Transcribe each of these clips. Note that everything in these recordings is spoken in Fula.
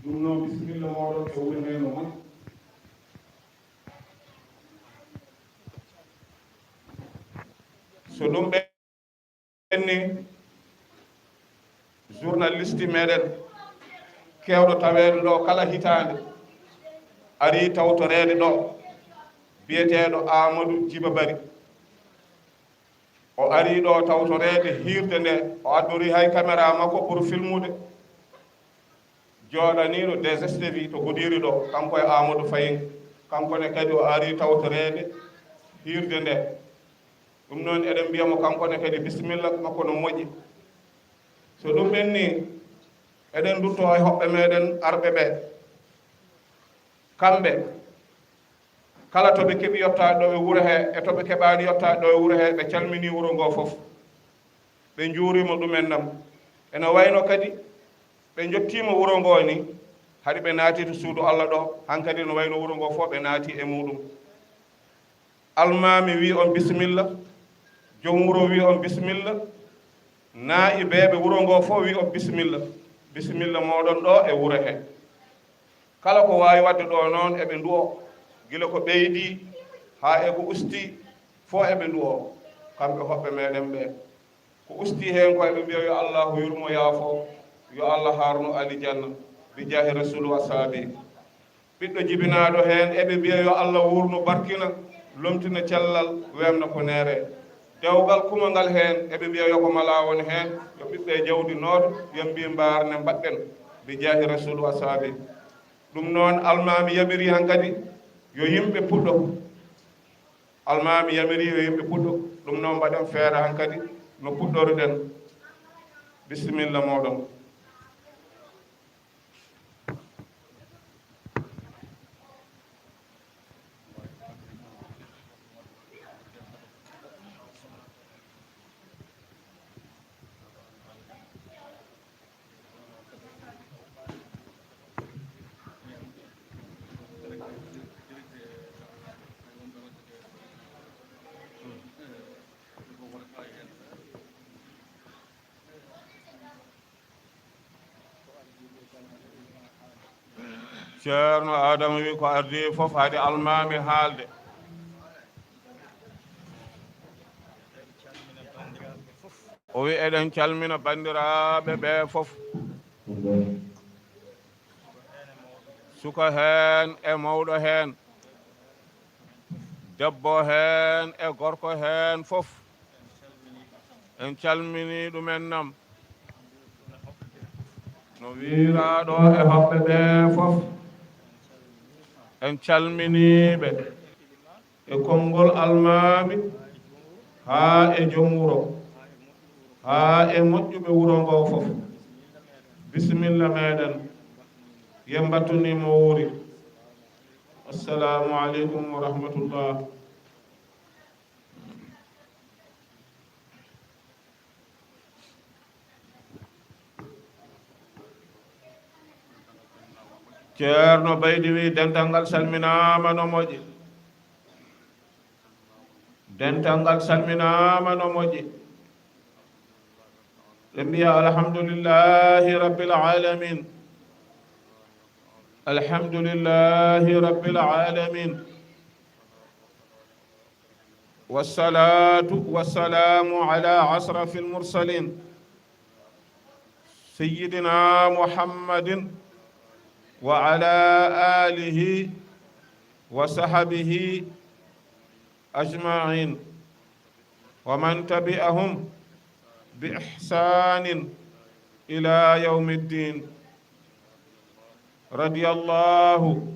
ɗum noon bisimilla moɗon e wuri heno mon. So ɗum ɓenni journaliste meɗen kewɗo taweɗo ɗo kala hitande ari tawtorede ɗo biyeteɗo Amadou Djiba Bari o ari ɗo tawtorede hirde nde o addori hay caméra makko pour filmude joɗaniɗo DSTV to Goudiri ɗo kanko e Amadou Fayin kankone kadi o ari tawtorede hirde nde ɗum noon eɗen mbiyamo kankone kadi bisimilla makko no moƴƴi. So ɗum ɓenni eɗen dutto e hoɓɓe meɗen arɓe ɓe kamɓe kala toɓe keeɓi yottade ɗo e wuuro he e toɓe keɓani yottade ɗo e wuuro he ɓe calmini wuuro ngo fof ɓe juurima ɗumen nam ene wayno kadi ɓe jottima wuuro ngo ni haɗi ɓe naati to suudu Allah ɗo hankadi no wayno wuuro ngo fof ɓe naati e muɗum. almami wi on bisimilla, joom wuuro wi on bisimilla, naa'ibeɓe wuuro ngo fof wi on bisimilla, bisimilla moɗon ɗo e wuuro he. kala ko wawi wadde ɗo noon eɓe nduwo gila ko ɓeydi ha e ko usti fof eɓe nduwo kamɓe hoɓɓe meɗen ɓe ko usti hen ko eɓe mbiya yo allahu yurmo yaafo yo allah harno alijanna bi jahi rasulu wa saabi. ɓiɗɗo jibinaɗo hen eɓe mbiya yo allah wurno barkina lomtina cellal wemna ko neere dewgal kumangal hen eɓe mbiya yoko mala woni hen yo ɓiɓɓe jawdi noodo yo mbi mbarne mbaɗɗen bi jahi rasulu wa saabi. ɗum noon almami yamiri han kadi yo yimɓe puɗɗo almami yamiri yo yimɓe puɗɗo ɗum noon mbaɗen feere han kadi no puɗɗorɗen bisimilla moɗon. ceerno adama wi ko ardi fof haade almami haalde o wi eɗen calmina bandiraɓe ɓe fof suka hen e mawɗo hen debbo hen e gorko hen fof en calmini ɗumen nam no wiraɗo e hoɓɓe ɓe fof en calminiɓe e konngol almami haa e joom wuro haa e moƴƴuɓe wuro ngo fof bisimilla meɗen yen battunimo wuuri. assalamu aleykum wa rahmatullah. ceerno Baydi wi dental ngal salminama no moƴƴi dental ngal salminama no moƴƴi ɓe mbiya alhamdulillahi rabbil alamin alhamdulillahi rabbil alamin wassalatu wassalamu ala asrafil mursalin sayyidina muhammadin wa ala alihi wa sahbihi ajma'in wa man tabi'ahum bi ihsanin ila yawmiddin. radiyallahu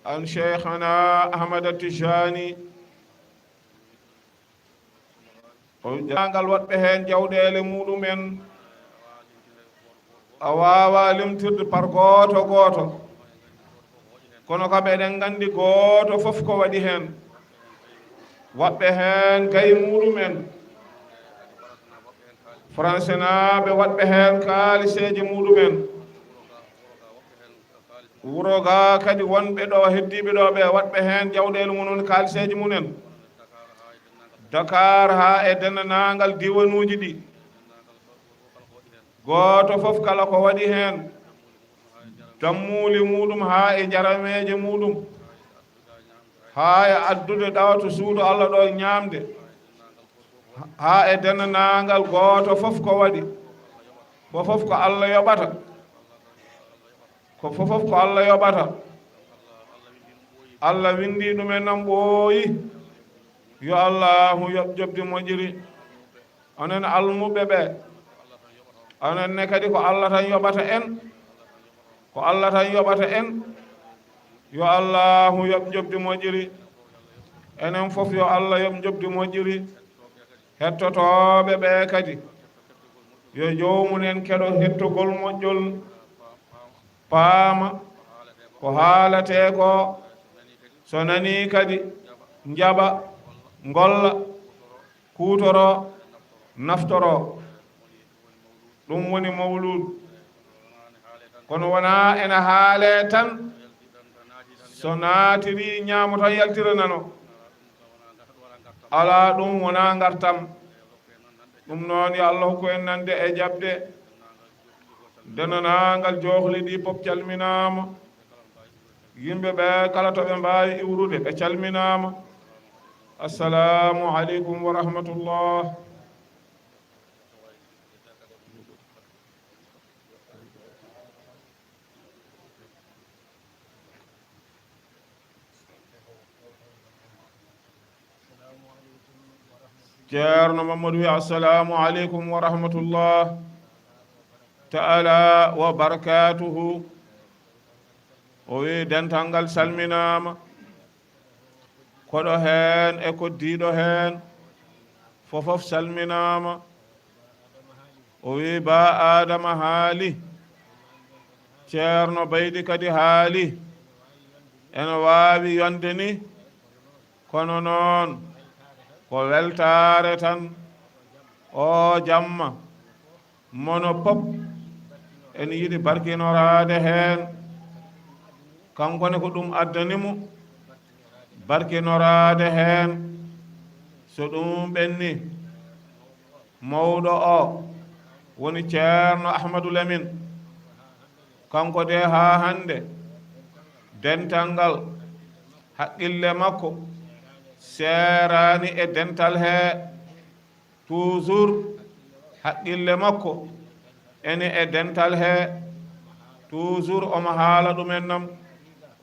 an sheikhana Ahmad Tijani o jangal waɗɓe hen jawɗele muɗumen a wawa limtirde par goto goto kono kam eɗen gandi goto fof ko waɗi hen waɓɓe hen gayi muɗumen français naɓe waɗɓe hen kaaliseji muɗumen wuro ga kadi wonɓe ɗo heddiɓe ɗo ɓe waɗɓe hen jawɗele mumen kaaliseji mumen Dakar ha e dennanangal diwanuji ɗi goto fof kala ko waɗi hen dammuuli muɗum haa e jarameeje muɗum haa e addude ɗawto suudu Allah ɗo ñaamde haa e dennanaangal gooto fof ko waɗi ko fof ko Allah yoɓata ko fof ko Allah yoɓata Allah windi ɗum e nan ɓooyi yo Allahu yoɓ jobdi moƴƴiri onen almuɓe ɓe onenne kadi ko Allah tan yoɓata en ko Allah tan yoɓata en yo Allahu yoɓ jobdi moƴƴiri enen fof yo Allah yoɓ jobdi moƴƴiri hettotooɓe ɓe kadi yo jowmunen keɗo hettogol moƴƴol paama ko haalatee ko so nanii kadi njaɓa ngolla kuutoroo naftoroo ɗum woni mawludu kono wonaa ena haalee tan so naatirii ñaamo tan yaltira nano alaa ɗum wonaa ngartam ɗum noon yo Allah hokku en nande e jaɓde denanaangal joohli ɗi pop calminaama yimɓe ɓe kala to ɓe mbaawi iwrude ɓe calminaama assalamu aleykum wa rahmatullah ceerno Mamadou wi assalamu aleykum wa rahmatullah taala wa barakatuhu o wi dental ngal salminama koɗo heen e koddiɗo heen fofof salminama o wi ba adama haali ceerno baydi kadi haali ene waawi yonde ni kono noon ko weltaare tan o jamma mono pop ene yiɗi barkinoraade heen kankone ko ɗum addanimo barkinoraade heen so ɗum ɓenni mawɗo o woni ceerno Ahmadou Lamine kanko de haa hannde dental ngal haqqille makko seeraani e dental hee toujours haqqille makko ene e dental hee toujours omo haala ɗumen nam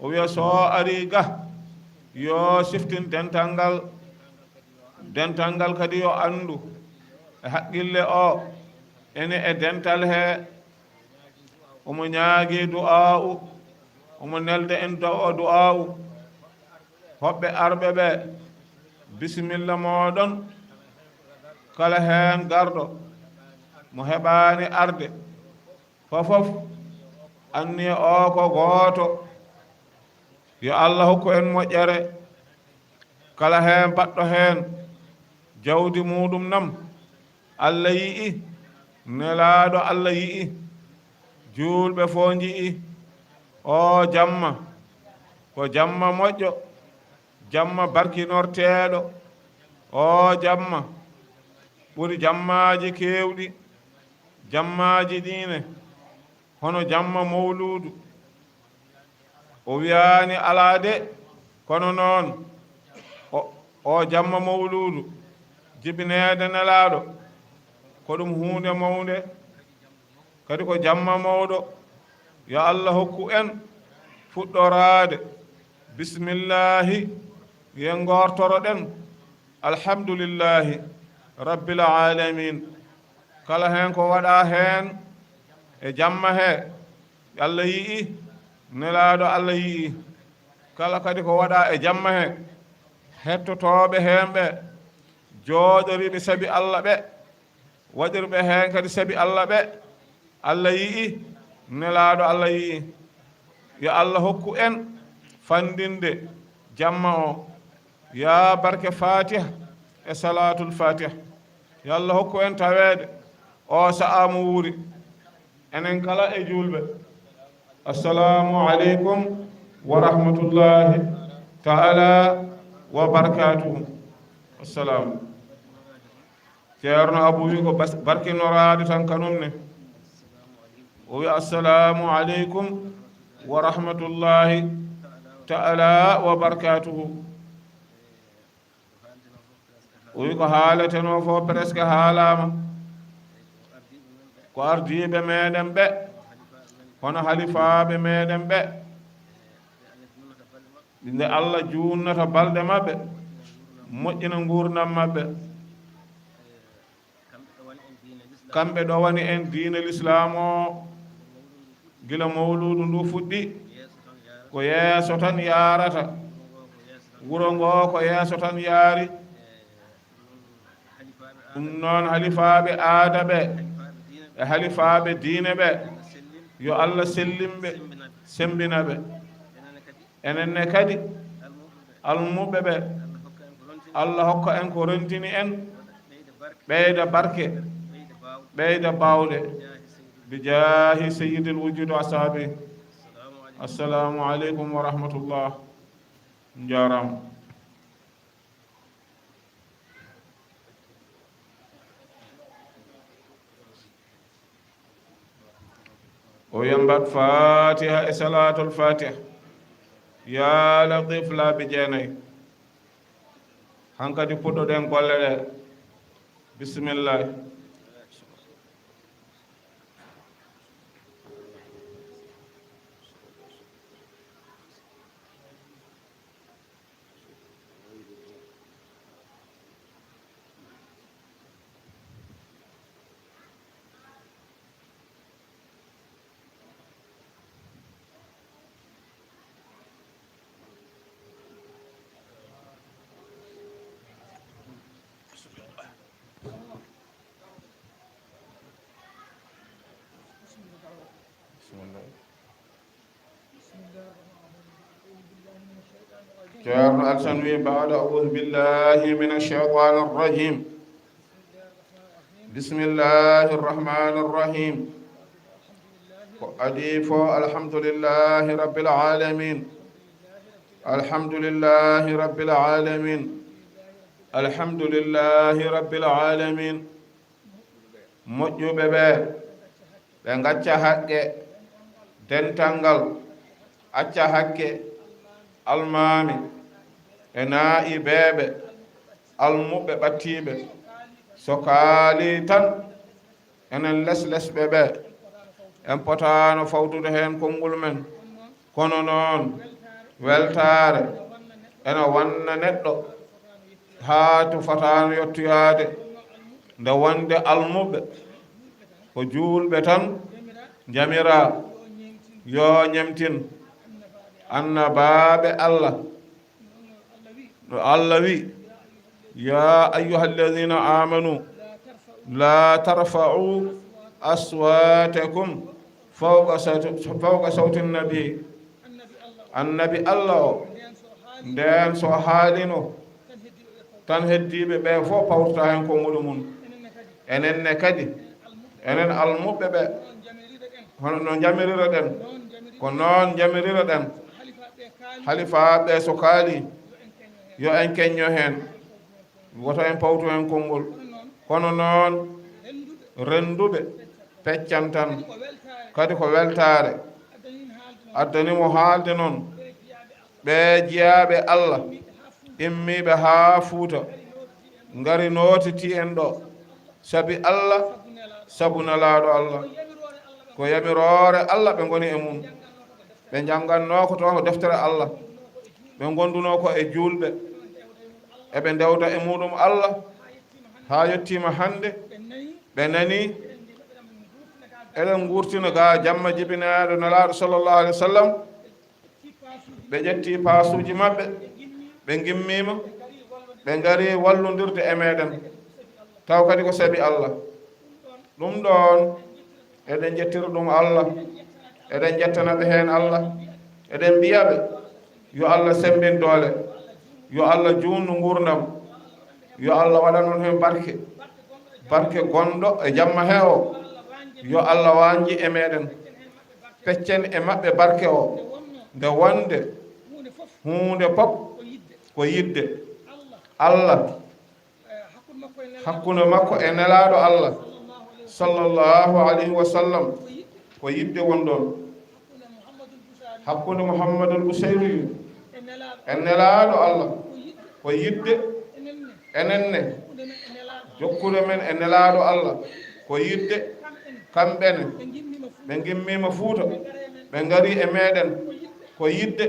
o wiya so arii ga yo siftin dental ngal kadi yo anndu e haqqille o ene e dental hee omo ñaagii du'aa'u omo nelde en du'aa'u hoɓɓe arɓe ɓe bisimilla mooɗon kala heen garɗo mo heɓaani arde fofof anni o ko gooto yo Allah hokku en moƴƴere kala heen baɗɗo heen jawdi muɗum nam Allah yi'i nelaaɗo Allah yi'i juulɓe fof nji'i o jamma ko jamma moƴƴo jamma barkinorteeɗo o jamma ɓuri jammaaji keewɗi jammaaji ɗiine hono jamma mawluudu o wiyaani alaa de kono noon o jamma mawluudu jibineede nelaaɗo ko ɗum huunde mawnde kadi ko jamma mawɗo yo Allah hokku en fuɗɗoraade bisimillahi yen ngortoroɗen alhamdulillahi rabbil alamin kala heen ko waɗa heen e jamma hee Allah yi'i nelaaɗo Allah yi'i kala kadi ko waɗa e jamma hee hettotooɓe heen ɓe jooɗoriɓe sabi Allah ɓe waɗirɓe heen kadi sabi Allah ɓe Allah yi'i nelaaɗo Allah yi'i yo Allah hokku en fandinde jamma o ya barke fatiha e salatul fatiha yo Allah hokku en taweede o sa'a mo wuuri enen kala e julɓe assalamu aleykum wa rahmatullahi taala wa barakatuhu assalamu ceerno abou wi ko barkinoraade tan kanum ne o wi assalamu aleykum ورحمة الله تعالى وبركاته ويكو حالتنا فو برسك حالاما ko ardiɓe meɗen ɓe hono halifaɓe meɗen ɓe nde Allah junnata balɗe maɓɓe moƴƴina gurdam maɓɓe kamɓe ɗo woni en diine l'islam o gila mawludu ndu fuɗɗi ko yeeso tan yarata wuro ngo ko yeeso tan yaari ɗum noon halifaɓe aada ɓe e halifaɓe diine ɓe yo Allah sellimɓe sembina ɓe enenne kadi almuɓe ɓe Allah hokka en ko rentini en ɓeyda barke ɓeyda bawɗe bijahi sayyidil wujud ashabi assalamu aleykum wa rahmatullah jarama وينبت فاتحة صلاة الفاتحة يا لطيف لا بجاني هنكدي فوتو دين قولة بسم الله جار السنوي بعد أعوذ بالله من الشيطان الرجيم بسم الله الرحمن الرحيم أديف الحمد لله رب العالمين الحمد لله رب العالمين الحمد لله رب العالمين moƴƴuɓe ɓe ɓe gacca haqqe dentalngal acca hakke almami e naa'ibeɓe almuɓe ɓattiɓe so kaali tan enen leslesɓe ɓe en potano fawtude hen konngol men kono noon weltare ene wanna neɗɗo haa to fatano yettoyade nde wonde almuɓe ko juulɓe tan jamira yo ñemtin annabaɓe Allah no Allah wi ya ayyuha alladhina amanu la tarfa'u aswatakum fawqa sawti nabi annabi Allah o nden so haalino tan heddiɓe ɓe fof pawtata hen konngol mum enenne kadi enen almuɓe ɓe hono no jamirira ɗen ko noon jamirira ɗen halifaɓe so kaali yo en keñño hen woto en pawtu hen konngol kono noon renduɓe peccan tan kadi ko weltare addanimo haalde noon ɓe jeyaɓe Allah immiɓe haa Fuuta ngari nootiti en ɗo sabi Allah sabu nelaɗo Allah ko yamirore Allah ɓe goni e mum ɓe jangganno ko toon ko deftere Allah ɓe gonduno ko e julɓe eɓe ndewta e muɗum Allah ha yettima hande ɓe nani eɗen gurtina ga jamma jibineɗo nelaɗo sallllahu alih wa sallam ɓe ƴetti pasuji maɓɓe ɓe gimmima ɓe ngari wallodirde e meɗen taw kadi ko sabi Allah ɗum ɗon eɗen jettira ɗum Allah eɗen jettanaɓe hen Allah eɗen mbiyaɓe yo Allah sembin doole yo Allah junnu gurdam yo Allah waɗanon hen barke barke gonɗo e jamma he o yo Allah wanji e meɗen peccen e maɓɓe barke o nde wonde hunde pop ko yidde Allah hakkude makko e nelaɗo Allah sallallahu alayhi wa sallam ko yidde wonɗon hakkunde mouhammadul bousayriyu e nelaaɗo allah ko yidde enen ne jokkude men e nelaaɗo allah ko yidde kamɓene ɓe gimmima fuuta ɓe ngari e meɗen ko yidde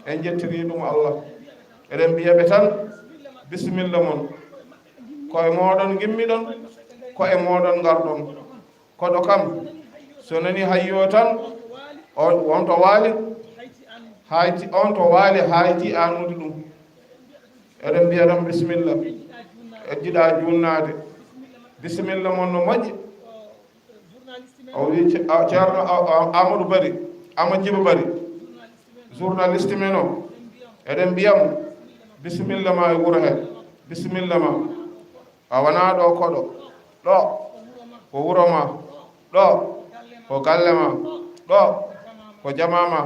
en jettiri ɗum allah eɗen mbiyaɓe tan bisimilla mon koye moɗon gimmiɗon ko e moɗon garɗon koɗo kam so nani hayyo tan on to waali hayti on to waali hayti anude ɗum eɗen mbiya tan bisimilla ejjiɗa junnade bisimilla mon no moƴƴi o wi ceerno amadou bari amadou djiba bari journaliste men o eɗen mbiyamo bisimilla ma e wuuro he bisimilla ma a wona ɗo koɗo ɗo ko wuro ma ɗo ko galle ma ɗo ko jama ma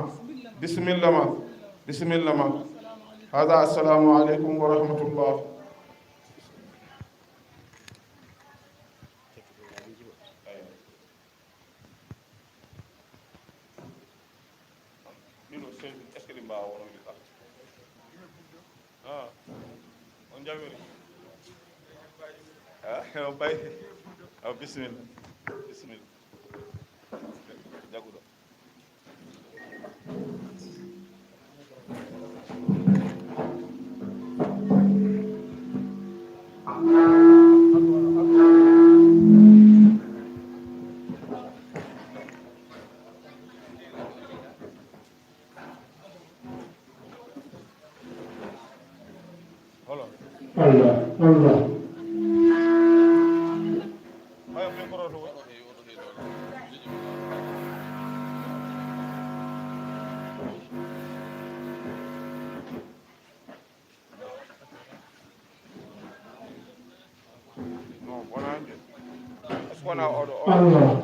bisimilla ma bisimilla ma hada assalamu aleykum wa rahmatullah on jamiri o bay o bisimilla bisimilla jaguɗo Allah, Allah. non wonande est ce que wona oɗo Allah.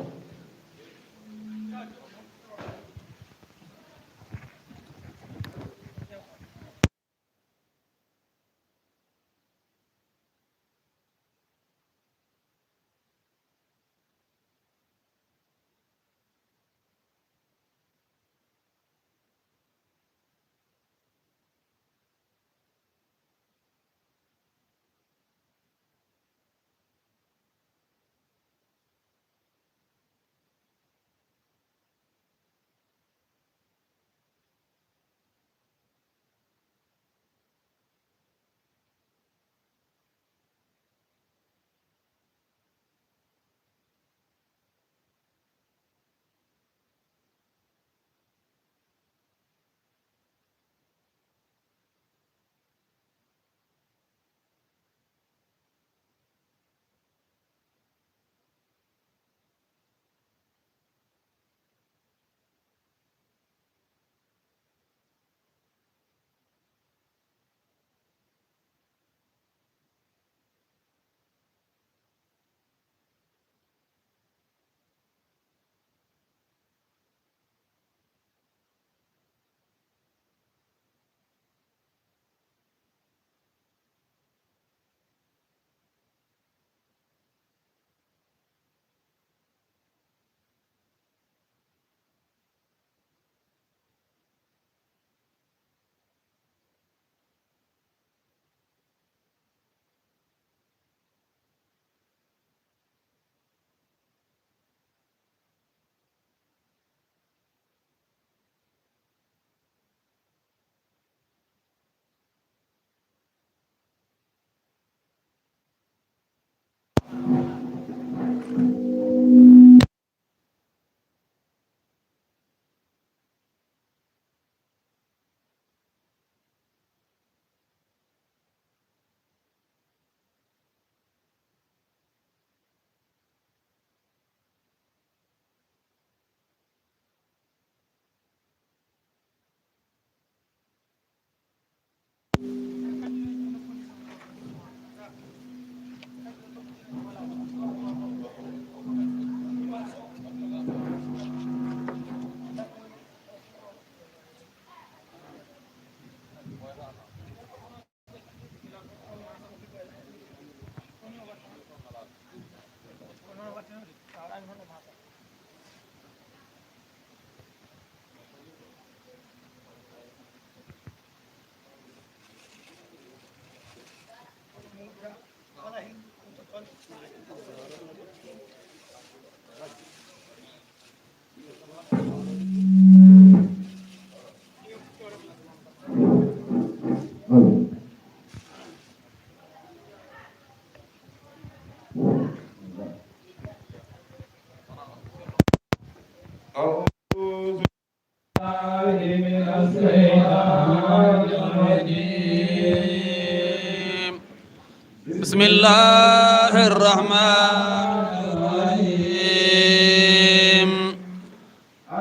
بسم الله الرحمن الرحيم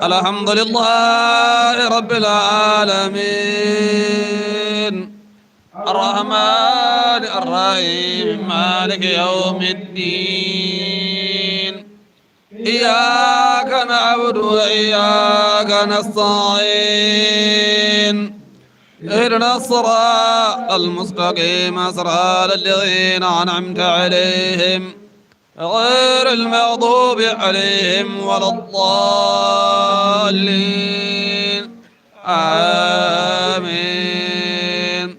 الحمد لله رب العالمين الرحمن الرحيم مالك يوم الدين إياك نعبد وإياك نستعين اهدنا الصراط المستقيم صراط الذين أنعمت عليهم غير المغضوب عليهم ولا الضالين آمين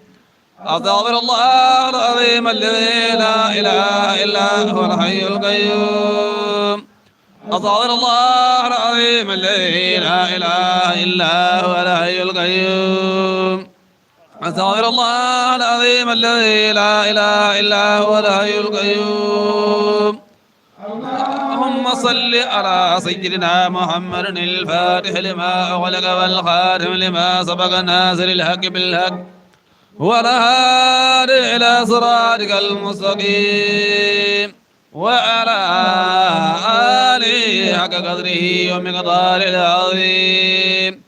أستغفر الله العظيم الذي لا إله إلا هو الحي القيوم أستغفر الله العظيم الذي لا إله إلا هو الحي القيوم أستغفر الله العظيم الذي لا إله إلا هو الحي القيوم اللهم صل على سيدنا محمد الفاتح لما أغلق والخاتم لما سبق الناصر الحق بالحق والهادي إلى صراطك المستقيم وعلى آله حق قدره ومقداره العظيم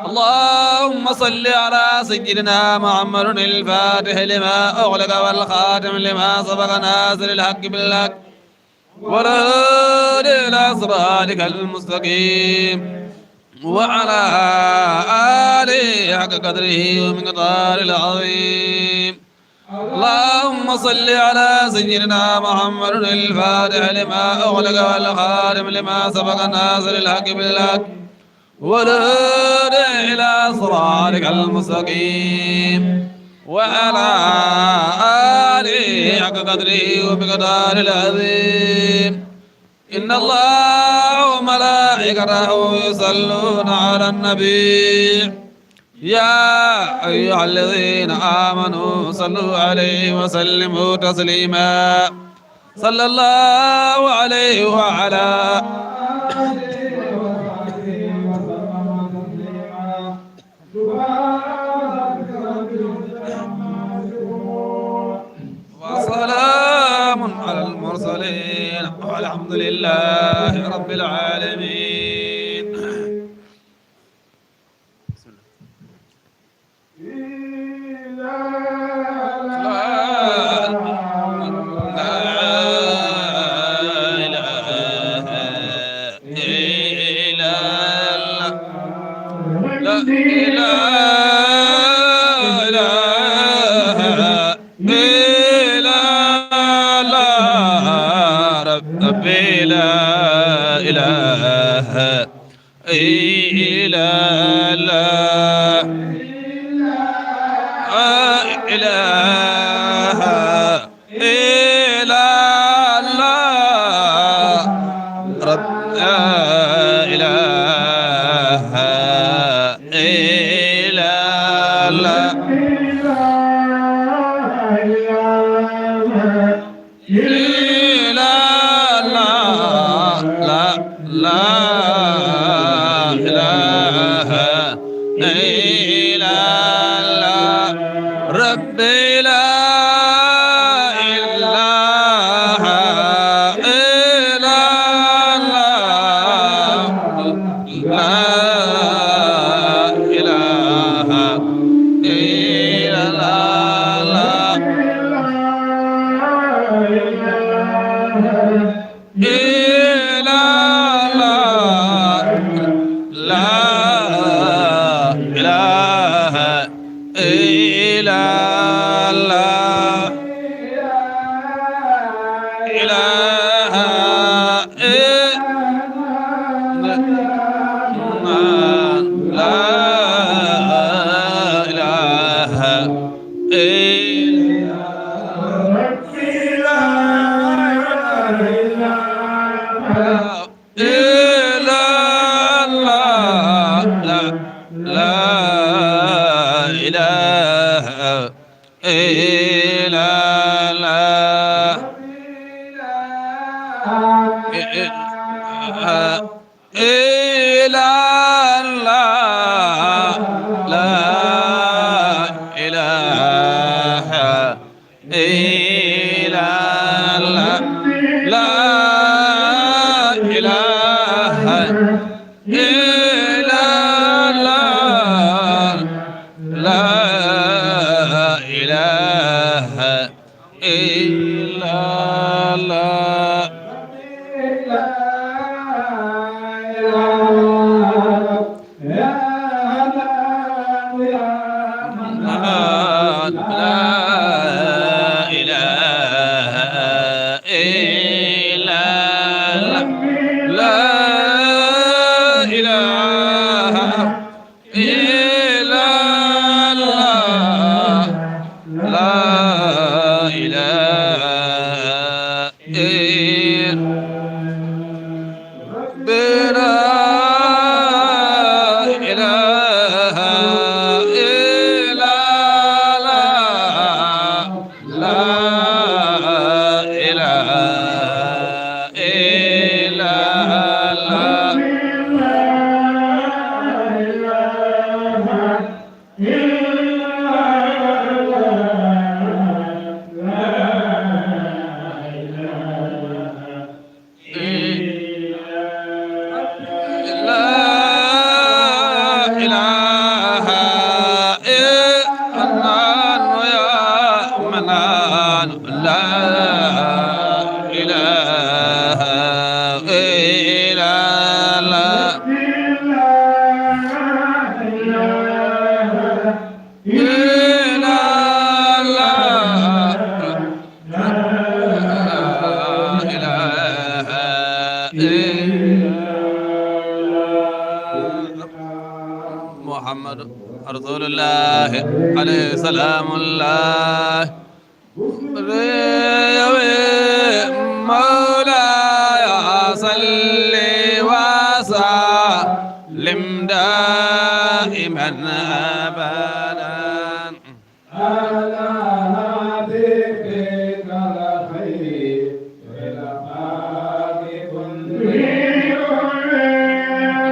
اللهم صل على سيدنا محمد الفاتح لما أغلق والخاتم لما سبق ناصر الحق بالحق والهادي إلى صراطك المستقيم وعلى آله حق قدره ومقداره العظيم اللهم صل على سيدنا محمد الفاتح لما أغلق والخاتم لما سبق ناصر الحق بالحق والهادي إلى صراطك المستقيم وعلى آله حق قدره ومقداره العظيم إن الله وملائكته يصلون على النبي يا أيها الذين آمنوا صلوا عليه وسلموا تسليما صلى الله عليه وعلى وسلام على المرسلين والحمد لله رب العالمين. لا محمد رسول الله عليه سلام الله مولاي صل وسلم دائما ابدا على حبيبك الخير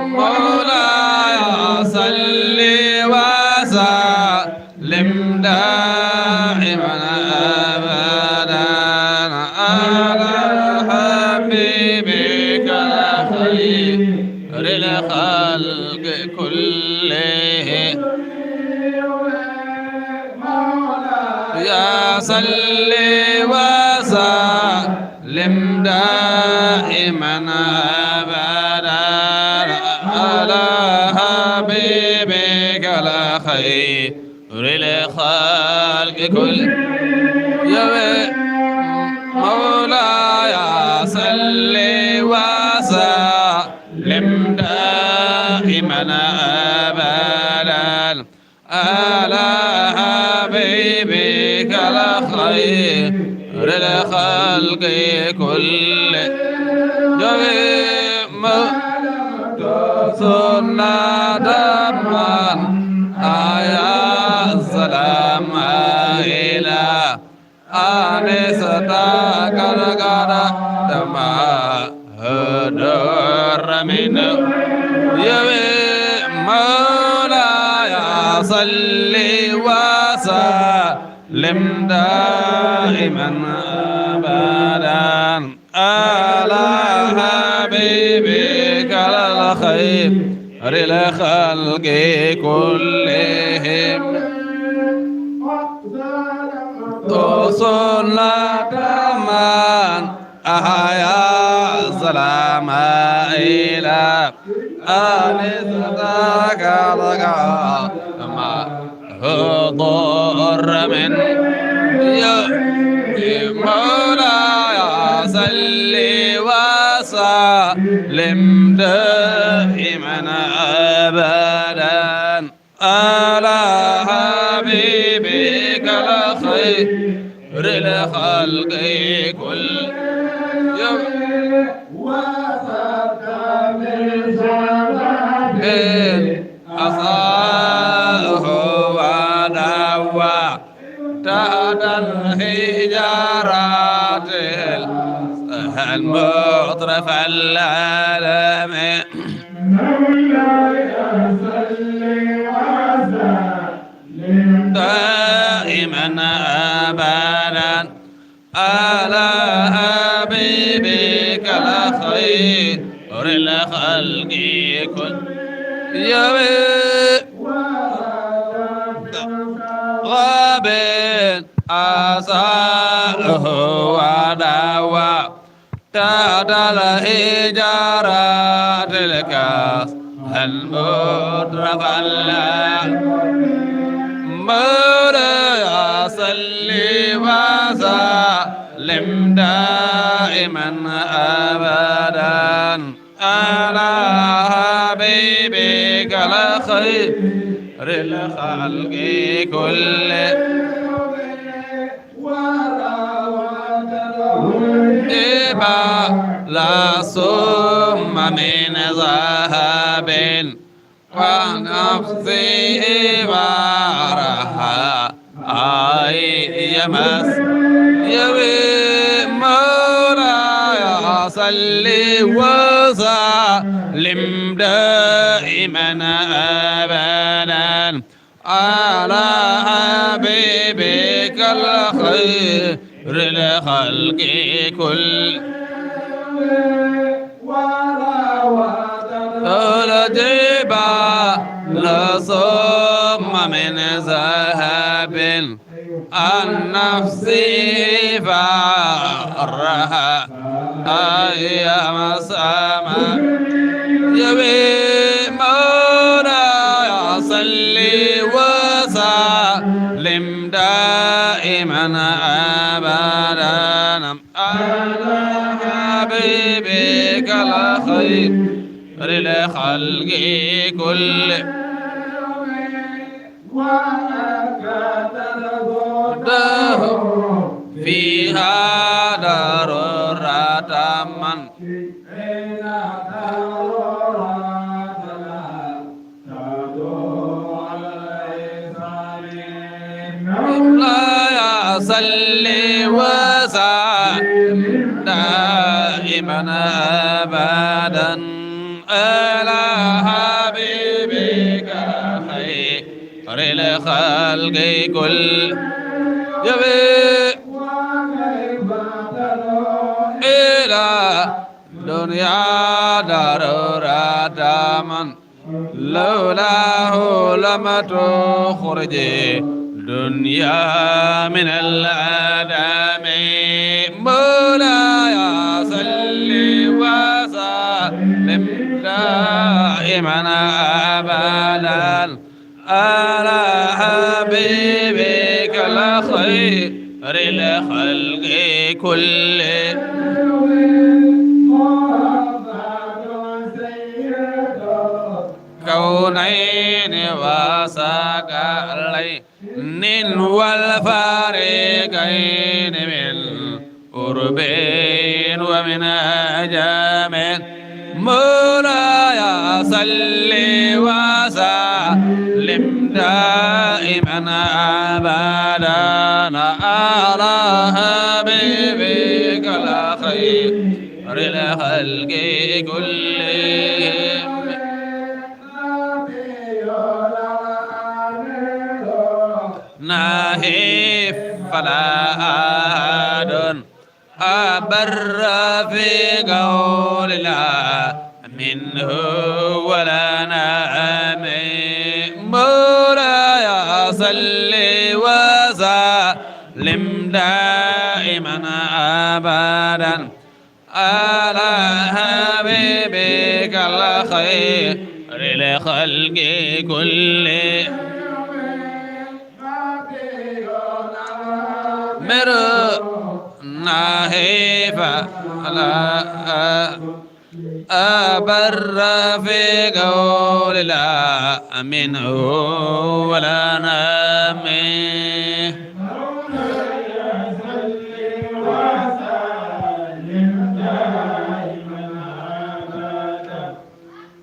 مولاي صل وسلم دائما ابدا على حبيبك الخير الخلق كله يا صل وسلم دائما ابدا على حبيبك الخير الخلق كله يا مولاي صل وسلم دائما ابدا على حبيبك الخير الخلق كله سنة من آيا السلام إلى أنستك الغدا دما هدر من مولاي صل وسلم دائما ابدا على حبيبك الخير الخلق كلهم صلاة من أحيا السلام إلى أنستك ما ضر من مولاي صل وسلم دائما أبدا على حبيبك الخير الخلق كل يوم أصاه ودوى تحت الحجارات المطرف العالم دائما أبدا على حبيبك الخير الخلق كل يوم غاب أصاله ودوى تحت الحجارات الكاس المدرك الله مولاي صل وسلم دائما أبدا على حبيبك الخير الخلق كل لا ثم من ذهب ونفسه وارها أي يمس يبي مولاي صل وسلم دائما أبدا على حبيبك الخير الخلق كل الجبال ثم من ذهب النفس فارها أيام السماء يبي مولاي صل وسلم دائما أبدا على حبيبك الخير للخلق كل فيها ضرورة من لا يصل وسلم دائما أبدا على حبيبك خير الخلق كل يبي إلى دنيا ضرورة من لولاه لم تخرج دنيا من العدم مولاي صل وسلم دائما أبدا على حبيبك الخير الخلق كل كونين وسقلين والفارقين من قربين ومن أجام مولاي صل وسلم دائما أبدا على حبيبك الخير الخلق كلهم ناهف فلا أحد أبر في قول لا منه ولا نعم مولاي صل وسلم دائما أبدا على حبيبك الخير للخلق كله ناهف على أبر في قول لا منه ولا نامه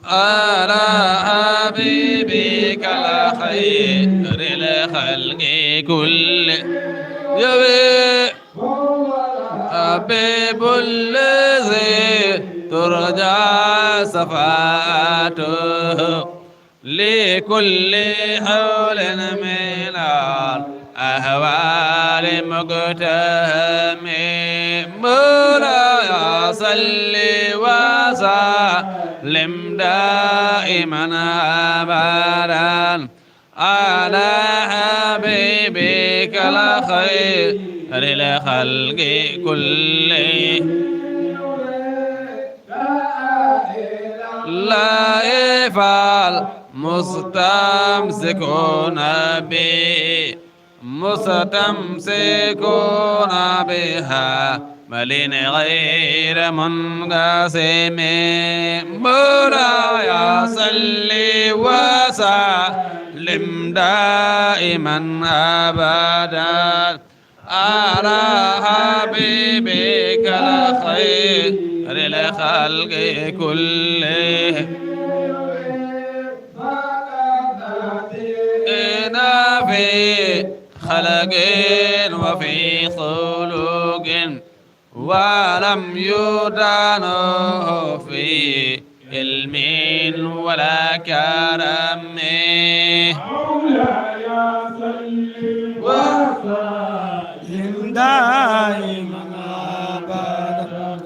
على حبيبك الخير الخلق كل يبي حبيب الذي ترجى صفاته لكل حول من الأهوال مقتهم مولاي صل وسلم دائما أبدا على حبيبك الخير للخلق كله لا يفعل مستمسكون به مستمسكون بها ملين غير منقسم مولاي صل وسلم دائما أبدا على حبيبك الخير للخلق كلهم في خلق وفي خلق ولم يدانه في علم ولا كرم مولاي صل وسلم دائما ابدا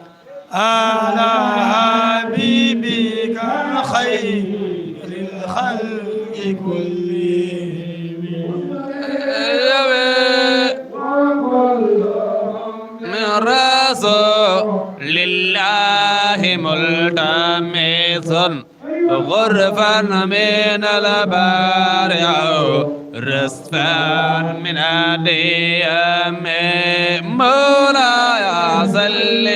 على حبيبك خير الخلق كلهم من رسول الله ملتمس غرفا من البارع رصفا من الديام مولاي صل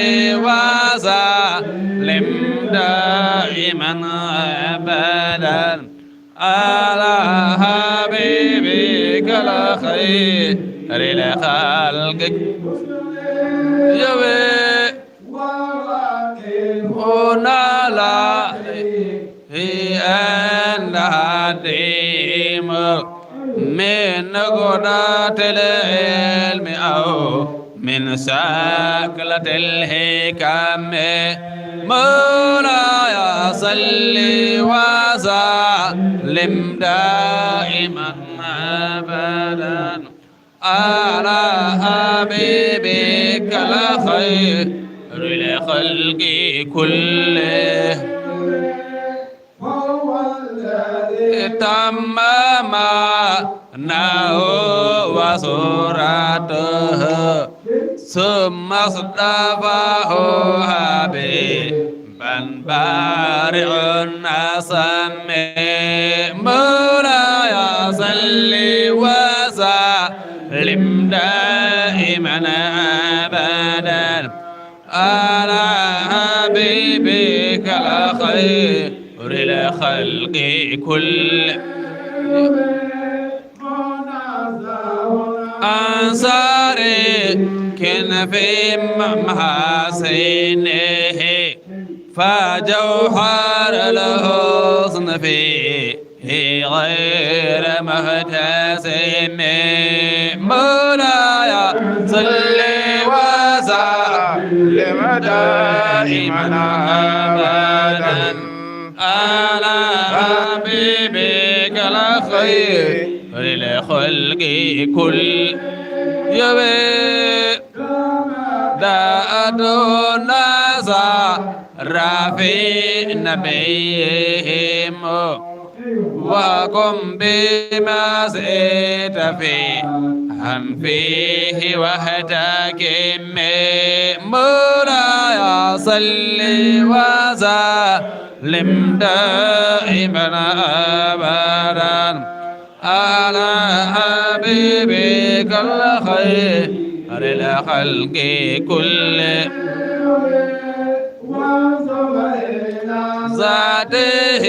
وسلم دائما ابدا على حبيبك الخير لخلقك يبي هنا لا هي أن هديم من قدرة العلم أو من سكلة الحكم مولاي صل وسلم دائما أبدا على حبيبك الخير لخلق كله تمام وصورته ثم اصطفاه حبيبا بارع النسم مولاي صل وسلم دائما ابدا على حبيبك الخير للخلق كل أنصاري كن في محاسنه فجوهر الحسن فيه غير مهتسم مولاي صل وسلم دائما أبدا على حبيبك الخير للخلق كل يبي داء الناس رافي نبيهم وقم بما زيت فيه وحدكم مولاي صل وسلم دائما ابدا على حبيبك الخير للخلق كل ذاته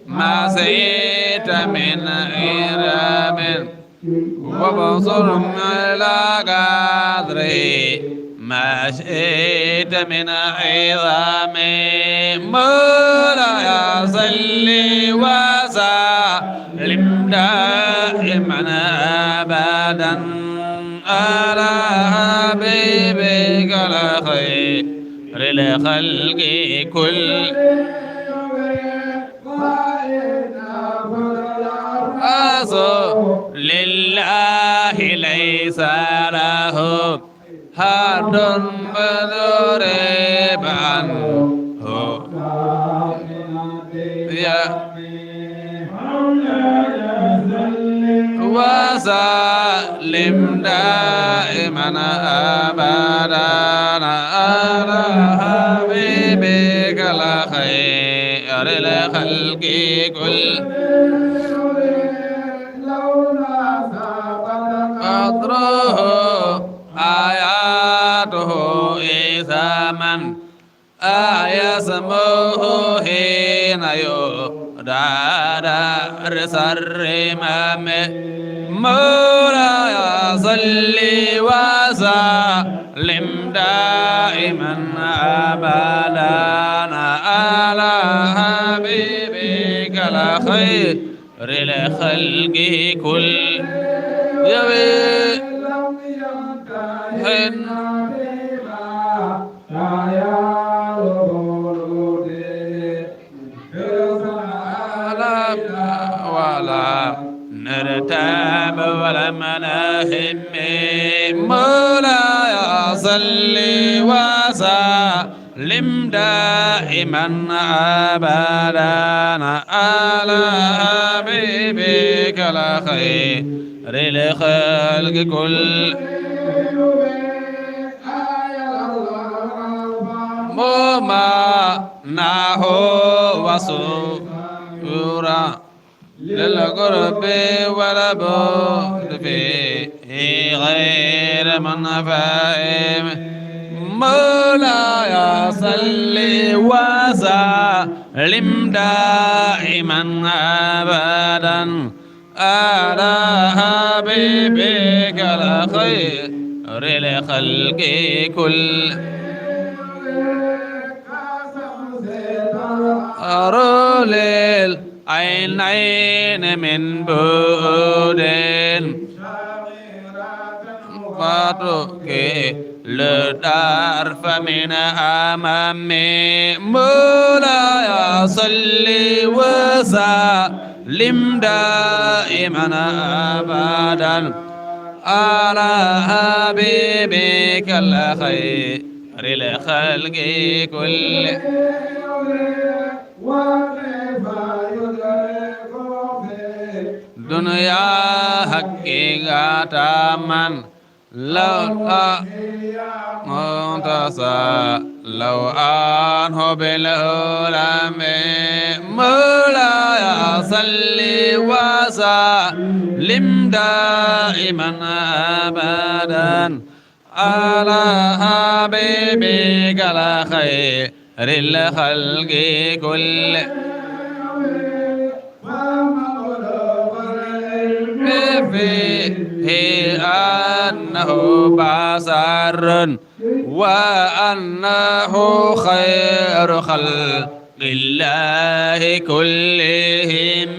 ما زيت من إرام وبصر على قدره ما شئت من عظام مولاي صل وسلم دائما ابدا على حبيبك الخير للخلق كل لله ليس له حد مضرب عنه يا وسلم دائما ابدا على حبيبك الخير بحر سر مولاي صل وسلم دائما أبدا على حبيبك الخير الخلق كل ولا نرتاب ولا مناهم مولاي صل وسلم دائما أبدا على حبيبك الخير الخلق كل ممنعه وسورا للقرب والبعد فيه غير منفهم مولاي صل وسلم دائما أبدا على حبيبك الخير الخلق كل أرول العينين من بعد فاتك لدار فمن أمامي مولاي صل وسلم دائما أبدا على حبيبك الخير الخلق كل دنيا حقيقة من لو منتصى لو أنه بالعلماء مولاي صل وسلم دائما أبدا على حبيبك الخير الخلق كل فيه أنه بصر وأنه خير خلق الله كلهم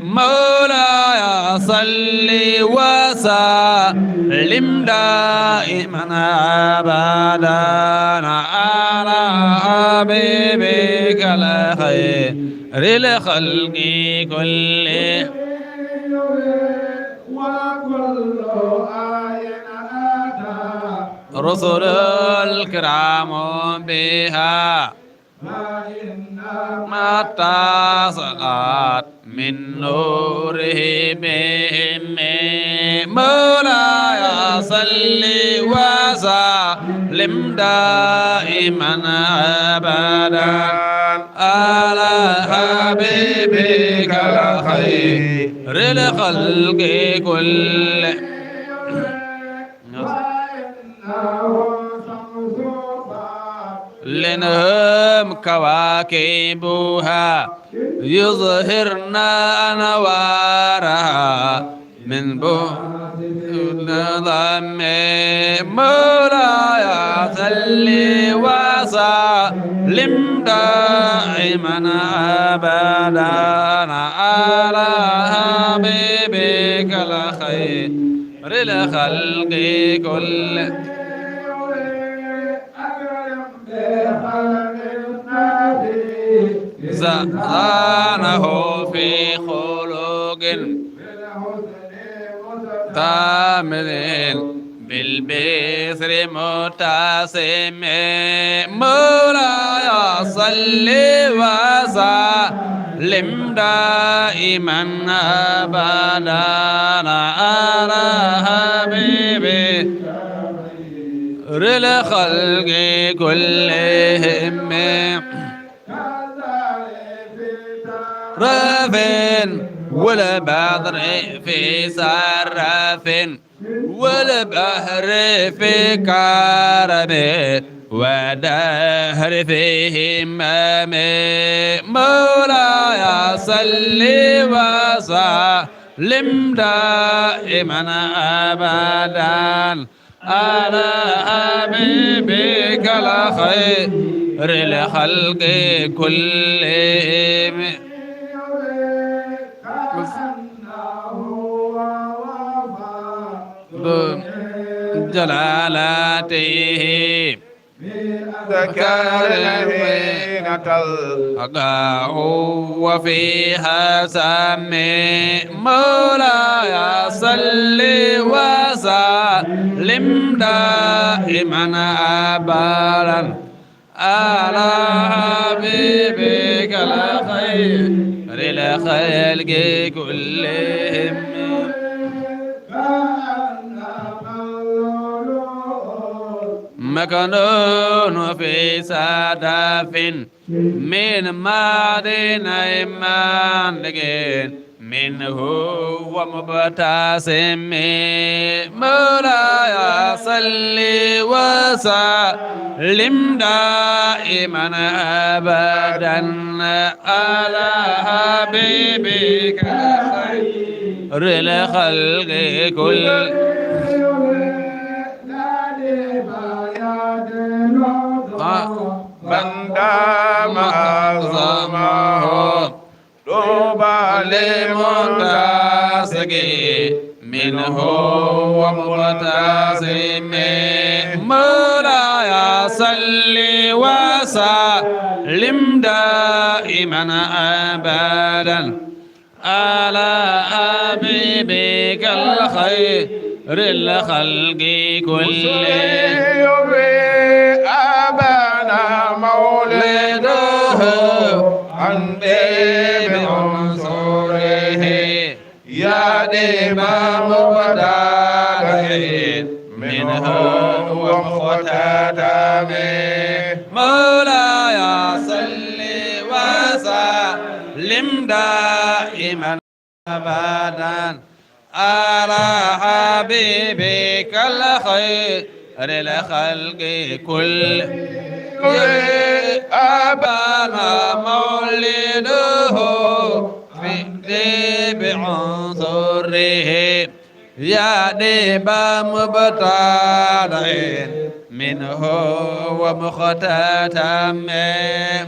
مولاي صل وسلم دائما أبدا على حبيبك الخير الخلق كله رسل الكرام بها ما اتصلت من نوره بهم مولاي صل وسلم دائما أبدا على حبيبك الخير الخلق كله لنهم كواكبها يظهرن أنوارها من بعد ضم مولاي صل وسلم دائما أبدا على حبيبك الخير الخلق كله زانه في خلق تامل بالبسر متسم مولاي صل وسلم دائما أبدا على حبيبي الخلق كلهم رافن والبدر في سرف والبحر في كرب ودهر فيهم مولاي صل وسلم دائما أبدا على حبيبك الخير الخلق كلهم جلالاته ذكر حين تلقاه وفيها سمي مولاي صل وسلم دائما أبدا على حبيبك الخير للخلق كلهم مكنون في سدف من معدن إيمان منه ومبتسم مولاي صل وسلم دائما أبدا على حبيبك خير الخلق كل من دام أعظمه طوبى لمنتسق منه ومبتسم مولاي صل وسلم دائما أبدا على حبيبك الخير الخلق كلهم أبانا مولده عن بعنصره يا ديما مبتدئ منه ومختتم مولاي صل وسلم دائما أبدا على حبيبك الخير الخلق كل أبانا مولده في بعنصره يا ديبا مبتدئ منه ومختتم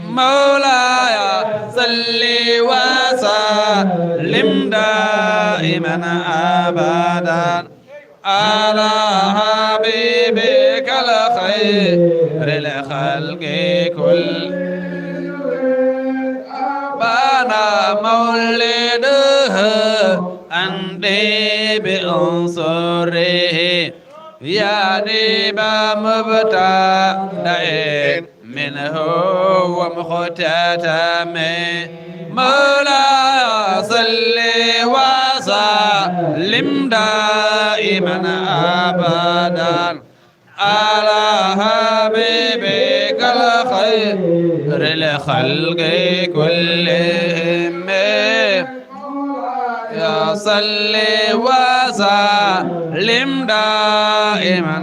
مولاي صل وسلم دائما أبدا على حبيبك الخير الخلق كل أبانا مولده عندي بعنصره يا ديبا مبتدئ منه ومختتم مولاي صل وسلم دائما أبدا على حبيبك الخير الخلق كلهم يا صل وسلم دائما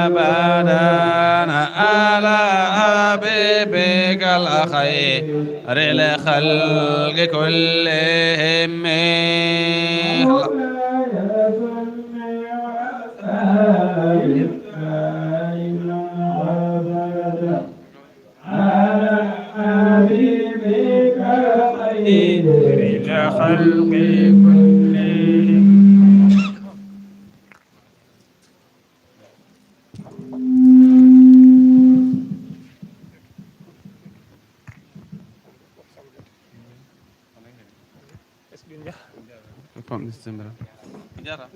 أبدا على حبيبك الخير الخلق كلهم خلق كلهم Pump this in, bro. Jara.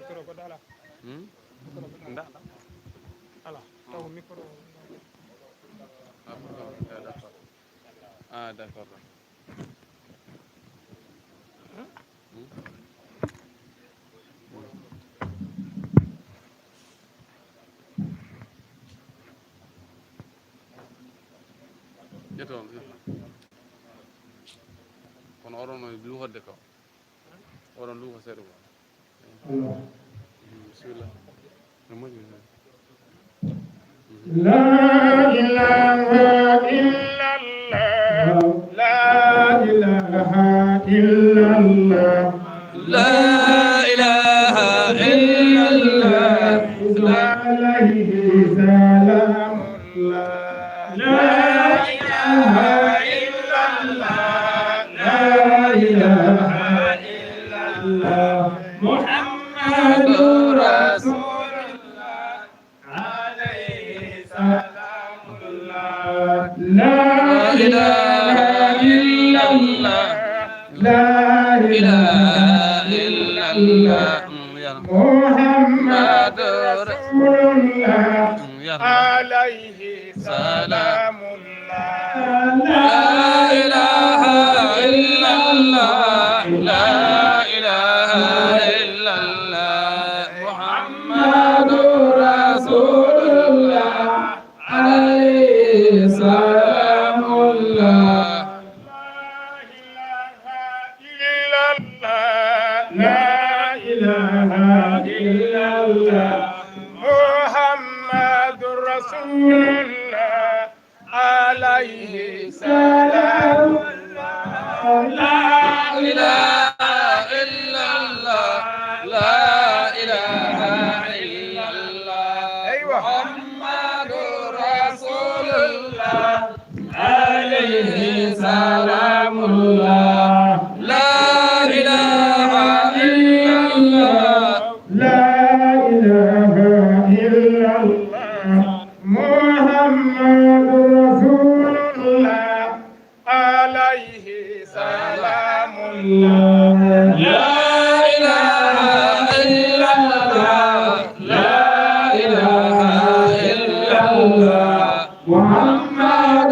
Crocodile. ndax ala taw micro d'accord ah d'accord ƴetton kono oɗon luuhodde kam oɗon luuho seeɗa ko bisimillah no moƴƴi لا إله إلا الله لا إله إلا الله لا إله إلا الله عليه سلام الله لا إله إلا الله لا إله إلا الله محمد رسول الله عليه سلام الله لا إله إلا الله لا إله إلا الله محمد رسول الله عليه سلام الله لا إله إلا الله لا إله إلا الله محمد رسول الله عليه سلام الله لا إله إلا الله محمد رسول الله عليه سلام الله لا إله إلا الله لا إله إلا الله محمد رسول الله عليه سلام الله لا إله إلا الله لا إله إلا الله محمد رسول الله عليه سلام الله لا إله إلا الله لا إله إلا الله محمد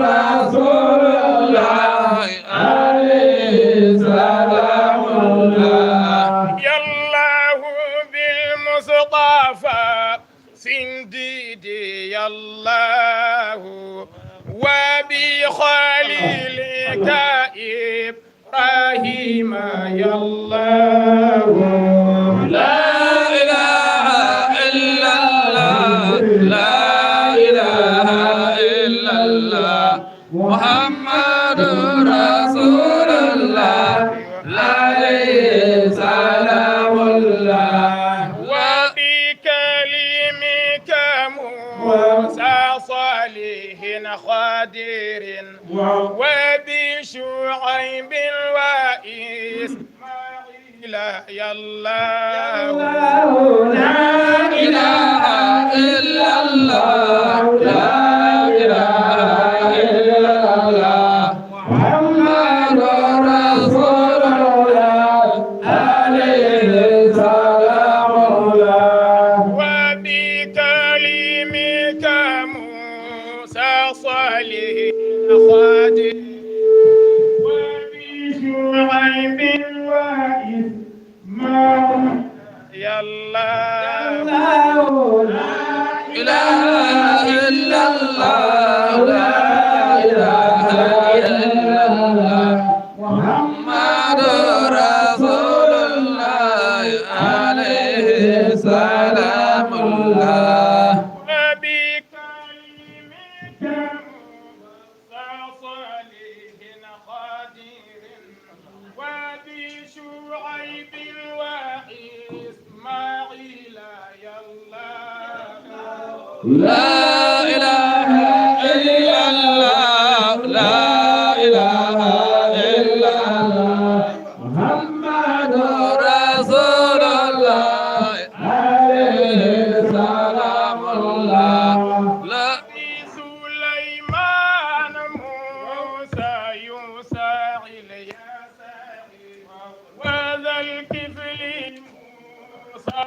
رسول الله عليه سلام الله يا الله بالمصطفى سنديدي يا الله وبخليلك إبراهيم يا الله لا إله إلا الله لا إله إلا الله محمد رسول الله عليه سلام الله وبكلمك موسى صالح خادر وبشعيب وإسماعيل يا الله لا إله إلا الله لا إله إلا الله محمد رسول الله عليه سلام الله وبكلمك موسى صالح خادر وبشعيب وإسماعيل يا الله لا إله إلا الله لا إله إلا الله محمد رسول الله عليه سلام الله وبكلمك موسى صالح خادر وبشعيب وإسماعيل يا الله لا إله إلا الله لا إله إلا الله محمد رسول الله عليه سلام الله لا سليمان موسى يوسى إلياس وذا الكفل موسى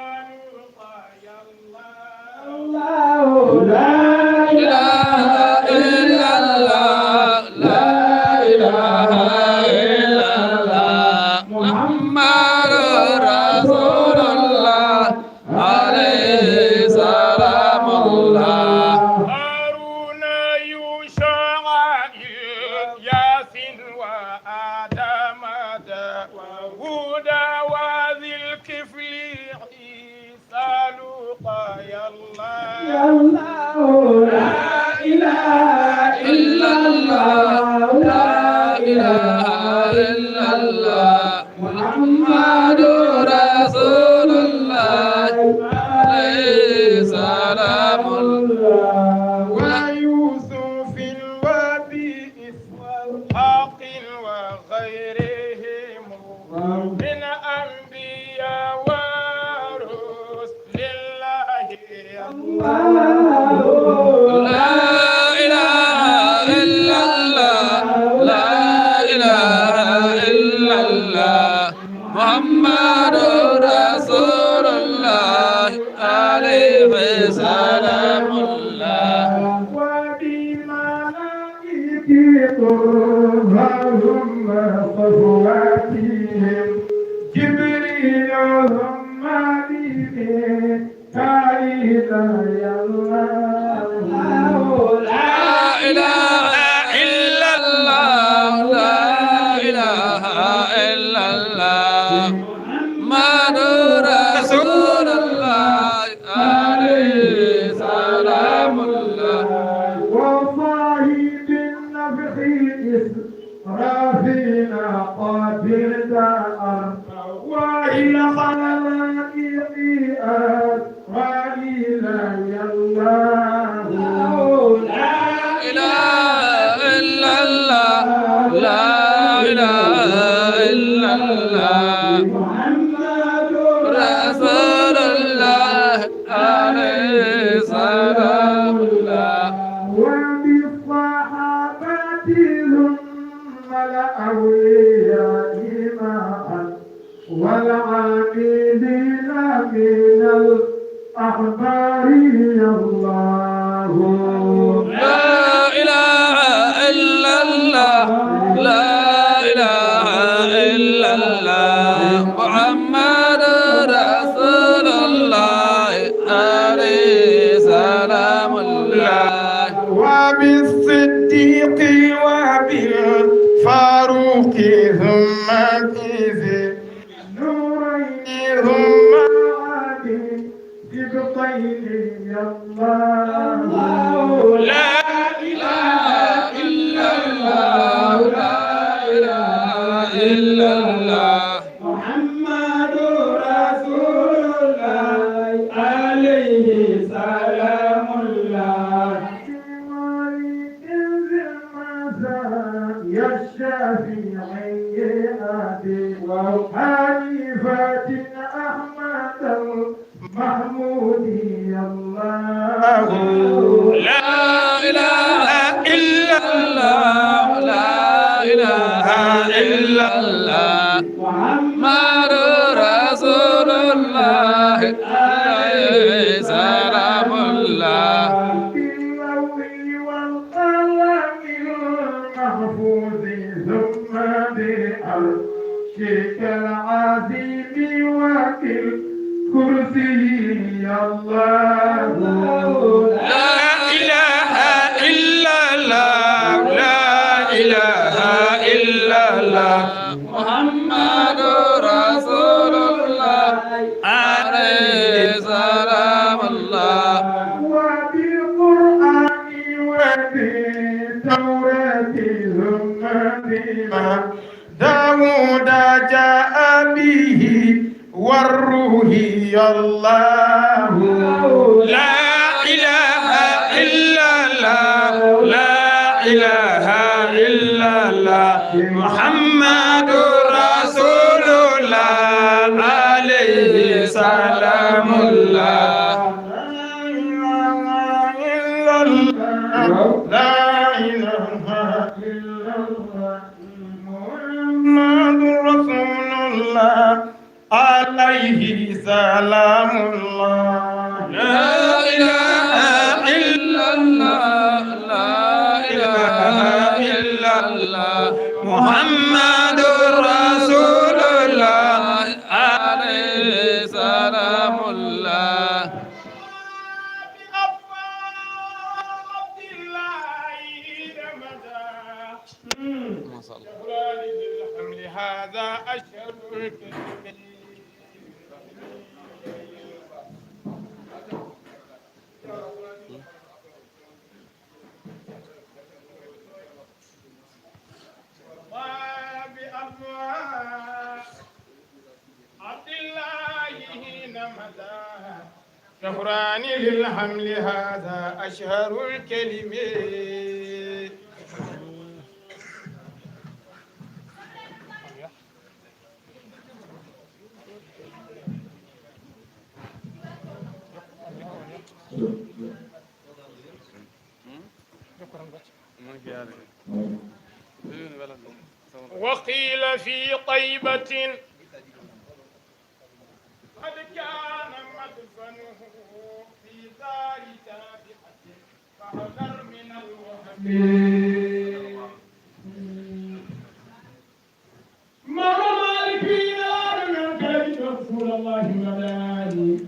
عليه سلام الله لا إله إلا الله محمد رسول الله عليه سلام الله هذا أشهر عبد الله حين مدى شهران للحمل هذا أشهر الكلمات وقيل في طيبة قد كان مدفنه في دار تابعة فاحذر من الوهم ما مالك في نار من كلمة رسول الله مداري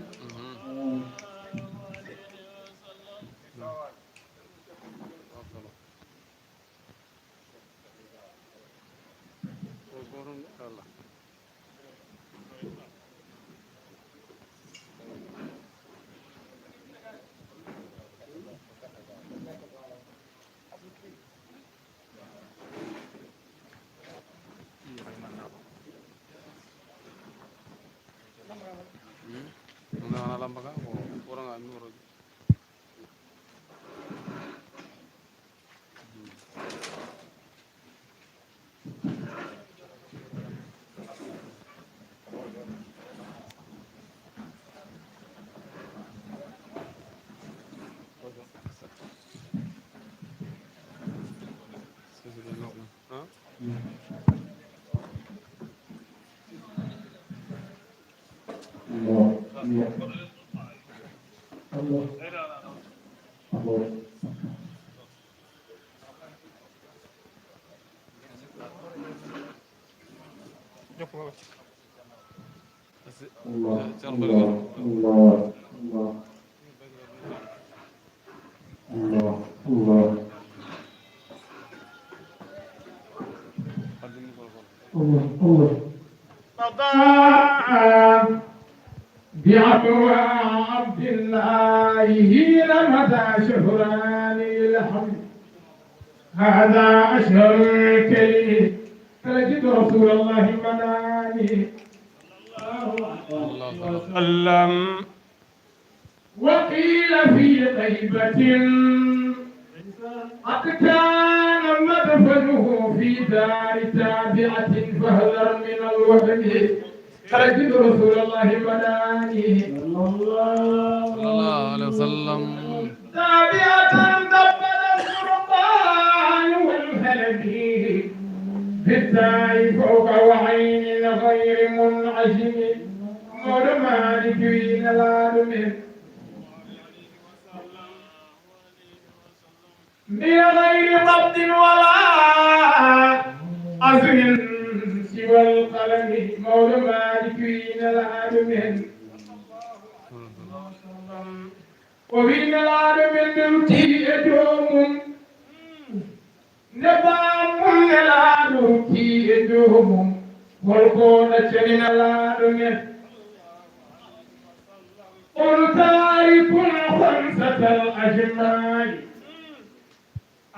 بعفو عبد الله حين مدى شهران للحمل هذا أشهر الكلمة فلجد رسول الله مناني وسلم وقيل في طيبة قد كان مدفنه في دار تابعة فاحذر من الوهم فلجد رسول الله مناني صلى الله عليه وسلم تابعة دبل القرآن والهلبي بالتاء فوق وعين غير منعجم مرمان بين العالم بغير قبض ولا أذن سوى القلم مولى مالك بين العالم وبين العالم نمتي أدوم نظام العالم في أدوم والقولة من العالم قل تارك خمسة الأجمال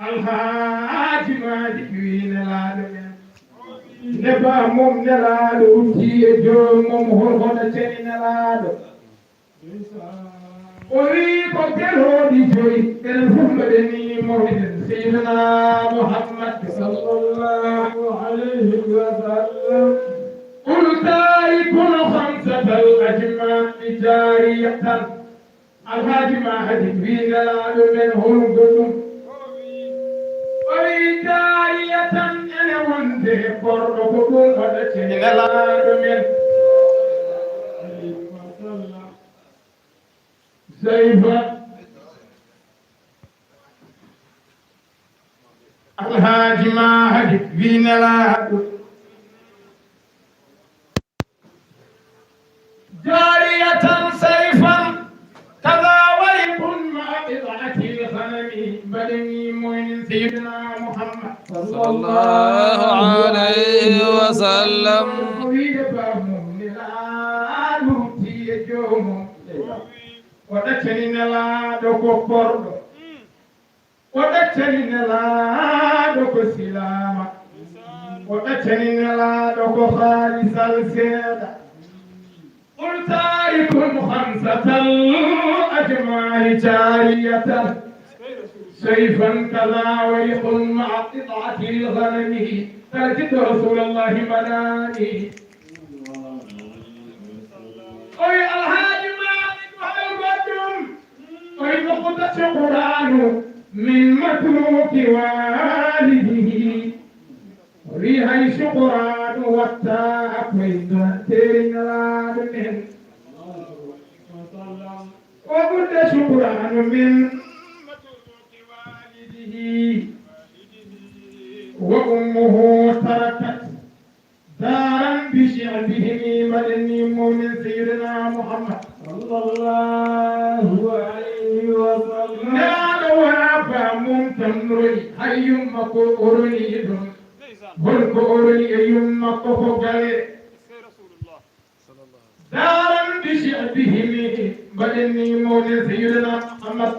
الحاجمات بين العالم نظام من العالم في أدوم والقولة من العالم أريد كالهودي جوي كالفمدني موهد سيدنا محمد صلى الله عليه وسلم قل تارك خمسة الأجمال جارية الهاجمة بين العالم هم قلوب وجارية أنا وندي قرب قلوب ودتين العالم زيفة الهاج ماهد بين الهاد جارية سيفا كذا ويق مع بضعة الغنم بدني من سيدنا محمد صلى الله عليه وسلم ودتني نلادو كوكوردو ودتني نلادو كسلاما ودتني نلادو كخالص السيدة قل تارك خمسة الأجمال جارية سيفا كذا ويق مع قطعة الغنم تجد رسول الله مناني أي الهاج مالك وهل القدم أي نقطة القرآن من متروك والده ريحي شقران والتاء كويد تيرين العالمين وقد شقران من متروك والده وأمه تركت دارا بشعبهم مدني من سيدنا محمد صلى الله عليه وسلم نال ونافى ممتمري حي مقورني دون بلقورني يوم مقفقل دارا بشعبهم مدني من سيدنا محمد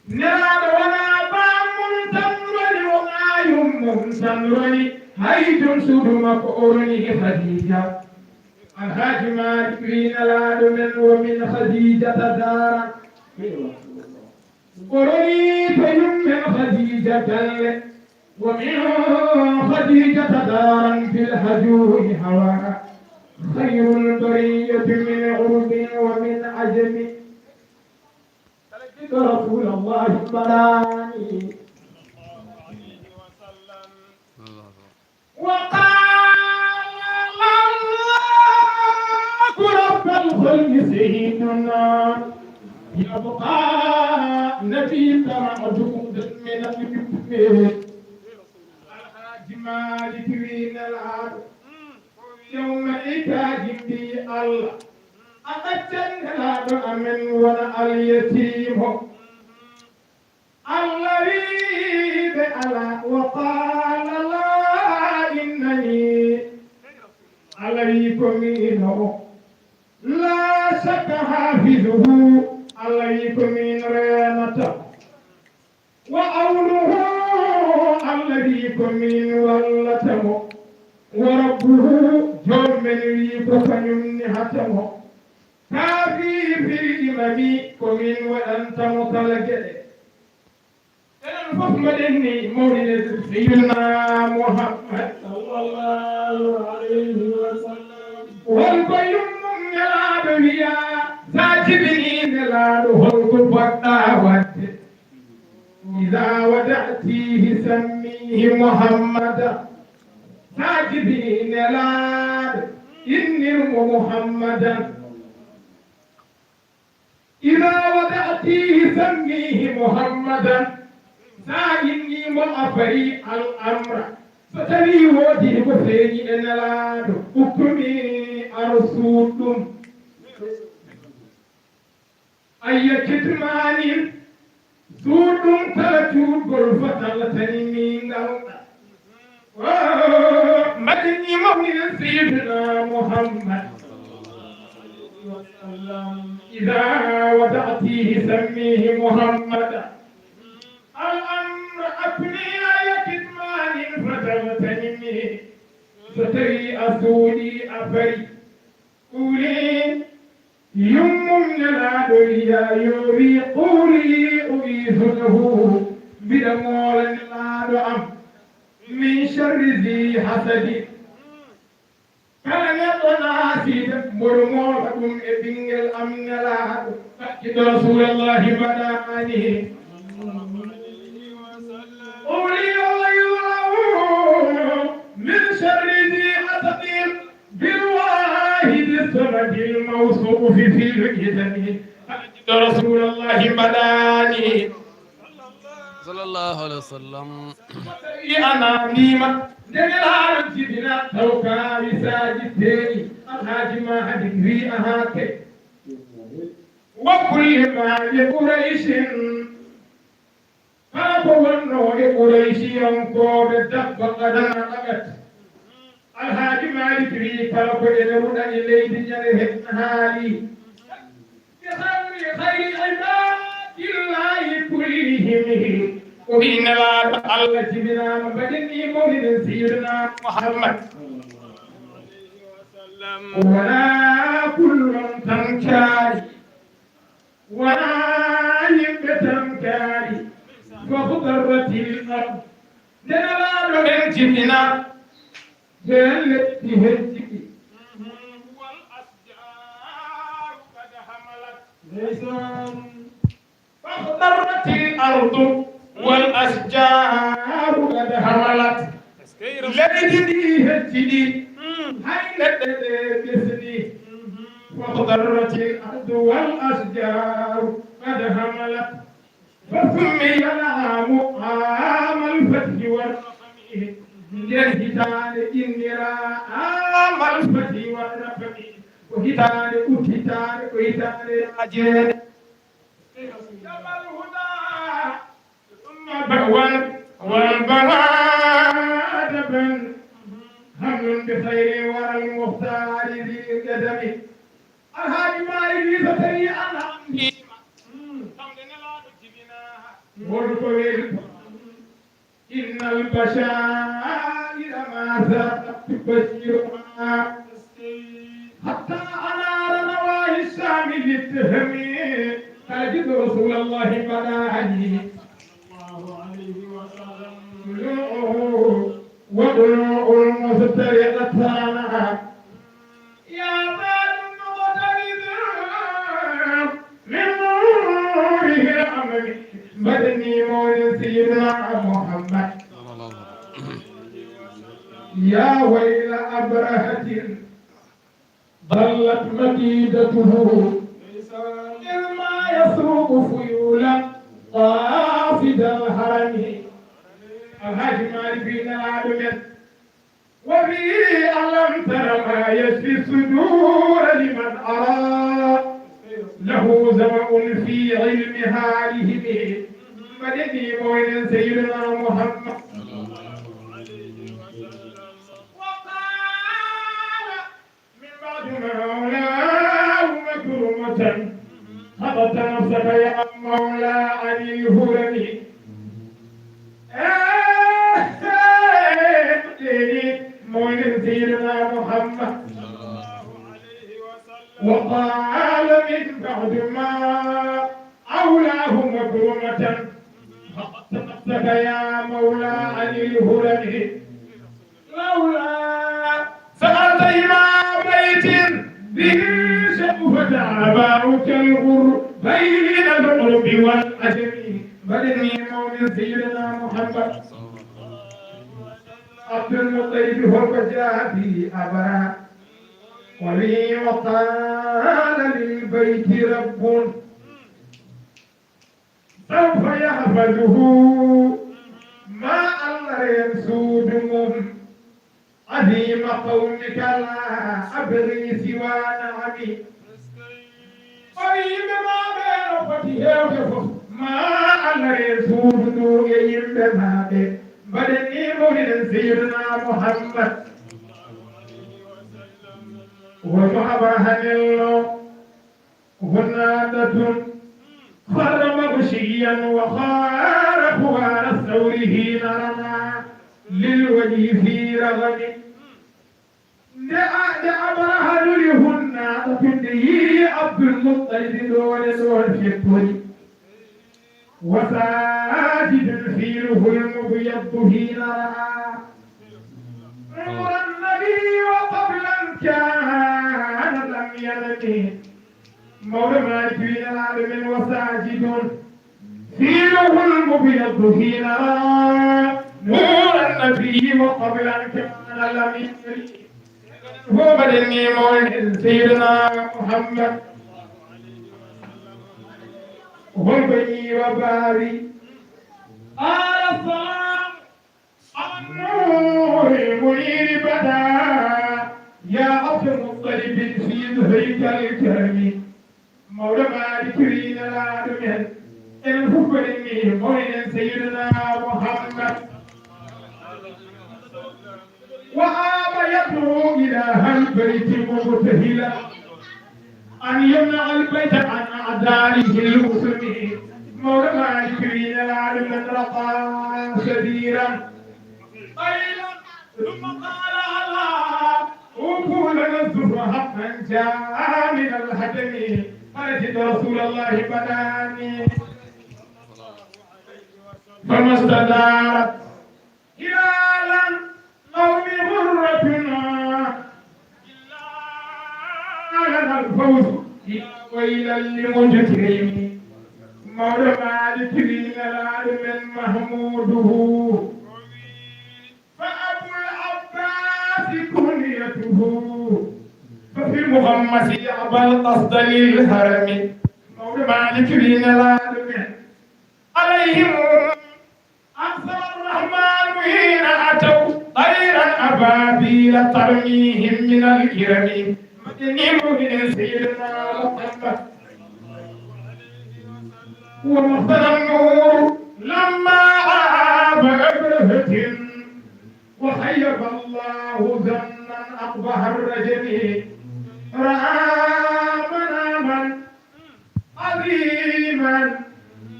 نال ونافى ممتمري وآيم ممتمري هاي جنسود مقورني خديجة الحاج مالك بن العالم ومن خديجة دارا قرني فيم خديجة ومن خديجة دارا في الهجور هواها خير البرية من عرب ومن عجم تلقيت رسول الله بلاني وقال الله رب الخلق سيدنا يبقى نبيك معدود من الكفر الحاج مالك بن العرب يوم إكاجم بي الله أقتن العبد أمن ولا اليتيم الذي بألا وقال لا إنني عليكم منه لا شك حافظه عليكم من ريانته وأوله عليكم من ولته وربه جم من ريبك يمنحته كافي في الإمام كمن وأنت مطلق فمدني مولد سيدنا محمد صلى الله عليه وسلم والقيوم من الأدوية ساجدني نلال والقبطة إذا ودعتيه سميه محمدا ساجدني نلال إني محمدا إذا ودعتيه سميه محمدا سايني مؤفري الأمر فتري وجه بسيني إن العاد أكمي أرسولكم أي كتماني سودم تلتود غرفة التنمين مدني مؤمن سيدنا محمد إذا ودعتيه سميه محمدا الأمر أبني يكتمان فتغتنمي ستري أسولي أفري قولي يم من العدوية يوري قولي أغيث له بدمول العدو من شر ذي حسد كان يطناسي مرموكم ابن الأمن العدو فأكد رسول الله بداني قولي من شر ذي حسد بالواحد الصمد الموصوف في الجسد رسول الله بداني صلى الله عليه وسلم أنا نيمة نجلا رجبنا توكا بساجتي الحاج ما هدي أهاك وكل ما لقريش فأبونا لقريش ينقو بالدب قدنا لقت الحاج ما يدري فأبونا إليه جنه هالي بخير عباد الله كلهم وإن لا تعلت بنا مبدني مولد سيدنا محمد ولا كل تنكاري ولا يبتنكاري فخضرت الأرض نلا من جبنا جلت هجك والأشجار قد حملت فخضرت الأرض والأشجار قد حملت ليدني هجدي هاي بسني وخضرت الأرض والأشجار قد حملت فسمي العام عام الفتح والرحم للهتان إنرا عام الفتح والرحم وهتان وهتان وهتان أجل والبهاء دبن حمل بخير ورى المختار ذي القدم الهادي ما يريد فتري أنا إن البشائر ما زالت تبشرها حتى أنار نواهي الشام للتهمي تجد رسول الله مناهجه وضلوع المفترقة يا بال المغترب من نوره الأمن بدني مولد سيدنا محمد يا ويل أبرهة ضلت مكيدته إذ ما يسوق فيولا قاصد الهرم الحاج مالكين العالمين وفي ألم تر ما يشفي الصدور لمن أرى له زمأ في علم حاله به مدني موين سيدنا محمد وقال من بعد مولاه مكرمة خبط نفسك يا مولى عن الهرم مولد سيدنا محمد وقال من بعد ما أولاه مكرمة فقدت نفسك يا مولى عن الهرم لولا سألت إمام بيت به شوفة آباؤك الغر بين العرب والعجم بدني مولد سيدنا محمد عبد المطلب هو جابي أبرا ولي وقال للبيت رب سوف يحفظه ما الله ينسودهم عظيم قومك لا أبغي سوى نعمي قريب ما بين فتيه ما الله ينسودهم يجب ما بين بدني مولد سيدنا محمد ومعبها الله هنادة خر مغشيا وخار خوار ثوره نرما للوجه في رغم أبرها لهنادة دي عبد المطلب دون في الطريق وساجد فيله المبيض حين رأى نور النبي وقبلا كان لم يلقه مولى مالك بن العالم وساجد فيله المبيض حين رأى نور النبي وقبلا كان لم يلقه هو بدني مولد سيدنا محمد والبني وباري على الصلاة النور المنير بدا يا عبد المطلب في ظهرك الكريم مولى مالك رين العالمين الفقرني مولى سيدنا محمد وآب يدعو إله البيت مبتهلا أن يمنع البيت عن أعدائه المسلمين مولى مالك رين العالمين رقى سديرا قيلا ثم قال على وقول نصف حقا جاء من الهدم فرجد رسول الله بداني فما استدارت هلالا او بغرتنا الا لنا الفوز يا ويلا لمجرم مولى مالك بن العالم محموده فأبو العباس كنيته ففي المغمس يعبى القصد للهرم مولى مالك بن العالم عليهم أنزل الرحمن حين أتوا طيرا أبابيل ترميهم من الكرم مدني سيدنا محمد ومثل النور لما عاب أبرهة وخيب الله ظنا أقبح الرجل رأى مناما عظيما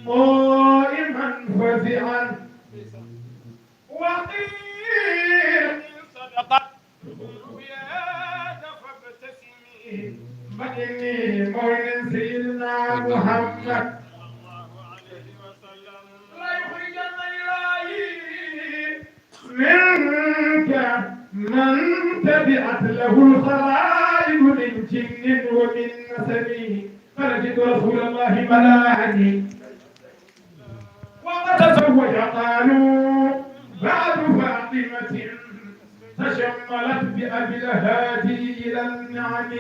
قائما فزعا وقيل صدقت رؤياك فابتسمي فإني مولى سيدنا محمد منك من تبعت له الخلائق من جن ومن نسب فرجد رسول الله ملاعني وقد تزوج قالوا بعد فاطمة تشملت بأبي الهادي إلى النعم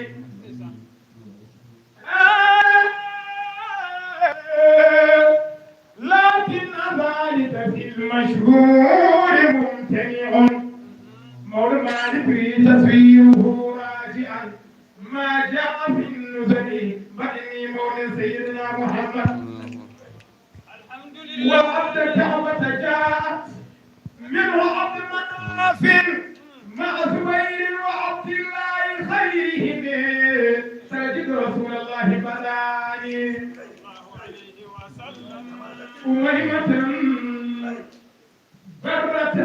لكن ذلك في المشهور ممتنع مولى مالك تسويه راجعا ما جاء في النزل بإني مولى سيدنا محمد الحمد لله وعبد الكعبة جاءت منه عبد مناف مع زبير وعبد الله خيرهم سيد رسول الله بداني أميمة برة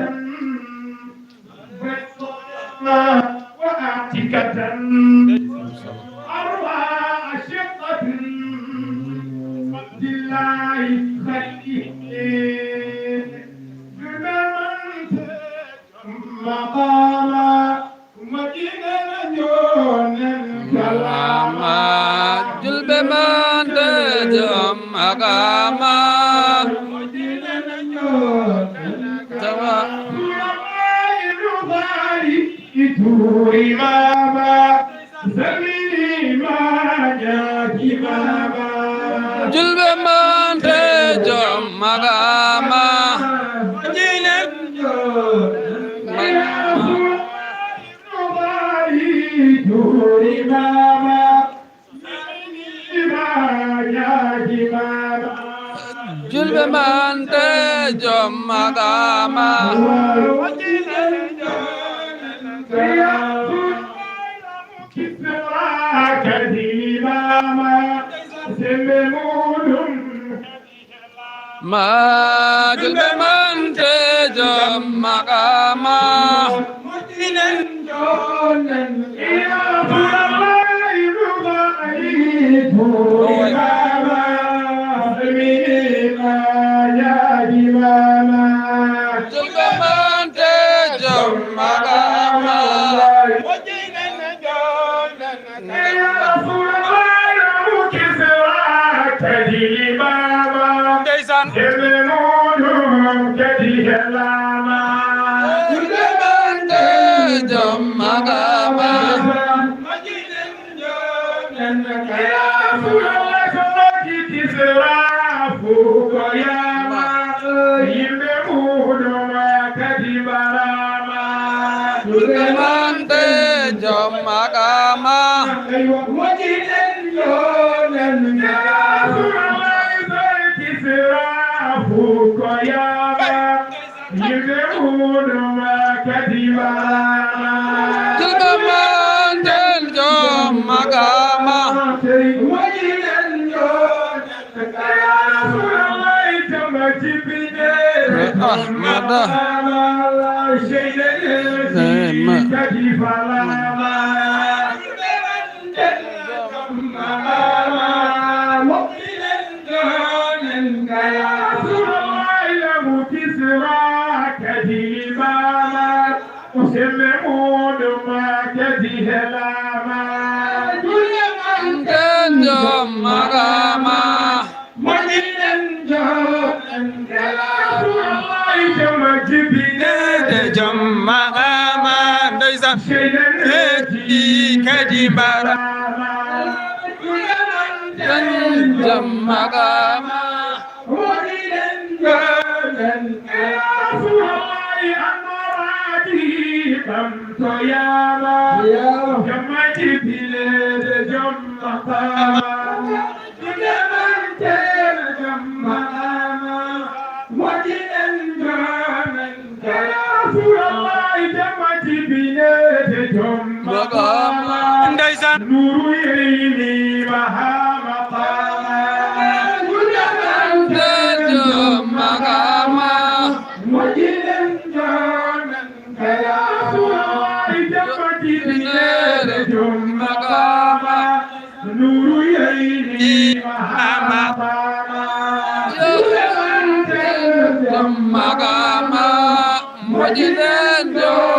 بيضاء وآتكة أروى أشقة عبد الله خيره بمن مقام مدينة جون الكلام جلب من تجم مقاما جلب من تجم مقاما جلب من تجم مقاما ما جلب من تجم مقاما مقاما كذبراما من تجم مقاما وجد الجنة فوق يابا يدعون ما كذبراما من تجم مقاما وجد الجنة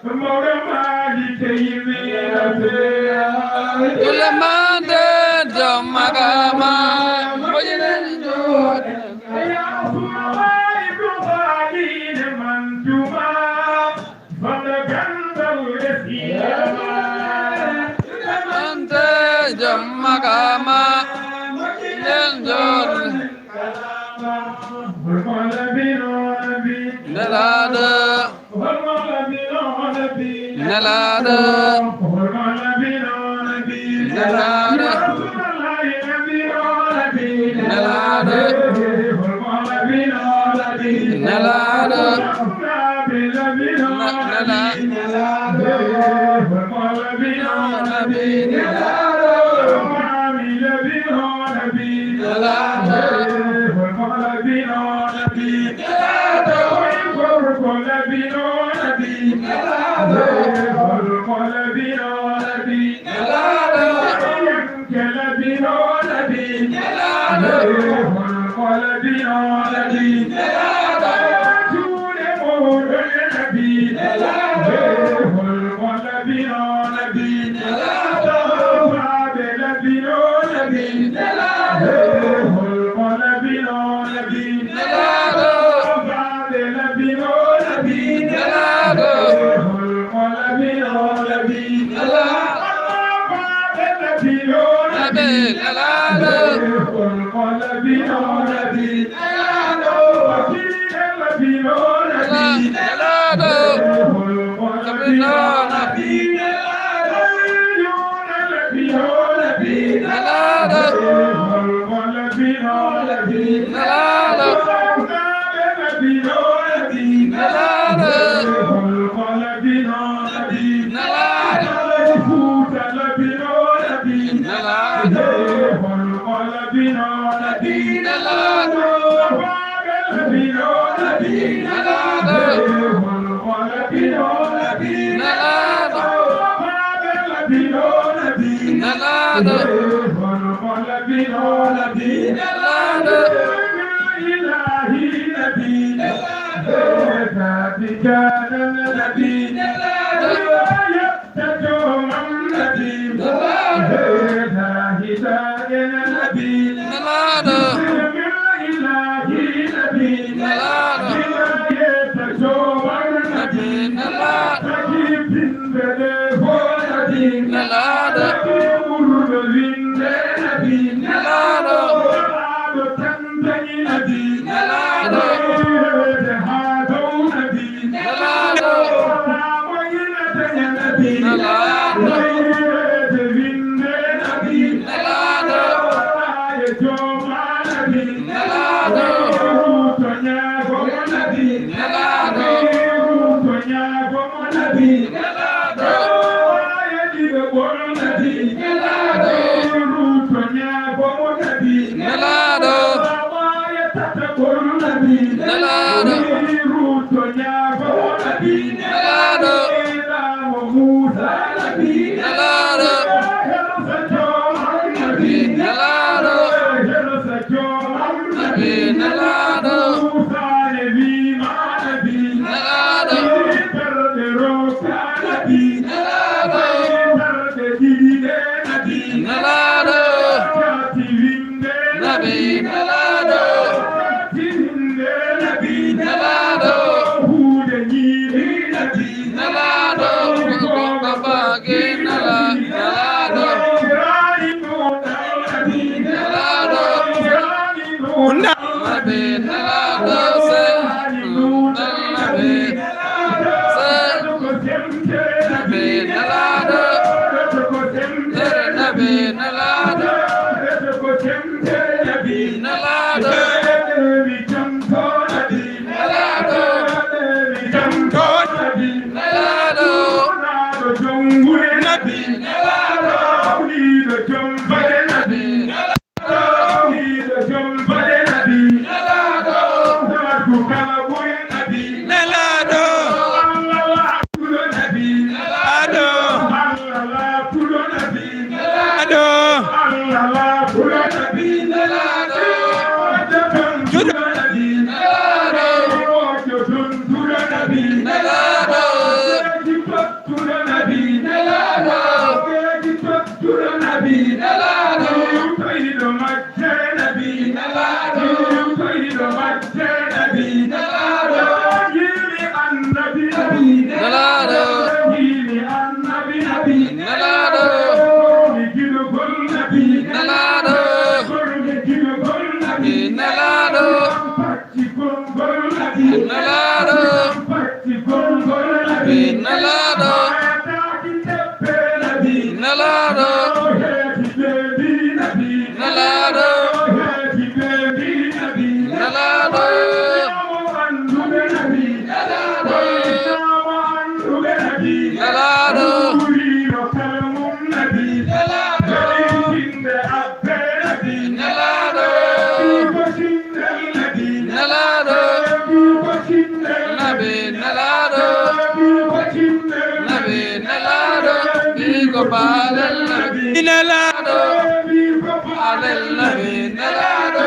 مولى مالك يمين كل ما تجمع مقاما مجد الجود يا صاحب الغالين من جمع فلقند اليسير من تجمع مقاما مجد الجود نلاد نلاد Nalado. Nalado. Nalado. Nalado. Nalado. Nalado. Nabi nalado. Nabi nalado. Bigo balal nabi nalado. Alal nabi nalado.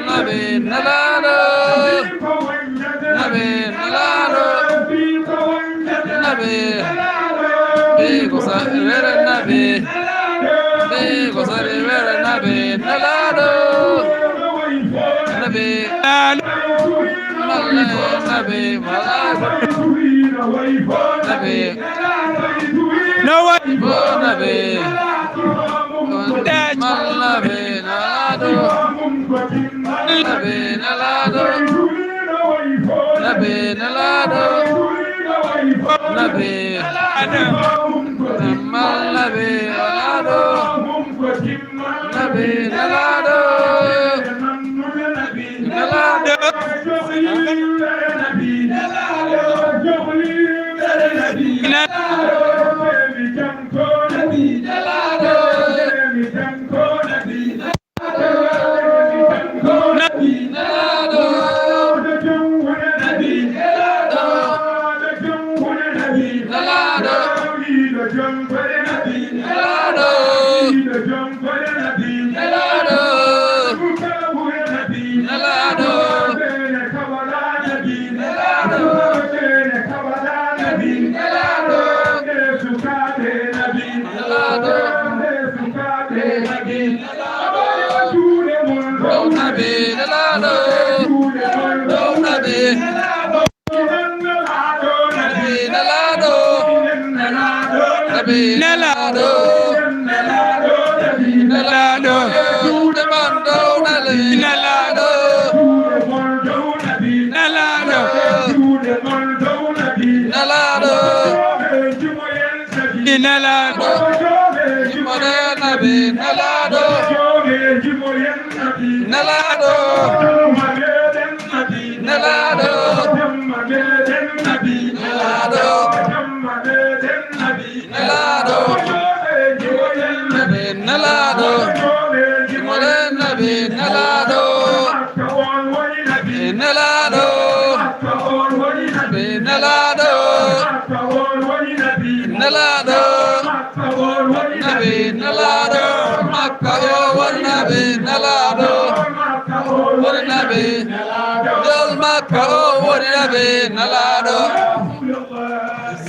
Nabi nalado. Nabi nalado. Nabi bigo salvera nabi. Bigo salvera nabi nalado. Nabi Nabi Nabi no one Nabi Nabi Nalado Nabi Nalado Nabi Nalado Nabi Nabi Nalado Nabi Nalado Nalado Nalado, Nalado, Demando, Nalado, Nalado, Nalado, Nalado, Nabi, Nalado, Nalado, Nalado, Nalado, Nalado, Nabi, Nalado, Nalado, Nalado, Nalado, Nabi, Nalado, Makka, Nabi, Nalado, Nabi, Del Makka, Nabi, Nalado,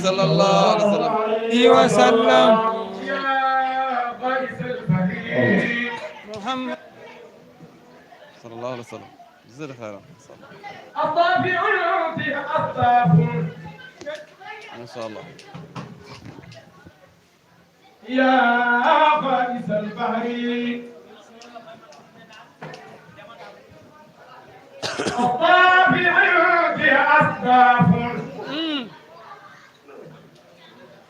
sallallahu alaihi wasallam. محمد صلى الله عليه وسلم جزاك خيرا الطافع فيه الطاف ما شاء الله يا فارس البحر الطافع فيه أصداف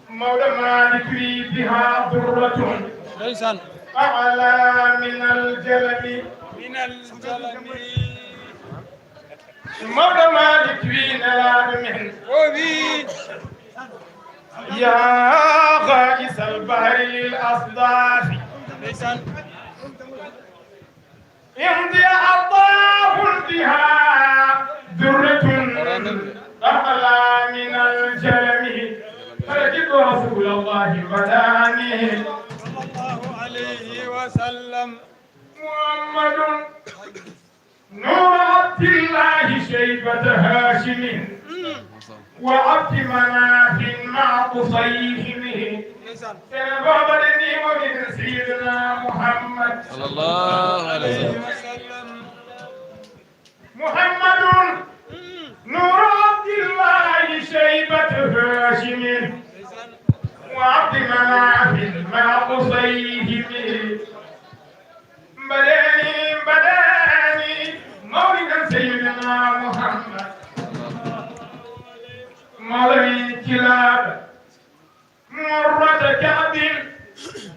مولى مالك بها ضرة ليس أعلى من الجلد مولى مالك بنا من يا غائس البحر للأصداف امضي أطاف بها ذرة أعلى من الجلم فيجد رسول الله بدانه صلى الله عليه وسلم محمد نور عبد الله شيبة هاشم وعبد مناف مع قصيهم سنبابرني ومن سيدنا محمد صلى الله عليه وسلم محمد نور عبد الله شيبة هاشم وعبد مناف مع قصيهم بداني مولد سيدنا محمد مولوي كلاب مرة كعب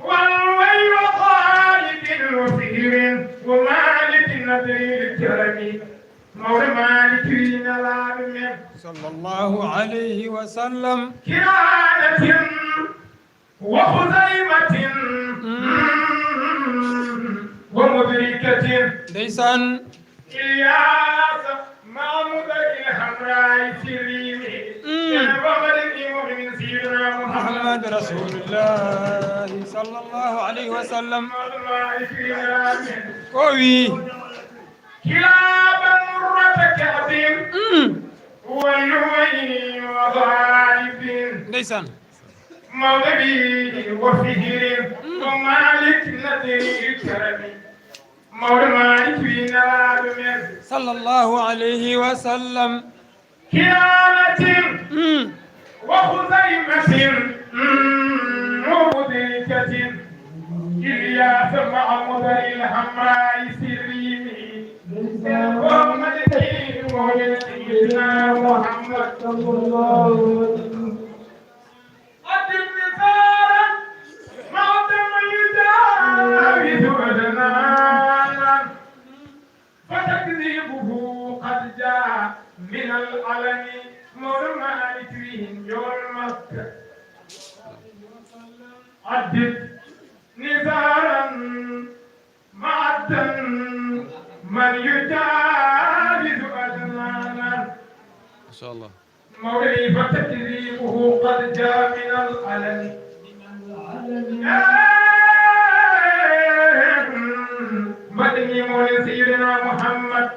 والويل خالد وفير ومالك النذير الكرم مولى مالك العالمين صلى الله عليه وسلم كنانة وخزيمة ومدركة ليسان إلياس محمود الحمراء سليمي محمد المؤمن سيدنا محمد رسول الله صلى الله عليه وسلم قوي كلابا مرة كعب والوين وغالب ليسان مولبي وفهر ومالك نذير الكرم مولى مالك بن صلى الله عليه وسلم كيانة وخزيمة ومدركة إلياس مع مدر الحمراء سريمي وملكي وسيدنا محمد صلى الله عليه وسلم قدم نثارا معظم يجاوز أدنانا فتكذيبه قد جاء من العلم مرمى فيهم يوم مكة عدد نثارا معدا من يجاوز أدنانا ما شاء الله مولي فتكذيبه قد جاء من العلم مدني مولي سيدنا محمد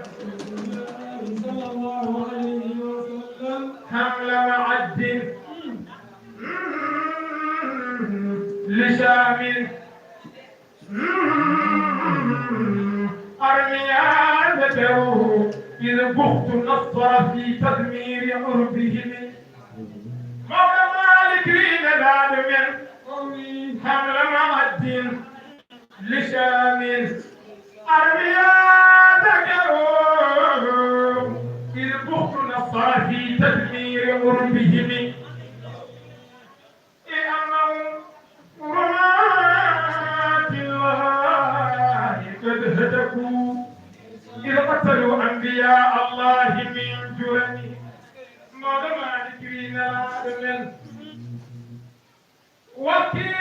صلى الله عليه وسلم حمل معد لشام أرميان ذكروه إذ بخت نصر في تدمير عربهم مولى مالك لين العالمين حمل معد لشام أرميان ذكروه إذ بخت نصر في تدمير عربهم إنهم رماة الله قد هتكوا إذ قتلوا أنبياء الله من جرم مولى مالك لين العالمين وكيل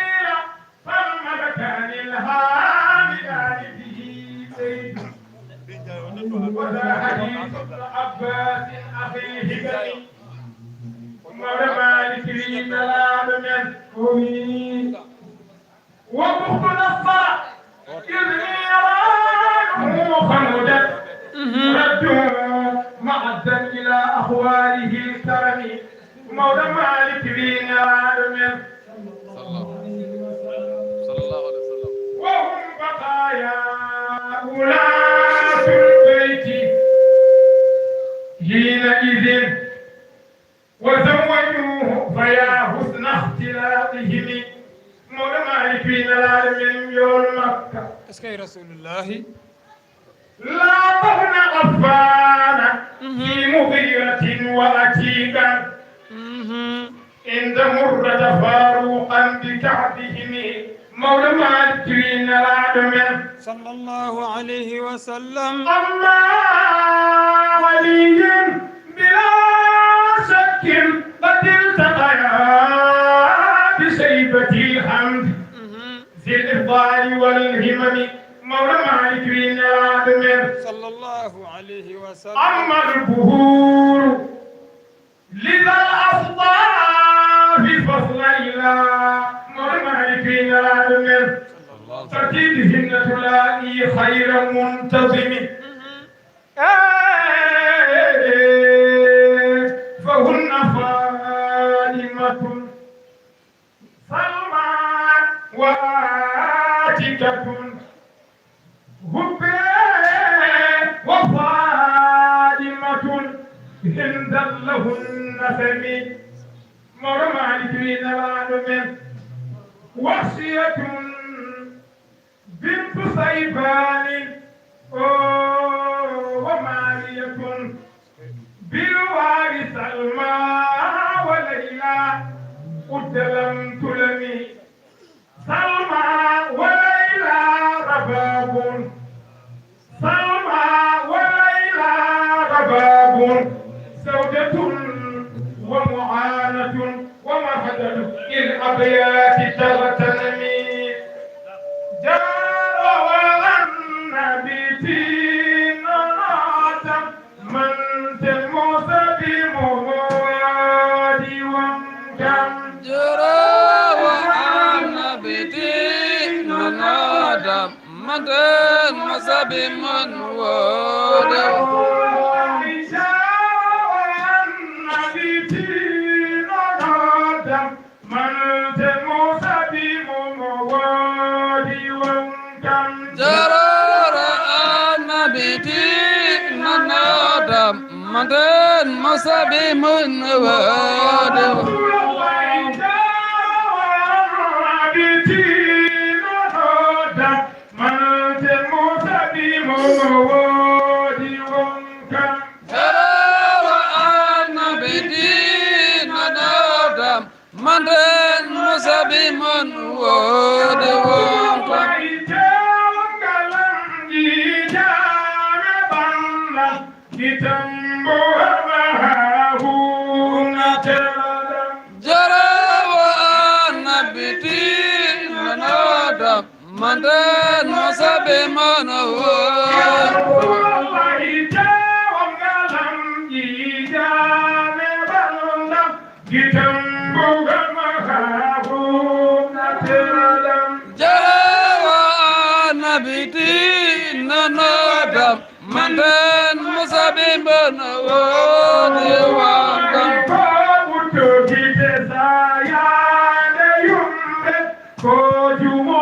ثم مكان الهامدان به زيد وذا حديث ابن عباس أخيه بني مولى مالك لين العالمين وبخت نصر إذ نيرانه خمدت ردوا معدا إلى أخواله الكرم مولى مالك لين العالمين صلى الله عليه وسلم وهم بقايا أولاة البيت حينئذ وزوجوه فيا حسن اختلاطهم مولى مالك بن العالمين يوم مكة اسكي رسول الله لا طهن غفانا في مغيرة وأتيكا عند مرة فاروقا بكعبهم مولى مالك بن العالمين صلى الله عليه وسلم أما علي بلا شك قد التقيا بشيبة الحمد ذي الإفضال والهمم مولى مالك بن العالمين صلى الله عليه وسلم أما البهور لذا الأصداف فصل إلى مولى مالك بن العالمين فتيدهن تلاقي خير منتظم فهن فاطمة سلمى وعاتكة هبة وفاطمة هند لهن سمي مولى مالك بن العالمين وصية بنت سيبان ومالية بالوارث سلمى وليلى قد لم تلمي سلمى وليلى رباب سلمى وليلى رباب سودة ومعانة ومهدد الأبيات تغتنمي جار والنبي ناتا من تموت بموادي وانكم جرى والنبي ناتا من تموت بموادي Mantan masabi munwadu Mantan masabi munwadu Mantan masabe mana wallahi jawam galam jijane balunda gitambu gamahabu natalam Jawa nabiti nanada Mantan masabe mana wadewakam Kobuto gite saya de yumbe kojumo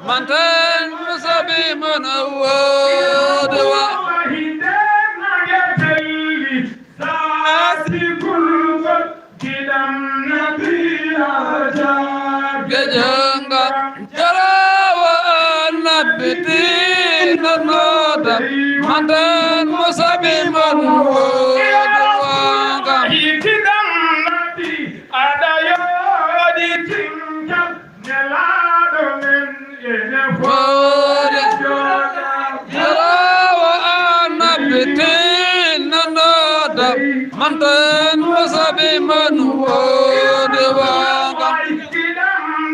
Mantan masabi mana wadwa Gajanga jarawa nabiti nanada Mantan masabi mana wadwa Hikidam nabi adayo di tinggal nelado men Mantan masabi manwode wanga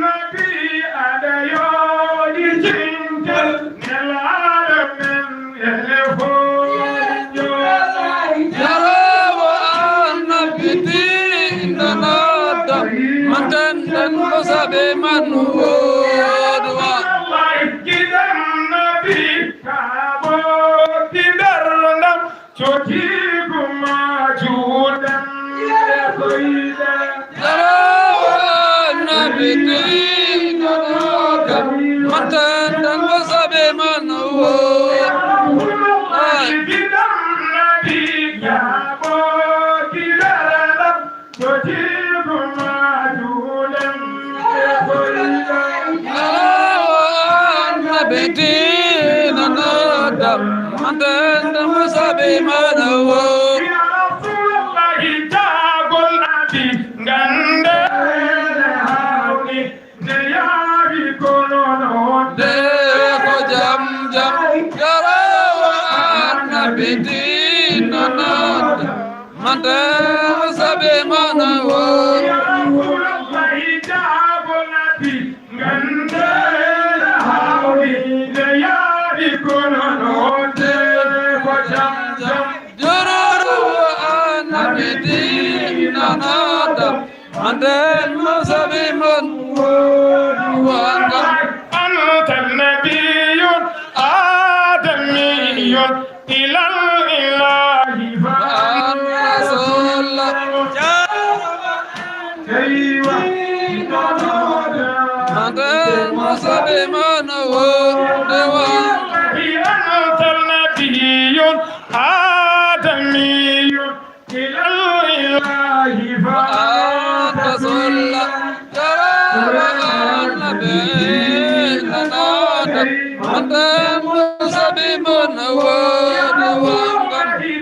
nabi adayo di tinggal nelado men elefo jarawa nabiti nanada mantan masabi manwode wanga Choti guma judan nabiti mantan dan wasabe manwode Mantan dan wasabe manwode Ya Rasulullah jagol nabi gande hawni ne yabi kono de ko jam jam jarawa nabiti nanada Mantan wasabe manwode Ya Rasulullah jagol nabi gande hawni ne yabi kono de ko jam jam Mantan masabi manwode أنت النبي آدمي إلى الإله فأنت رسول أيوة Mantan المصب من ودوان أنت النبي آدمي إلى الإله فأنت صلى جرى النبي لنا أنت المصب من ودوان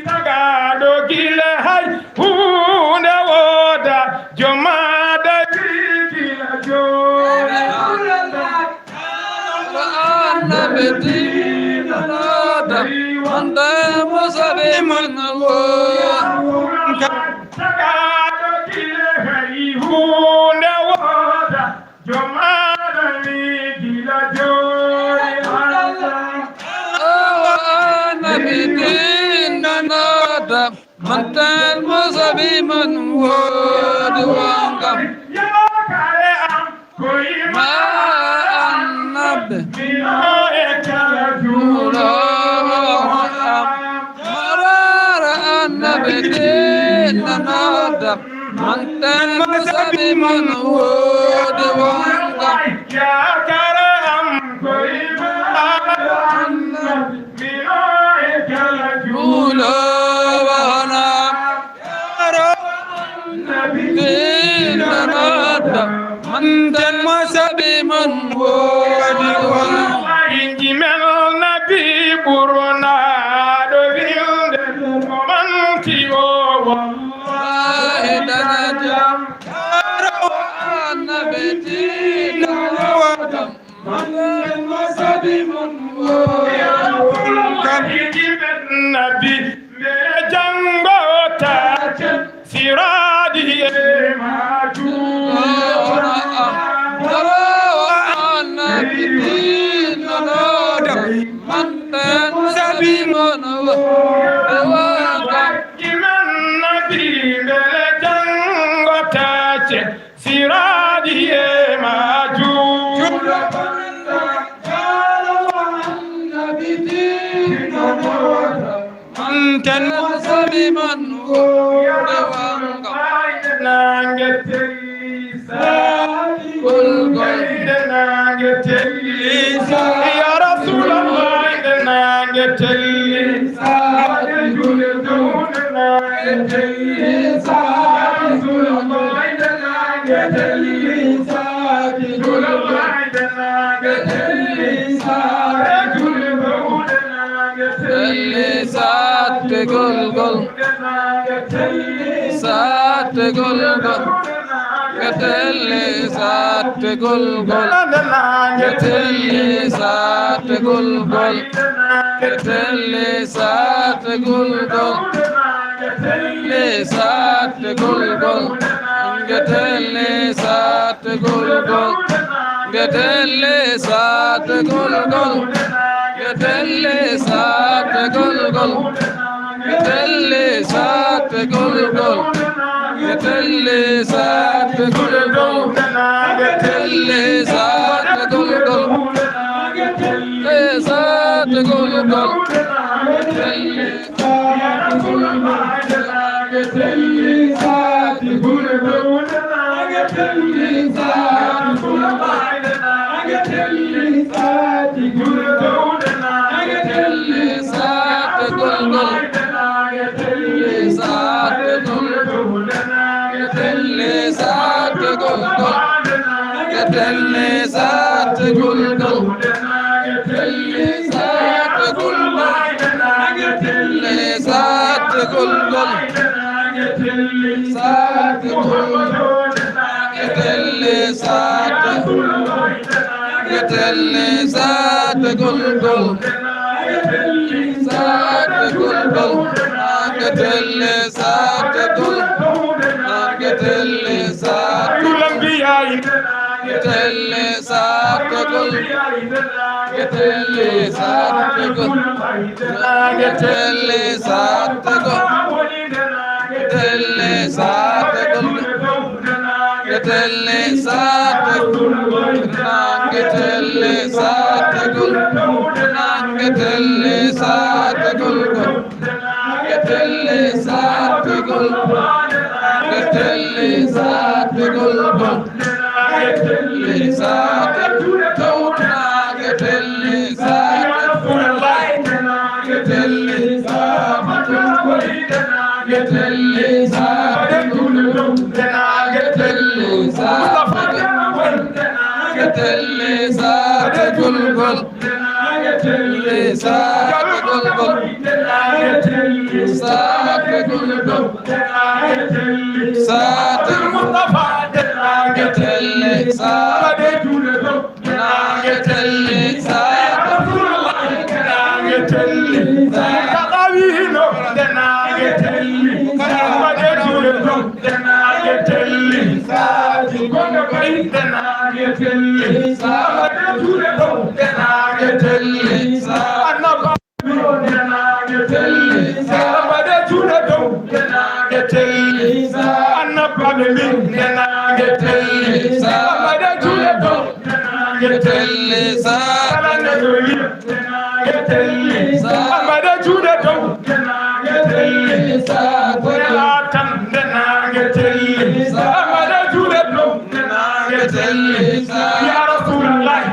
tagado gila hay hunda woda jomada gila jo النبي لنا أنت المصب من ودوان tagado gila hay hunda woda jomada gila jo من تن مصبي من ود وانقم ما النبي مرار النبي ديننا دم من تن مصبي من ود وانقم يا كرم كل ما النبي من دم سبي من inji mel nabi burna do wilde manti o wallahi dana jam النبي دينا ودم من دم سبي من inji mel nabi me jango ta siradi maju يا رسول الله سات گل گل گتلی سات گل گل گتلی سات گل گل گتلی سات گل گل گتلی سات گل گل گتلی سات گل گل گتلی سات گل گل گتلی سات گل گل گتلی سات گل گل گتلی سات گل گل گتلی سات گل گل گتلی سات گل گل گتلی سات گل گل گتلی سات گل اللي ساكت الكل اللي ساكت الكل ساكت الكل ساكت المصطفى ناقت اللي ساكت ناقت اللي ساكت ناقت اللي ساكت قوينه ناقت اللي ساكت ناقت اللي ساكت ناقت اللي ساكت ناقت اللي ساكت يا رسول الله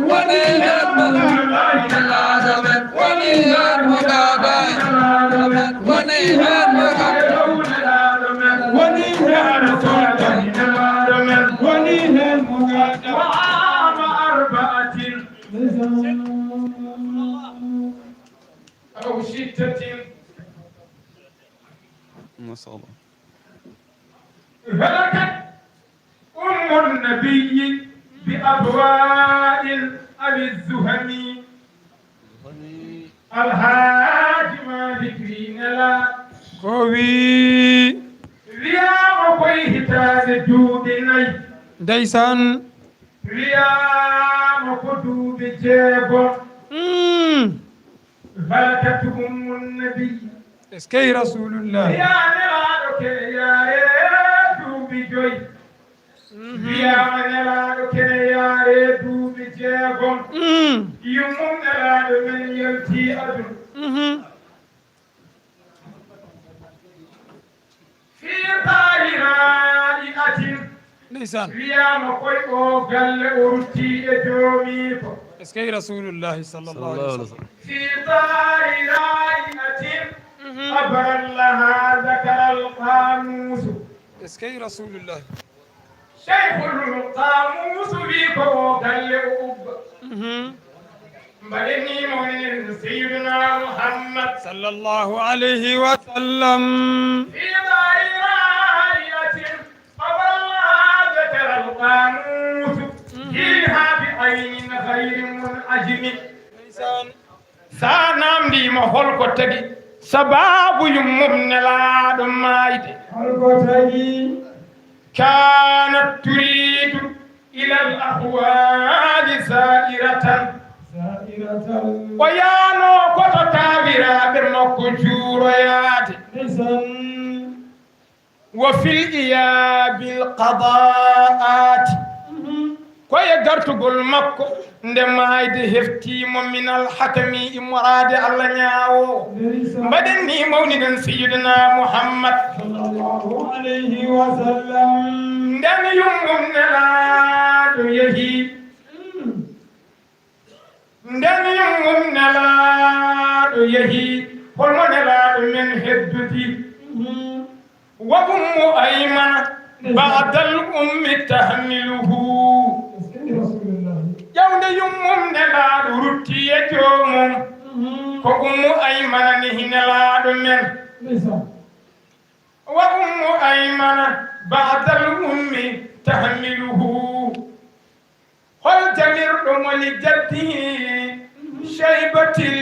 What أو ستة نسأل الله. هلكت أم النبي بأبواء أبي الزهمي الحاج مالك لا كوي رياض كويه تاجدود ني ديسان رياض كدود جيب هلكت أم النبي اسكي رسول الله يا نلادك يا ريدو بجوي يا نلادك يا ريدو بجيب يوم نلاد من يلتي أدن في طائرات ديسان ريام كوي قال أرتي أجوميكو اسكي رسول الله صلى الله عليه وسلم في طائرات أبر لها ذكر القاموس اسكي رسول الله شيخ القاموس بيكو قال أب بلني من سيدنا محمد صلى الله عليه وسلم في طائرات أبر لها ذكر القاموس فيها بعين خير منعجم ديسان سانام دي ما هول تدي سباب يمم نلا دمايد هول تدي كانت تريد إلى الأحوال سائرة ويانو كتو تابرا برمكو جوريات وفي الإياب القضاءات كوي غرتغول مكو ndemaayde heftiimo min alhatami imraade allah ñaawo mbaɗen ni mawniɗen seyidina mouhammad sallallahu alayhi wa sallam nden yummum nelaaɗo yehi nden yummum nelaaɗo yehi holmo nelaaɗo men heddudi wa ummu aymana ba'da al ummi tahmiluhu jawde yummum nelaaɗo rutti e joomum ko ummu aymana ni hinelaaɗo men wa ummu aymana ba'dal ummi tahmiluhu hol jamirɗo moni jaddihi shaybatil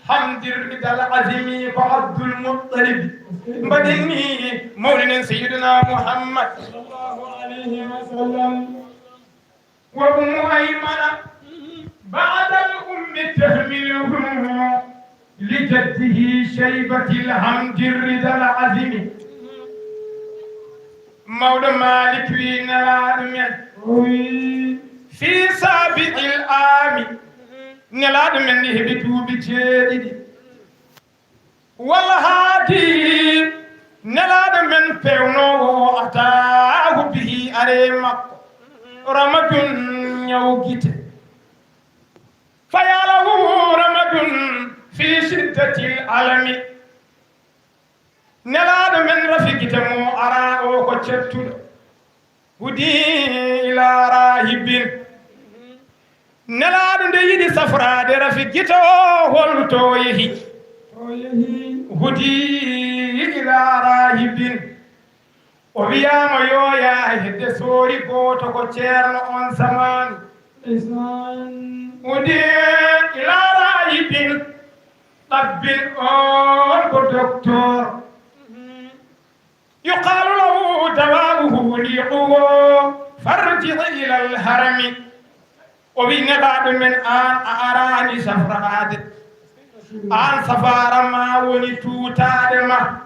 hamdirdal azimi ko abdul muttalib mbaɗen ni mawlinen sayyidina muhammad sallallahu alayhi wa sallam وأم أيمن بعد الأم تحمله لجده شيبة الحمد الرضا العظيم مولى مالك نلاد في سابع العام نلاد من هبتو بجديد والهادي نلاد من فيونو أتاه به أريمك رمد يوجد فياله رمد في شدة العالم نلاد من رفقتمو أراء وكتشتل هدي إلى راهب نلاد ديدي سفرا دي رفقتو هلتو يهي هدي إلى راهب وبيام يويا هدي سوري قوتو كتشيرن on zaman ودي إلى راهب طب دكتور يقال له دواؤه ليقوه فارجع إلى الهرم وبنبعد من آن أراني سفرات آن سفار ما ونتوتا دما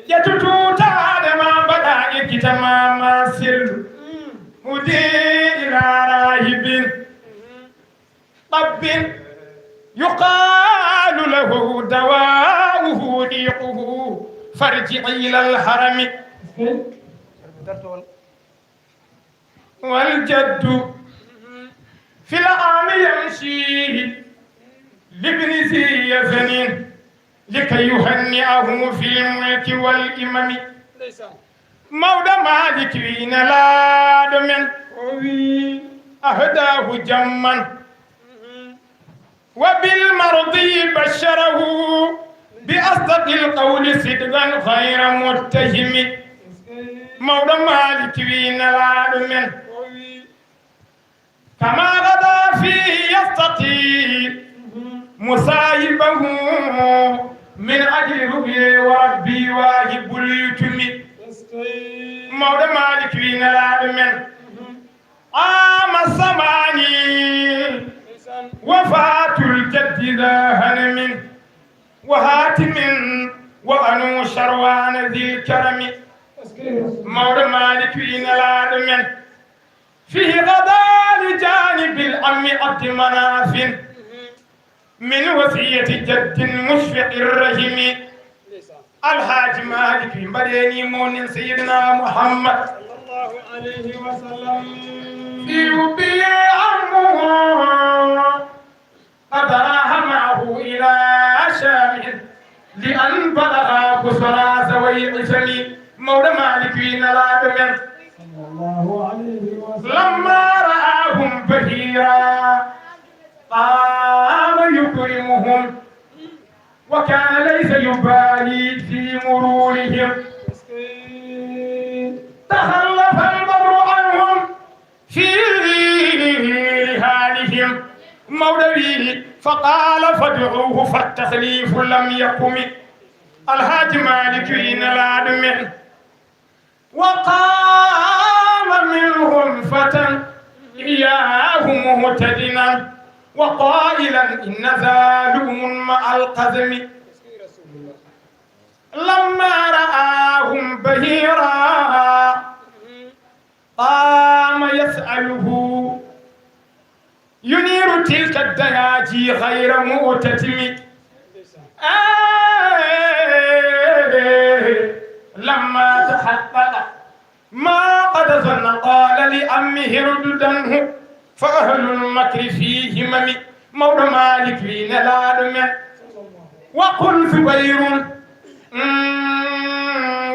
يتوتا دما بدا يكتما ما سل ودي إلى راهب طب يقال له دواؤه ليقه فارجع إلى الحرم والجد في العام يمشي لابن ذي يزن لكي يهنئه في الملك والإمام مولى مالك وين لا من أهداه جما أرضي بشره بأصدق القول صدقا غير متهم مولى مالك وين العالمين كما غدا فيه يستطيع مصايبه من أجل ربي وربي واهب اليتم مولى مالك وين العالمين عام الزمان وفاة الجد ذا هنم وهاتم وأنو شروان ذي الكرم مولى مالك وين العالمين فيه غدا لجانب الأم عبد مناف من وصية جد مشفق الرحم الحاج مالك بديني مون سيدنا محمد صلى الله عليه وسلم في ربي عمه أدراها معه إلى شام لأن بلغ بصرى ذوي عسم مولى مالك وين العالمين صلى الله عليه وسلم لما رآهم بهيرا قام يكرمهم وكان ليس يبالي في مرورهم تخلف البر عنهم في رحالهم مولوي فقال فادعوه فالتخليف لم يقم الحاج مالك وين العالمين وقام منهم فتى إياه مهتدنا وقائلا إن ذا لؤم مع القزم لما رآهم بهيرا قام يسأله ينير تلك الدياجي غير مؤتتم لما تحقق ما قد ظن قال لأمه رددنه فأهل المكر فيه ممي مولى مالك وين العالمين وقل زبير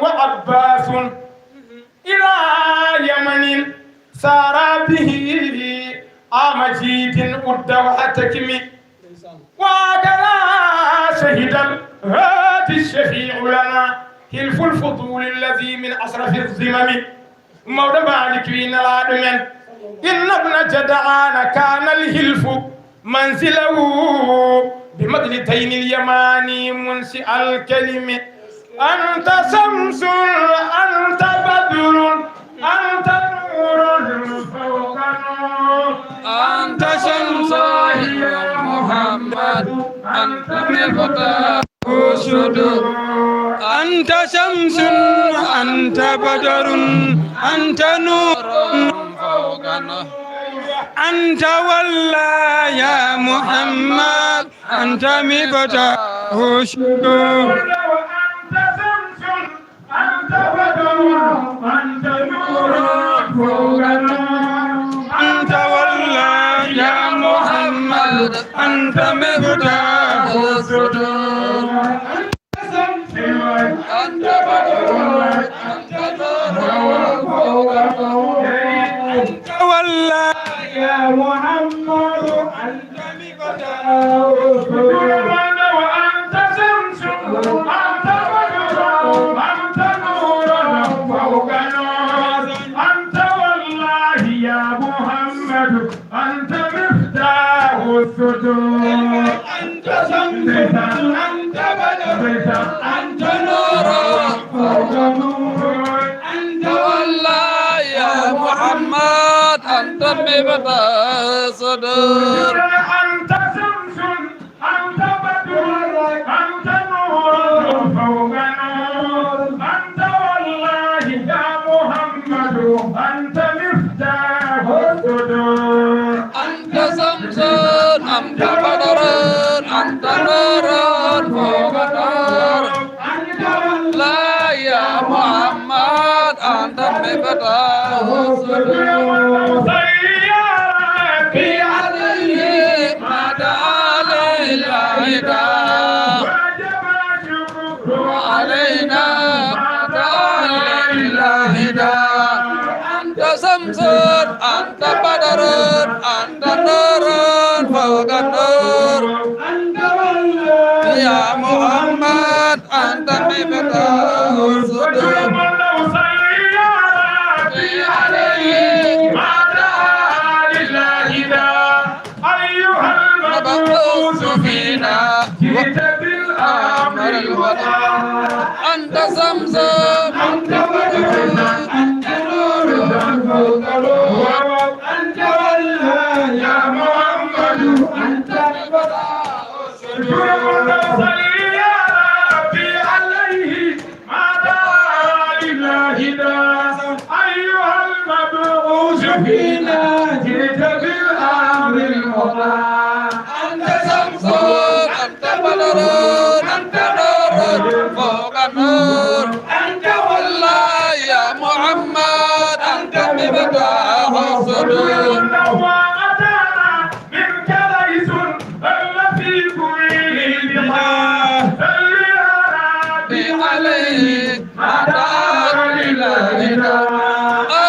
وعباس إلى يمن سار به عمجيد أد وحتكم وكذا شهد الهادي الشفيع لنا حلف الفضول الذي من أشرف الزمم مولى مالك وين العالمين إن ابن جدعان كان الهلف منزله بمجلتين اليماني منشئ الكلم أنت شمس أنت بدر أنت نور فوق نور أنت شمس يا محمد أنت مفتاح الصدور أنت شمس أنت بدر أنت نور فوق النهر أنت والله يا محمد أنت مفتاح الصدور وأنت شمس أنت بدر أنت نور فوق نور أنت والله يا محمد أنت مفتاح الصدور أنت بدر أنت نور فوق نور أنت والله يا محمد أنت مفتاح الصدور وأنت شمس أنت بدر أنت نور فوق نور أنت والله يا محمد أنت مفتاح الصدور أنت شمس أنت بدر أنت نور فوق نور أنت والله يا محمد أنت مفتاح الصدور أنت شمس أنت بدر أنت نور فوق نور أنت والله يا محمد أنت مفتاح الصدور أنت شمس أنت بدر أنت نور فوق نور أنت لا يا محمد أنت مفتاح الصدور سيارتي عليه ما دعا لله وجب شكر علينا ما دعا لله أنت شمس أنت بدر أنت نور فوق النور أنت محمد أنت مفتاح الصدور مبعوث فينا جئت بالأمر الوضع أنت زمزم أنت بدر أنت نور أنت والله يا محمد أنت البراء صلي يا ربي عليه ما دعا لله داس أيها المبعوث فينا جئت بالأمر المطاع أنت زمزم أنت بدر أنت نور فوق النور أنت والله يا محمد أنت مفتاح الصدور نوامتنا منك ليس إلا في كل بحار صلي يا ربي عليك ما دعا لله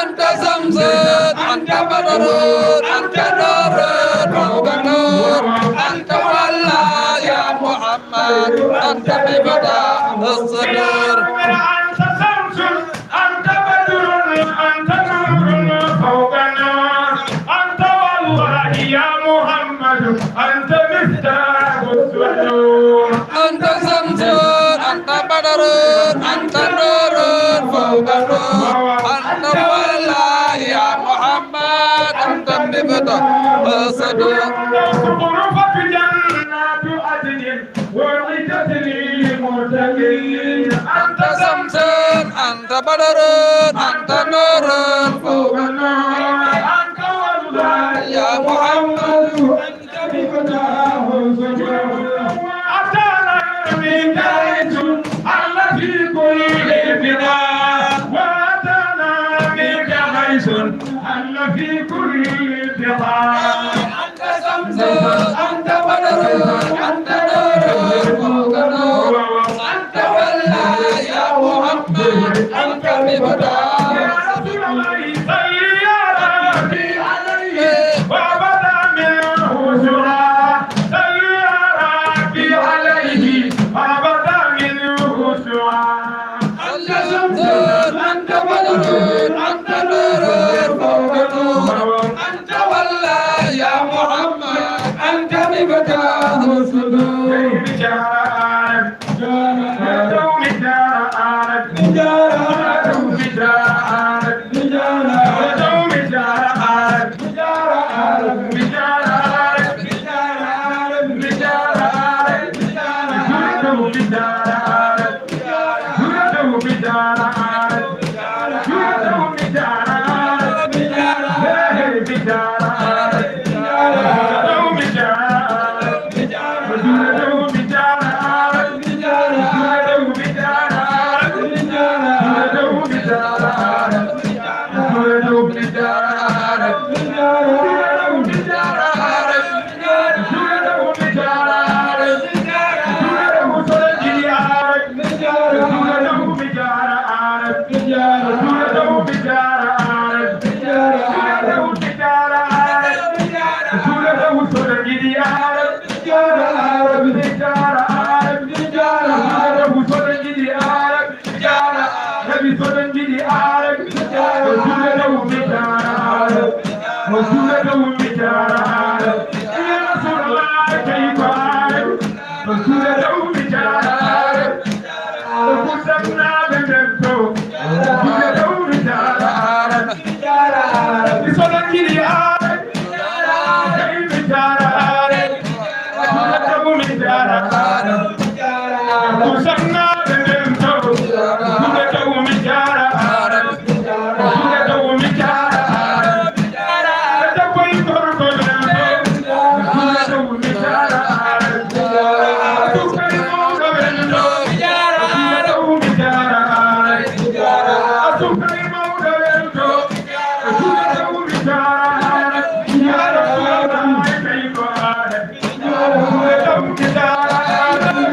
أنت زمزم أنت بدر أنت نور فوق النور أنت والله يا محمد أنت مفتاح الصدور أنت شمس أنت بدر أنت نور فوق النار أنت والله يا محمد أنت مفتاح الصدور أنت زمزم أنت بدر أنت نور فوق النور أنت والله يا محمد أنت مفتاح الصدور غرفة جنات عدن وعدت للمتقين أنت زمزم أنت بدر أنت نور فوق النار أنت والله يا محمد أنت مفتاح الصدور أتانا من كيس الله في كل بناء وأتانا منك غيث الله في كل بقاع أنت زمزم أنت بدر أنت نور فوق النور أنت والله يا محمد أنت مفتاح يا رسول الله صل يا ربي عليه وابدا منه سرا صل يا ربي عليه وابدا منه سرا أنت زمزم أنت بدر أنت نور فوق النور أنت والله يا محمد أنت مفتاح الصدور Thank you.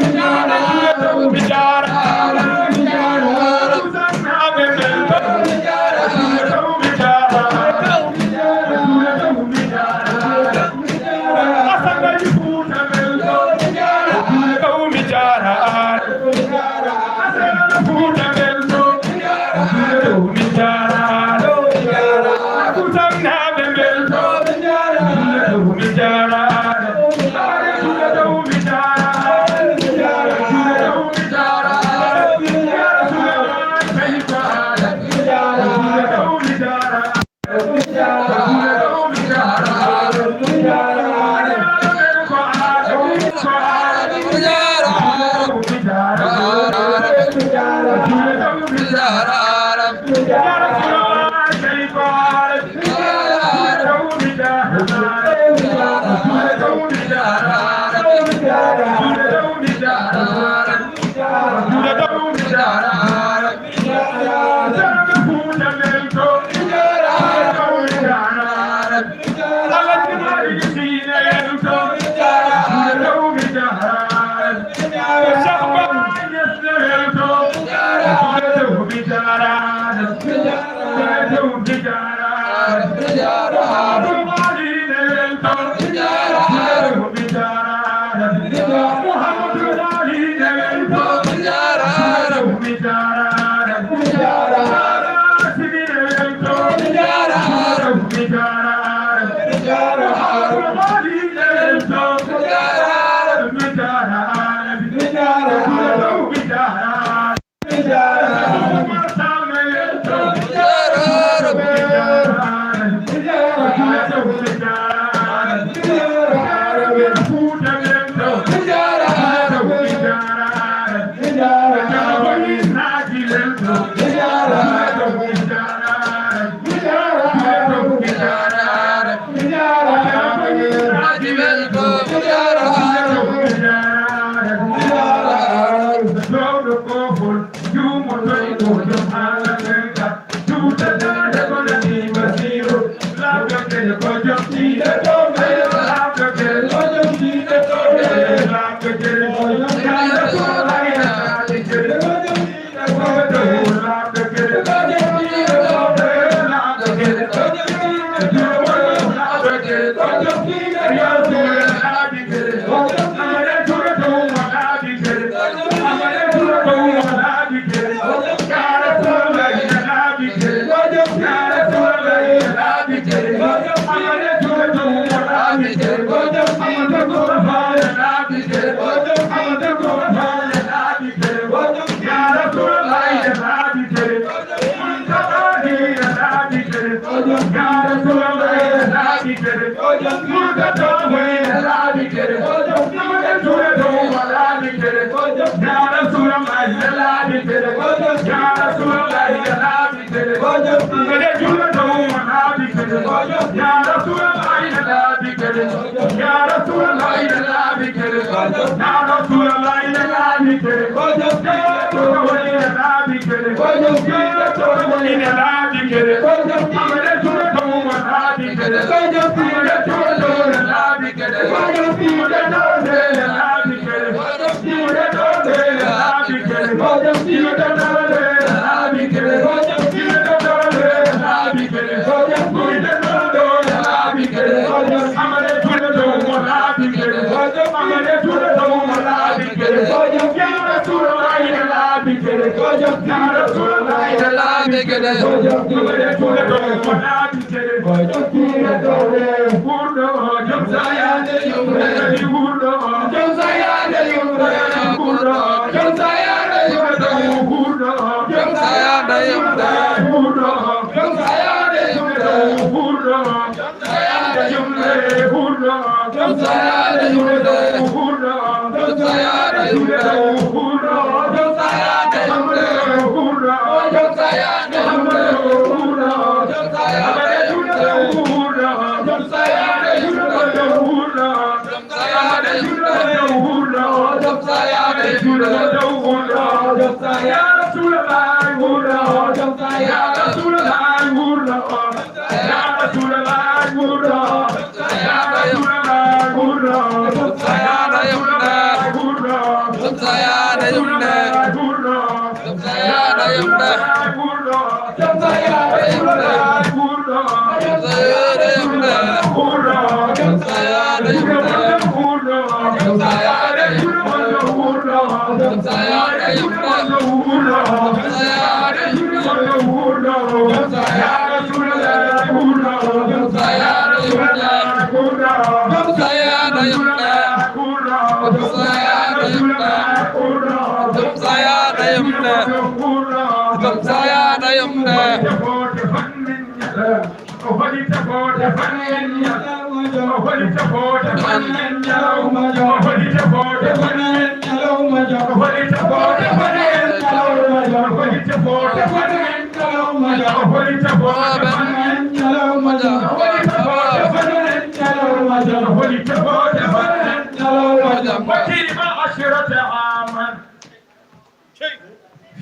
عشرة عاما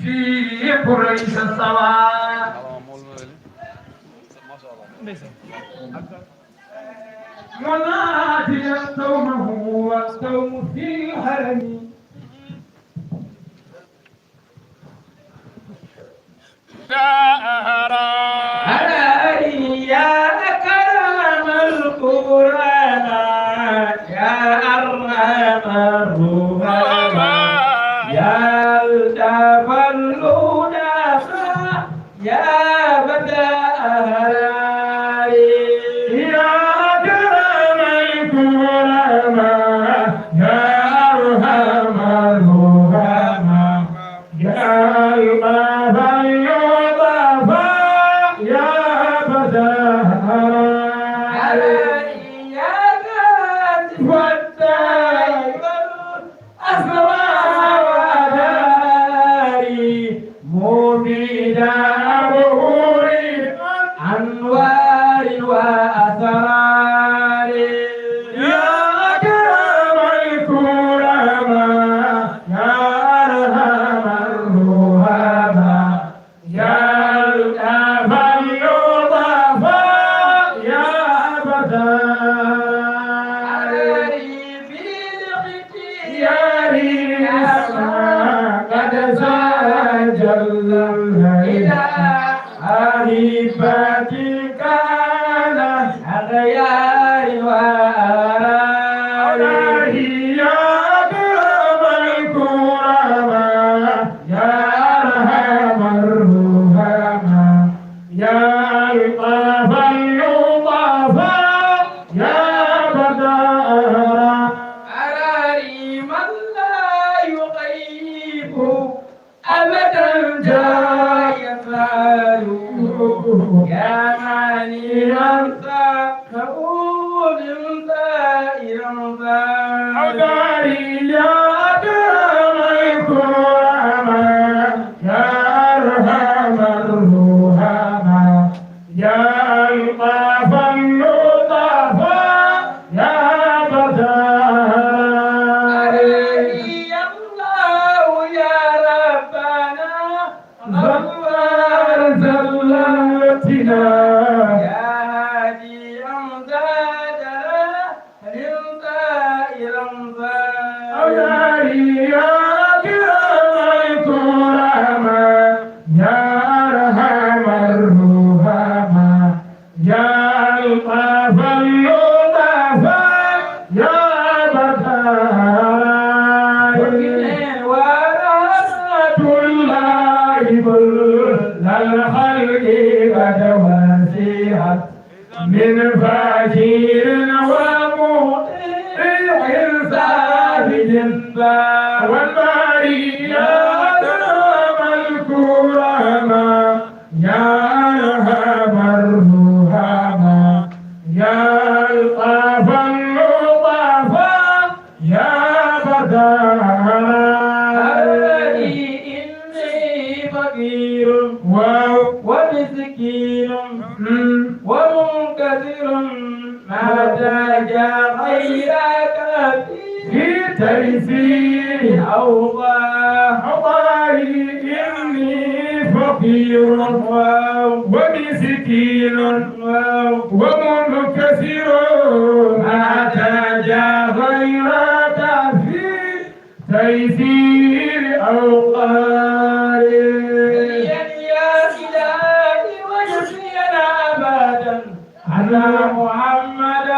في قريش السماء مناديا قومه والقوم في الحرم علي يا أكرم القرآن يا أرحم الرحماء يا التف الأناسا يا بدأ يا أكرم الكرماء يا أرحم الرحماء يا القاف اليطفى يا بدأ من فقير ومطيع ساجد والباري يا أكرم الكرماء يا أرحم الرحماء يا الطاف اللطفاء يا بدر إني فقير ومسكين ومنكسر ما تجا غيرك في تيسير أوضاعي إني فقير ومسكين ومنكسر ما تجا غيرك في تيسير أوضاعي على محمد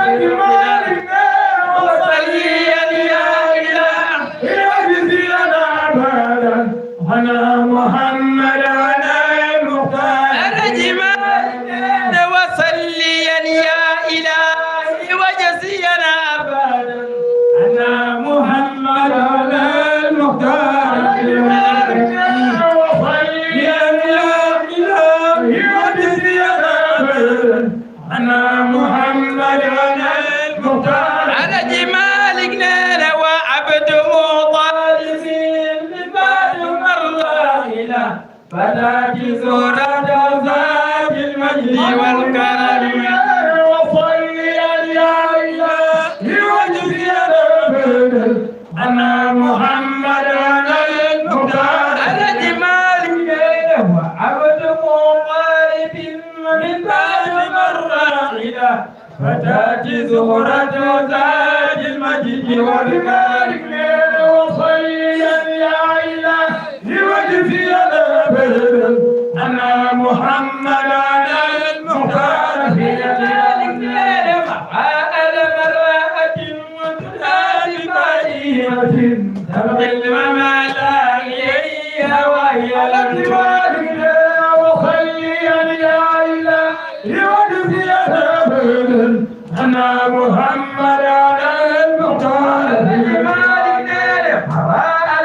المختار وصليا يا إلهي واجزينا أبدا على محمد المختار وصليا يا إلهي واجزينا أبدا على محمد المختار وصليا يا إلهي واجزينا فتاتي سورة ذات المجد والكرم وصلي يا إلهي وجزي الأبد أن محمدا المختار الجمال وعبد مغارب من بعد مرة فتاتي زهرة ذات المجد والكرم وصلي يا إلهي وجزي الأبد أن محمدا المختار في ذلك المرأة وتنال بعيرة تبغي الممالا إليها وهي الأكبر وصلي يا إلهي وجزي الأبد أن محمدا المختار في ذلك المرأة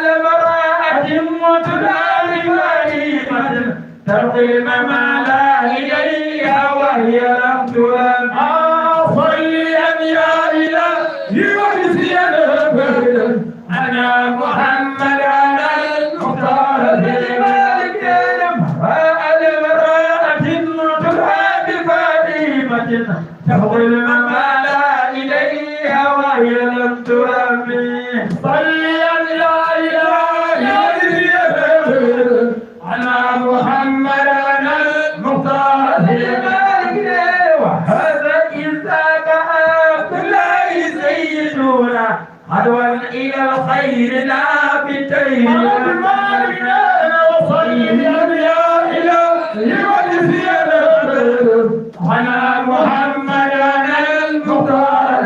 وتنال بعيرة تبغي الممالا إليها وهي الأكبر صلي يا إلهي وجزي الأبد أنا محمدا المختار في ذلك المرأة تراب فاطمة تهوي الممالا إليها وهي لم تربي صلي يا إلهي وجزي الأبد أنا محمدا المختار في ذلك وهذا إذاك عبد الله سيدنا عدوا إلى الخير لا بتين وصلي يا إلهي وجزي الأبد أنا محمدا المختار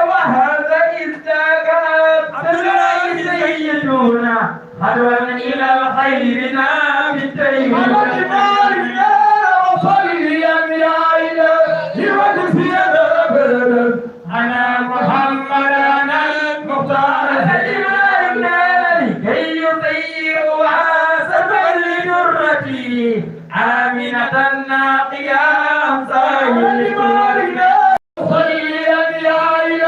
وهذا إذاك عبد الله سيدنا عدوا إلى الخير لا بتين وصلي يا إلهي وجزي الأبد أنا محمدا المختار كي يطيرها سفا لجرتي آمنة ناقيا صاحبي صلي يا إلهي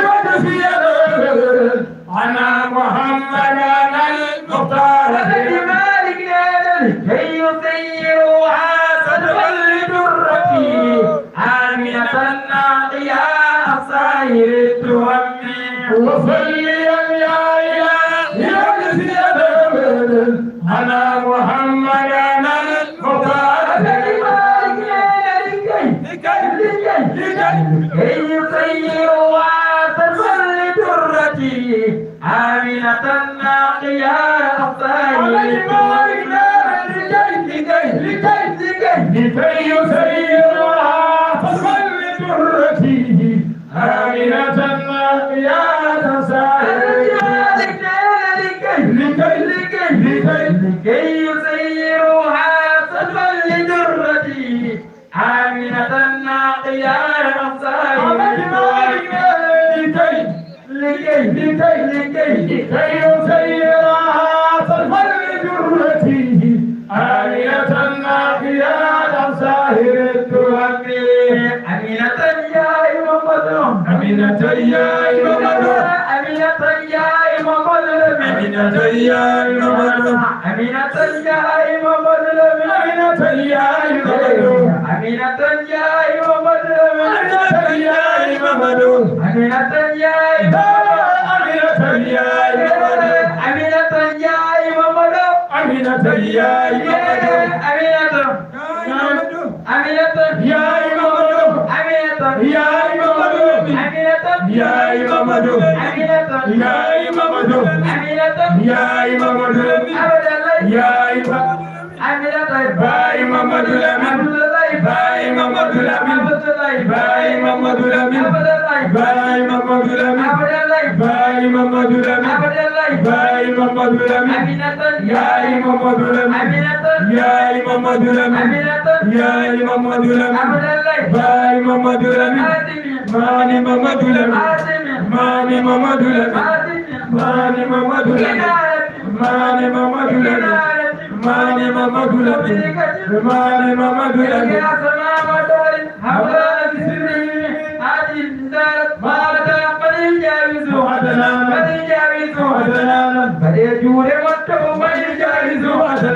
وجزي الأبد أنا محمدا المختار كي يطيرها سفا لجرتي آمنة ناقيا صاير التومي وصلي يا إلهي وجزي الأبد أنا محمدا المختار كي يصيروا سفا لدرتي آمنة ناقيا صاير لكي يسيرها سفا لدرتي آمنة ناقيا لكي يسيروها سلفا لدرتي آمنة ناقيا لكي يسيرها سلفا لدرتي آمنة ناقيا ساهر التهم أمينة يا إمام أمينة يا إمام أمينة يا إمام أمينة يا إمام أمينة يا إمام أمينة يا إمام أمينة يا إمام أمينة يا إمام أمينة يا إمام أمينة يا إمام أمينة يا إمام أمينة يا إمام أمينة يا إمام أمينة يا إمام يا إمام يا إمام يا إمام يا إمام باي محمد الأمين باي محمد الأمين باي محمد الأمين باي محمد الأمين باي محمد الأمين باي محمد الأمين يا محمد الأمين يا محمد الأمين يا محمد الأمين باي محمد الأمين ماني محمد الأمين ماني محمد الأمين ماني محمد الأمين ماني محمد الأمين ماني محمد الأمين ماني محمد الأمين يا سلام داري حولا بسري هذه الزارة ما تقبل الجاوز حدنا بل الجاوز حدنا بل يجور متو بل الجاوز حدنا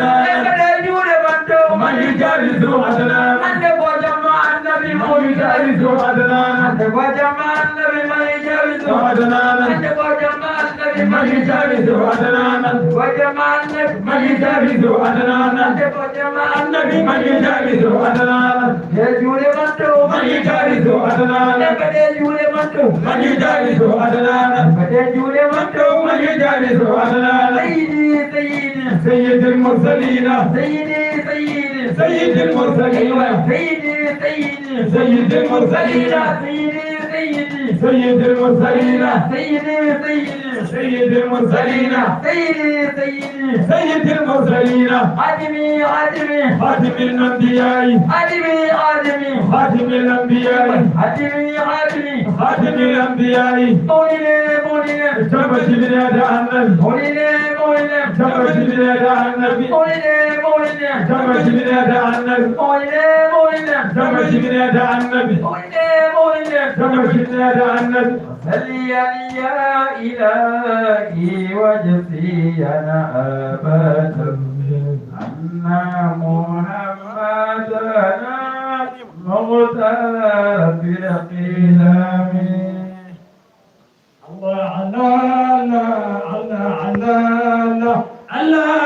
وجمع النبي ما يجاوز وأدنانا وجمع النبي ما يجاوز وأدنانا وجمع النبي من يجاوز أدنانا وجمع النبي من يجاوز أدنانا يجول منتو من يجاوز أدنانا يجول منتو من يجاوز أدنانا يجول منتو من يجاوز أدنانا سيدي سيدي سيد المرسلين سيدي سيدي سيد المرسلين سيدي سيدي سيد المرسلين سيدي سيدي سيد المرسلين سيدي سيدي سيد المرسلين سيدي سيدي سيد المرسلين عدمي عدمي خاتم الأنبياء عدمي عدمي خاتم الأنبياء عدمي عدمي خاتم الأنبياء مولي مولي ثبت بلاد النبي مولي مولي ثبت بلاد النبي مولي مولي ثبت بلاد النبي مولي مولي ثبت بلاد النبي مولي مولي ثبت بلاد النبي صلي يا إلهي وجزي أنا أبدا أن محمدنا مغتاب قلمي الله على على على على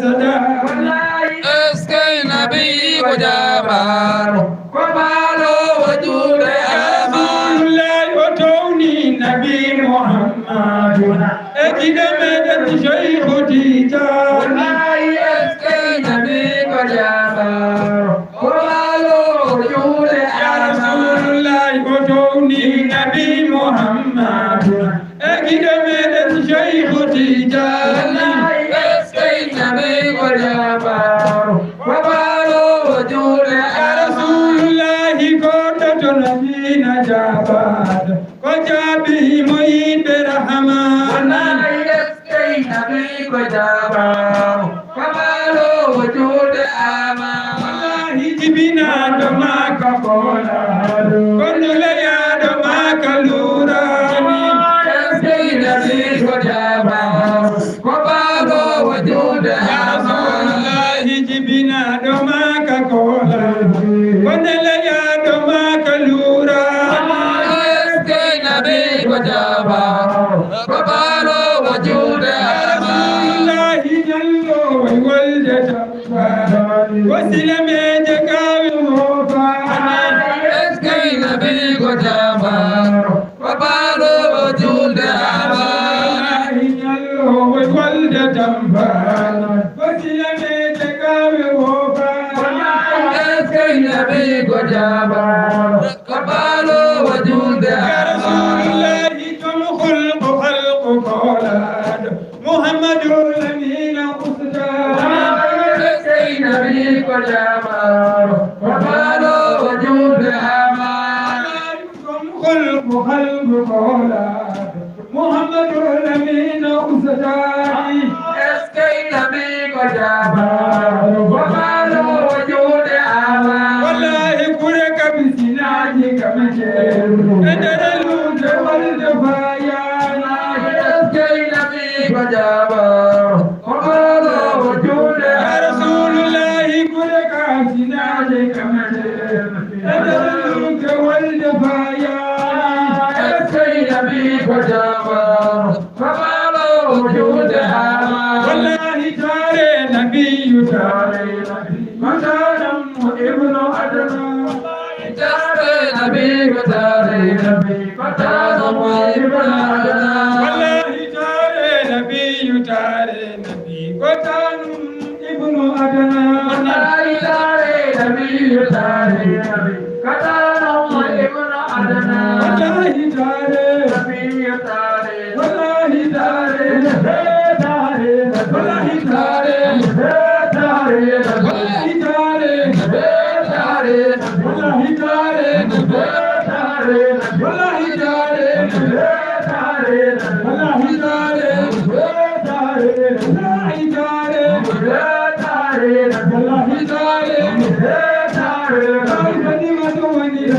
sada اسكي نبي وجابر ومالو وجود امان الله وتوني نبي محمد اكيد مدد شيخ تيجان اسكي نبي وجابر ومالو وجود يا رسول الله وتوني نبي محمد اكيد مدد شيخ تيجان اسكي نبي وجابر ومالو وجود يا رسول الله قدت نبينا جابات وجابه معين برحمن اسكي نبي وجابر ومالو وجود امان والله جبنا دماك قولا كن ليا دماك لوراني اسكي نبي وجابر ومالو وجود يا رسول امان الله جبنا دماك قولا كن ليا دماك لوراني اسكي نبي وجابر ومالو وجود امان الله جلو والجد وسلم جكاوي وفاني اسكي نبي وجابر ومالو وجود امان الله جلو والجد وسلم جكاوي وفاني اسكي نبي وجابر ومالو وجود يا رسول امان الله كم خلق قولاد محمد الأمين قصدان اسكي نبي وجابر ومالو وجود امان خلق قولاد محمد الأمين قصدان اسكي نبي وجابر ومالو وجود امان والله كرك بسناجك مجير ادر الوجه والجفايانا اسكي نبي وجابر ومالو وجود يا امان رسول الله كرك بسناجك مجير ادر الوجه والجفايانا اسكي نبي وجابر ومالو وجود امان والله تاري نبي تاري مكانم ابن أدنى نبي وتاري نبي وتاري ابن عدنان والله تاري نبي وكانم ابن أدنى والله تاري نبي وتاري نبي وتاري ابن عدنان والله تاري نبي وتاري والله تاري والله تاري والله تاري والله تاري والله تاري والله تاري والله تاري والله تاري كلمة وني كلمة وني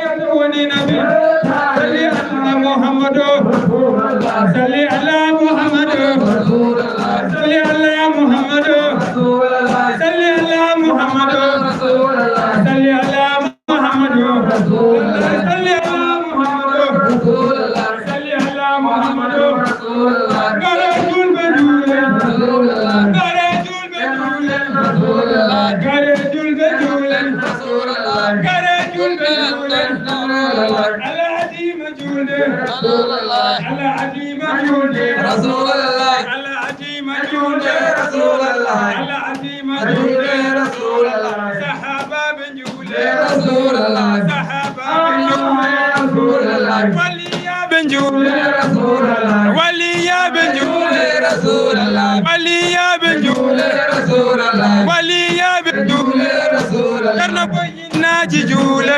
كلمة وني صلي على محمد صلي على محمد صلي على محمد صلي على محمد صلي على محمد صلي على محمد غرجول بجول غرجول بجول غرجول بجول غرجول بجول على عديم جول على عديم جول رسول الله على عديم جول رسول الله على عديم جول رسول الله سحابة بنجول رسول الله سحابة بنجول رسول الله وليا بنجول رسول الله وليا بنجول رسول الله وليا بنجول رسول الله وليا بنجول رسول الله jarna boyi naji jule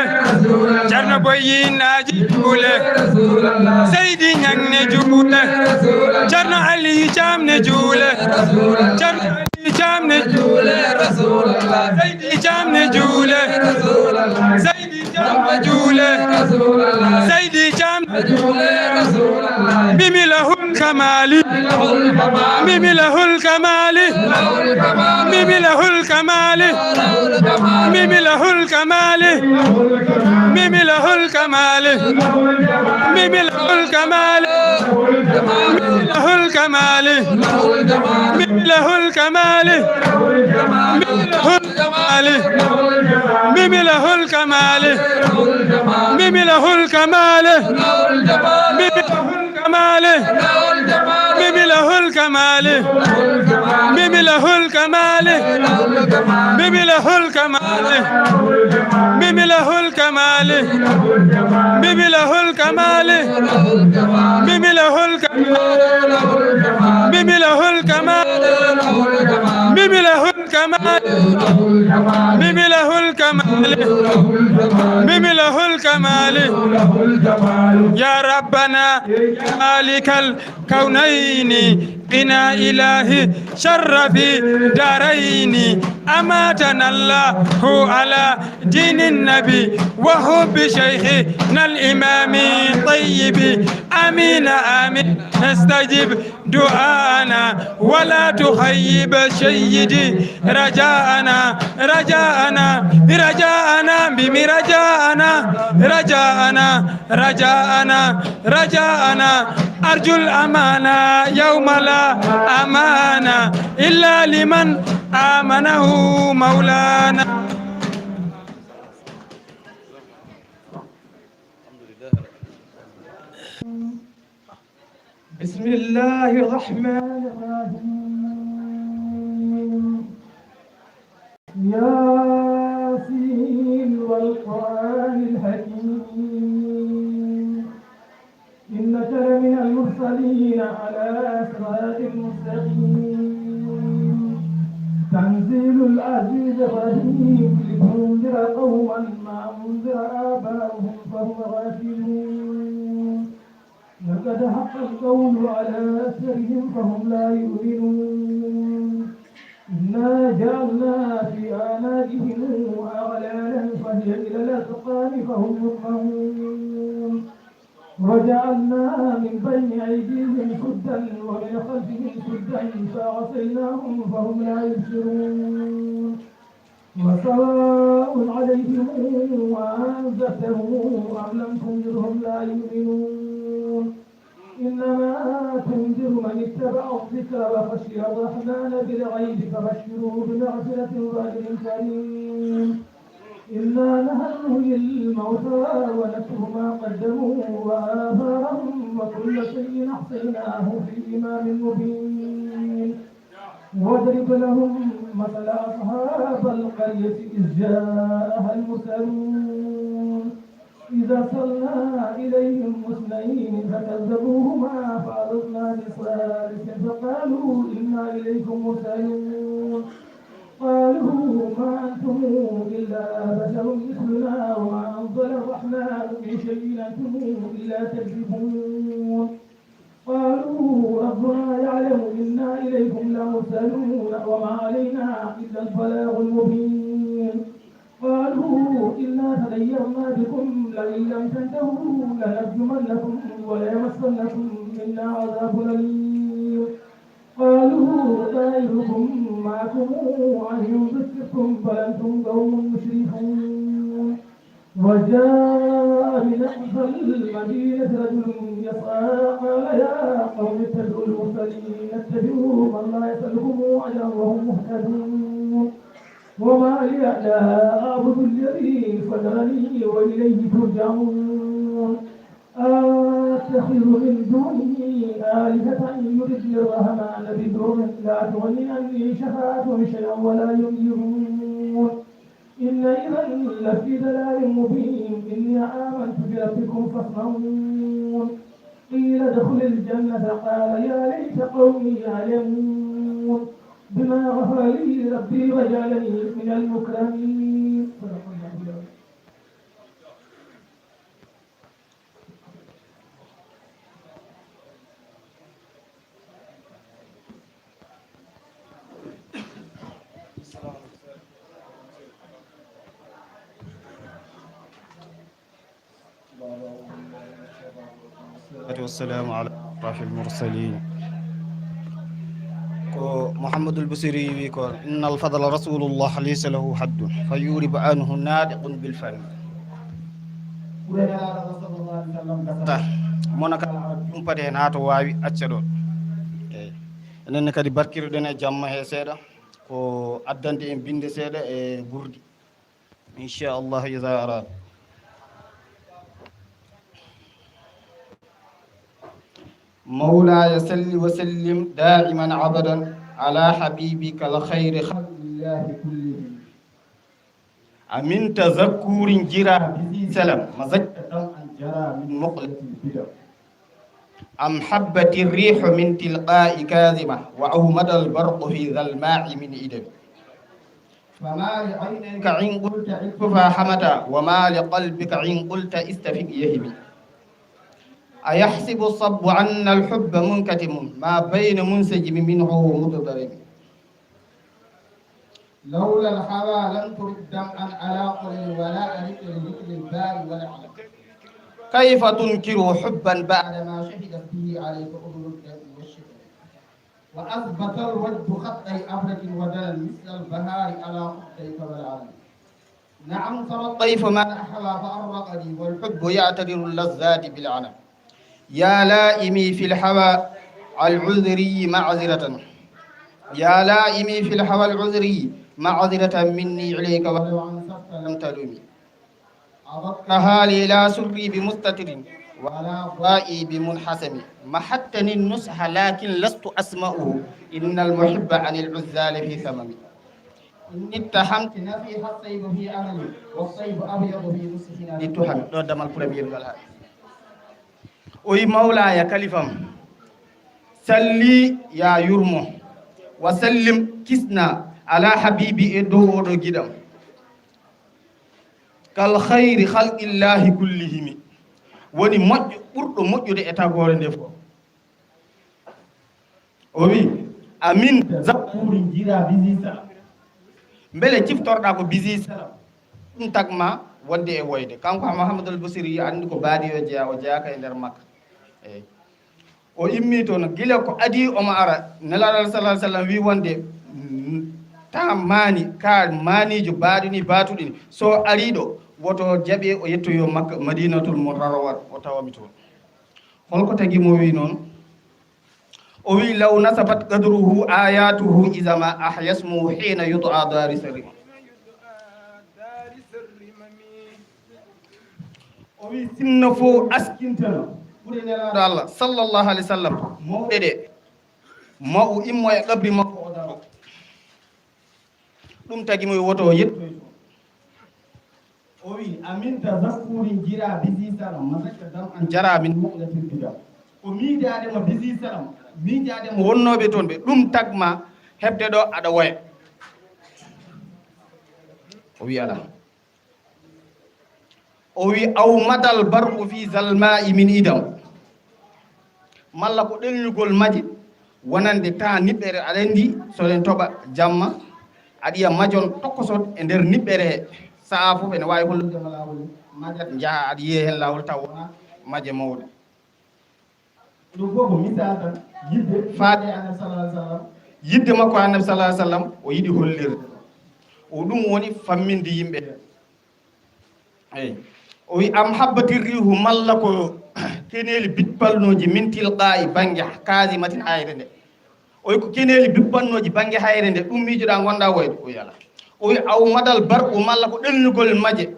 jarna boyi naji jule رسول الله seydi ñangne jule jarna ali jamne jule jarna ali jamne jule رسول الله seydi jamne jule رسول الله seydi jamne ميم له الكمال ميم له الكمال ميم له الكمال ميم له الكمال ميم له الكمال ميم له الكمال له الكمال ميم له الكمال ميم له الكمال ميم له الكمال ميم له الكمال ميم له الكمال ميم له الكمال ميم له الكمال ميم له الكمال ميم له الكمال ميم له الكمال ميم له الكمال ميم له الكمال ميم له الكمال يا ربنا يا مالك الكونين بنا إله شرف دارين أماتنا الله على دين النبي وحب شيخنا الإمام طيب آمين آمين استجب دعانا ولا تخيب سيدي رجاءنا رجاءنا رجاءنا بمرجاءنا رجاءنا رجاءنا رجاءنا أرجو الأمانة يوم لا أمانة إلا لمن آمنه مولانا. بسم الله الرحمن الرحيم ياسين والقرآن الحكيم إنك لمن المرسلين على صراط مستقيم تنزيل العزيز الرحيم لتنذر قوما ما أنذر آباؤهم فهم غافلون لقد حق القول على أكثرهم فهم لا يؤمنون إنا جعلنا في أعناقهم أغلالا فهي إلى الأذقان فهم مقمحون وجعلنا من بين أيديهم سدا ومن خلفهم سدا فأعصيناهم فهم لا يبصرون وسواء عليهم أنذرتهم أم لم تنذرهم لا يؤمنون إنما تنذر من اتبع الذكر وخشي الرحمن بالغيب فبشروه بمغفرة وأجر كريم إنا نحن نحيي الموتى ونكتب ما قدموا وآثارهم وكل شيء أحصيناه في إمام مبين واضرب لهم مثل أصحاب القرية إذ جاءها المرسلون إذا صلنا إليهم اثنين فكذبوهما فعرضنا بثالث فقالوا إنا إليكم مرسلون قالوا ما أنتم إلا بشر مثلنا وما أنزل الرحمن من شيء أنتم إلا تكذبون قالوا ربنا يعلم إنا إليكم لمرسلون وما علينا إلا البلاغ المبين قالوا إنا تغيرنا بكم لئن لم تنتهوا لنرجمنكم وليمسنكم منا عذاب أليم قالوا طائركم معكم أن يمسككم بل أنتم قوم مشركون وجاء من أقصى المدينة رجل يسعى قال يا قوم اتبعوا المرسلين اتبعوا من لا يسألكم أجرا وهم مهتدون وما لي لا أعبد الذي فدرني وإليه ترجعون أتخذ من دونه آلهة يردني الرحمن بضر لا تغني عني شفاعتهم شيئا ولا ينذرون إن إذا لفي ضلال مبين إني آمنت بربكم فاسمعون قيل ادخل الجنة قال يا ليت قومي يعلمون بما غفر لي ربي وجعلني من المكرمين. والسلام على أشرف المرسلين. محمد البصري يقول إن الفضل رسول الله ليس له حد فيورب عنه ناطق بالفم. monaka jumpade hen ha to wawi acca ɗon eyyi enen kadi barkiruɗen e jamma he seeɗa ko addande en binde seeɗa e gurdi inchallah ida arad مولاي سل وسلم دائما عبدا على حبيبك الخير خلق الله كلهم أمن تذكور جرى به سلام مزجة أن جرى من مقلة البدر أم حبت الريح من تلقاء كاذمة وأومد البرق في ذا الماء من إدم فما لعينك عين قلت عففا حمتا وما لقلبك عين قلت استفق يهبي أيحسب الصب أن الحب منكتم ما بين منسجم منه متضرب لولا الحوى لم ترد دمعا على قل ولا أرد لذكر البار ولا كيف تنكر حبا بعدما شهدت به عليك أذن الدم والشكر وأثبت الود خطي أبرك ودلا مثل البهار على خطيك والعالم نعم ترى الطيف ما أحوى فأرقني والحب يعتبر اللذات بالعنم يا لائمي في الحوى العذري معذرة يا لائمي في الحوى العذري معذرة مني إليك ولو أنصفت لم تلومي أردت حالي لا سري بمستتر ولا ضائي بمنحسم محتني النصح لكن لست أسمعه إن المحب عن العزال في ثمم إني اتهمت نفيح الصيب في أملي والصيب أبيض في نصحنا لتهم دم البرمير والهادي oyi mawlaya kalifam salli ya yurmo wa sallim kisna ala habibi e dow oɗo giɗam kal khayri khalqillahi kullihimi woni moƴƴo ɓurɗo moƴƴude e tagore nde fof o wi amin zakkuri jira bisi salam beele ciftorɗa ko bisi salam ɗum tagma wonde e woyde kanko Mouhamadoul Boussiri andi ko baadi yo jeeya o jeeyaka e nder makka eyyi o immi toon gila ko adi omo ara nelaɗo sallah sallam wi wonde ta maani ka maanijo baaɗini baatuɗini so ariɗo woto jaɓe o yettoyo makka madinatul munawwara o tawami toon holko tagi mo wi noon o wi law nasabat qadruhu ayatuhu isama ahyasmuhu hina yuda dari sarima o wi sinno fo askintano ɓuri nelaɗo allah sallllahu alih w sallam mawɗe ɗe ma o immo e ƙabri makko o daro ɗum tagi mo woto yettoy to o wi amin tazakkuri jira bisi salam masakka dam an jara min muqlatil bidam ko miidademo bisi salam miidademo wonnoɓe toon ɓe ɗum tagma heɓde ɗo aɗa woya o wi ala o wi aw madal barqu fi zalma'i min idam malla ko ɗelnugol maji wonande ta niɓɓere aɗa andi soɗen toɓa jamma aɗa majon tokkosot e nder niɓɓere he saha fof ene wawi holludema lawol majat jaaha aɗa yiiye hen lawol taw wona maje mawɗe ɗum fof ko misal tan yidde faade annabi sallah sallam yidde makko annabi sallah sallam o yiɗi hollirde o ɗum woni famminde yimɓe eyyi o wi am habbatirrihu malla ko keneli bitpalnoji min tilqa'i banggue kasimatin hayre nde o wi ko keneli bippannoji banggue hayre nde ɗum miijoɗa gonɗa woyde o yala o wi aw madal barqu malla ko ɗelnugol maje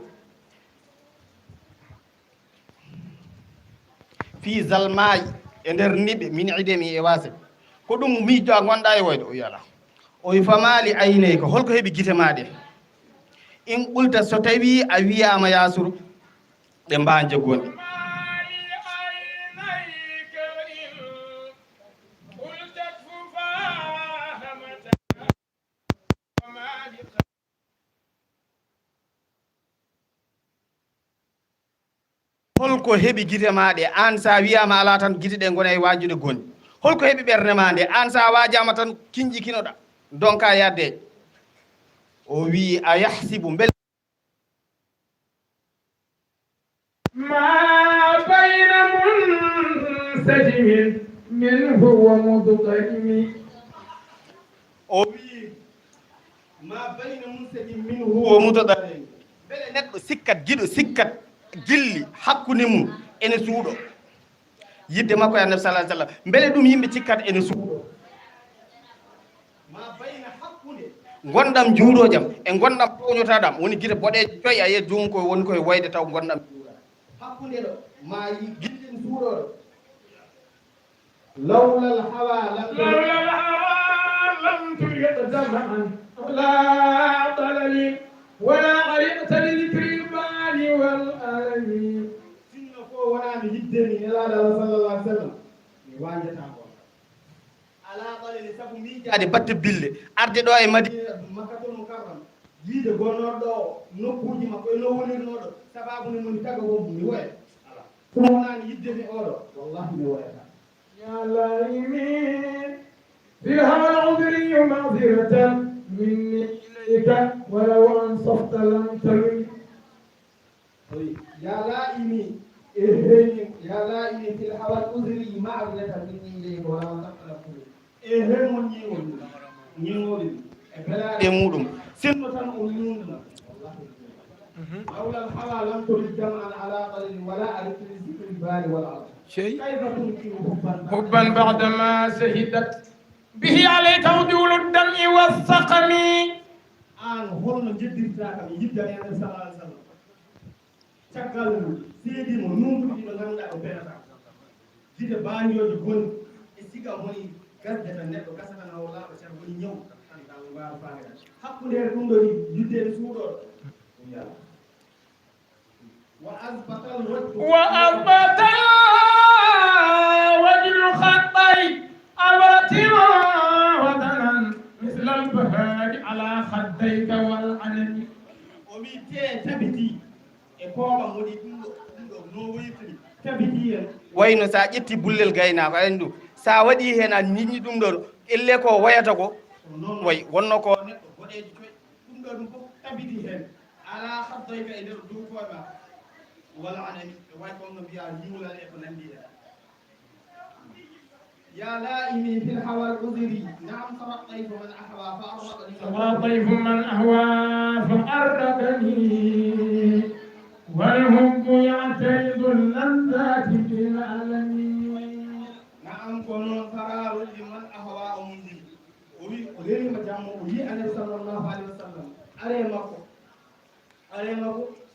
fi zalmayi e nder niɓe min idemi e wase ko ɗum miijoɗa gonɗa e woyde o yala o wi famali ayneyka holko heeɓi guite maɗe in ɓulta so tawi a wiyama yasuru ɗe mbanje gonɗi holko heɓi guite maɗe an sa wiyama ala tan guite ɗe gona e wajude gonɗi holko heɓi ɓerde ma nde an sa wajama tan kinƴikinoɗa donka yadde o wi a yahsibu bel ما بين منسجم منه ومضطرم ما بين منسجم منه ومضطرم بل نك سكت جدو سكت جلي حكو نمو ene suuɗo yidde makko e annabi sallallahu alaihi wasallam mbele ɗum yimɓe cikkat ene suuɗo ma bayna hakkude gondam juuɗojam e gondam toñotaɗam woni guite boɗeje coyi a yiya jomum koye woni koye wayde taw gondam juuɗa hakkude ɗo ma yi gilɗen suuɗoɗo lawla alhawa lam turid zaman wala dalali wala ariqta lidikri lbali walalami wonani yiddemi nelaɗo allah sallallah alih w sallam mi wanjata ko ala ɓaleni saabu miijade batte bille arde ɗo e madina makkatul mukarram yiide gonnoɗo o nokkuji makko e no wonirnoɗo sababu ne moni taga wonmo mi woya ala ɗum wonani yiddemi oɗo wallahi mi woyata ya laimin في الهوى العذري معذرة مني إليك ولو أنصفت لم تلوي يا لائمي يا لائمي في الهوى العذري معذرة مني إليك ولو أنصفت لم تلوي mo ñiŋol e belaɗe muɗum sinno tan o ñuɗuma awlal hawa lam turid jam'an ala qalil wala arifti zikri bali wala شيء كيف تنكر حبا بعدما شهدت به عليك وجول الدم والسقم an holno jeddirta kam yiddani ande sallallahu alaihi wasallam caggal seedimo numtuɗi ɗo ganduɗa o benata jide bañoji goni e siga woni gasdata neɗɗo gasata no laaɓa ceer woni ñaw tan dal wawa famira hakkude ɗum ɗo yiddede suuɗoɗo وأثبت وجه خطي أبرتما وطنا مثل البهاء على خديك والعنب وميتي تبتي إقوام مودي نوويتني تبتي wayno sa ƴetti bullel gaynako andu sa waɗi hen a ñiñi ɗum ɗon elle ko wayata ko non way wonno ko neɗɗo boɗeji coy ɗum ɗo ɗum fof tabiti hen ala haddoyka e nder dow koyma wala anani way comme no mbiya yiwlal e ko nandi hen يا لائمي في الهوى العذري نعم سرى طيف من أهوى فأرقني سرى طيف من أهوى فأرقني والحب يعترض اللذات في العالمين نعم كونون فرار لمن أهوى أمني ولي ما جامو ولي أنا صلى الله عليه وسلم عليه مكو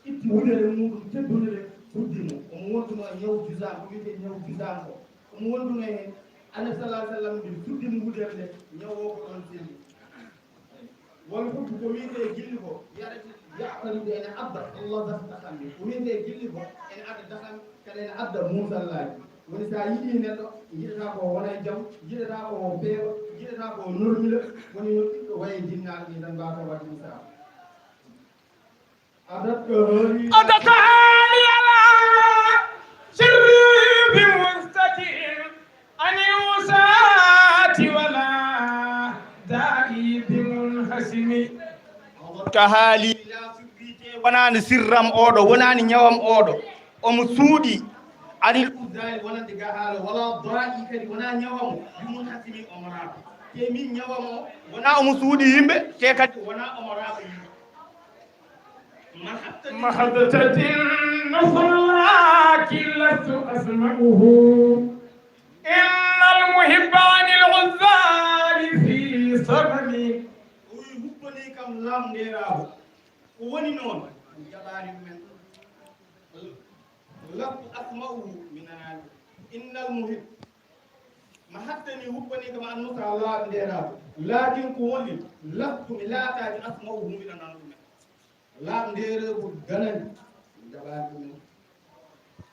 إتي ولي مودو تدولي فديمو ومودو يو جزام ويتي يو جزام ومودو أنا صلى الله عليه وسلم بفديم ودرده يو وكون سيدي والحب كويته جلبو يعقل بين عبد الله دخل وميته جلبو إن عبد دخل كان عبد موسى الله woni sa yiɗi neɗɗo jiɗata ko wona jam jiɗata ko feewa jiɗata ko normila woni no ɓiɗɗo waye jinnaɗo ni tan mbata wadde misal أدك هاني على سري بمستكين أن يوسات ولا دائي بمنحسم كهالي لا فكريتي وناني سرم أودو وناني نيوم أودو ومسودي anil udal wala diga hala wala da'i kadi wana nyawamo bimun hasimi umara te min nyawamo wana musudi yimbe te kadi wana umara mahattatin nasraki lastu asma'uhu innal muhibba anil uzzali fi sabami uy hubbani kam lam deraho ko woni non jabari men لفظ أسمعه من العالم إن المهم ما حتى يهبني كما أنك الله ديرا لكن كوني لفظ لا تاج أسمعه من العالم لا ديرا بدنا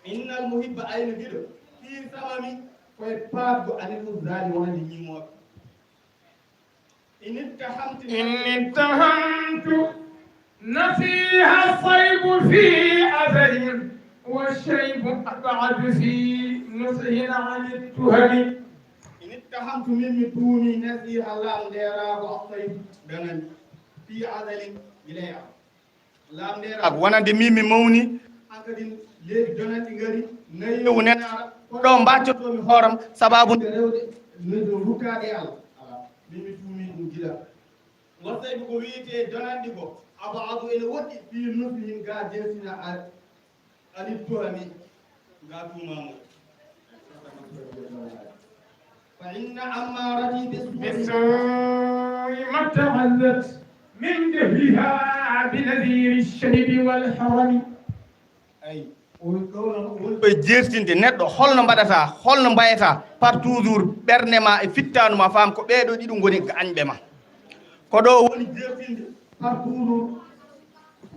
إن المهم أين جدو في سامي فيباب عن الزال وانا نيمو إن اتهمت نفيها الصيب في أثر والشيب أبعد في نصه عن التهم إن اتهمت من متوني نسيها الله ديرا وأطيب دنن في عدل إليها لا ديرا وانا دي ميمي موني أكدين ليك دنن تغري نيو نينا ko ɗo mbaccotomi hooram sababude rewde ruttade e Allah ala mimi tuumi ɗum gila wattaɓe ko wiyete donandi ko abadu ene woɗɗi fi nufihim ga jersina aliftoami ga tumamu fa inna ammarati بالسوء ما اتخذت من جهلها بنذير الشهب والحرم ay wonɓe jertinde neɗɗo holno mbaɗata holno mbayata par toujours ɓernde ma e fittanu ma faam ko ɓeeɗo ɗiɗo goni gañɓe ma ko ɗo woni jertinde par toujours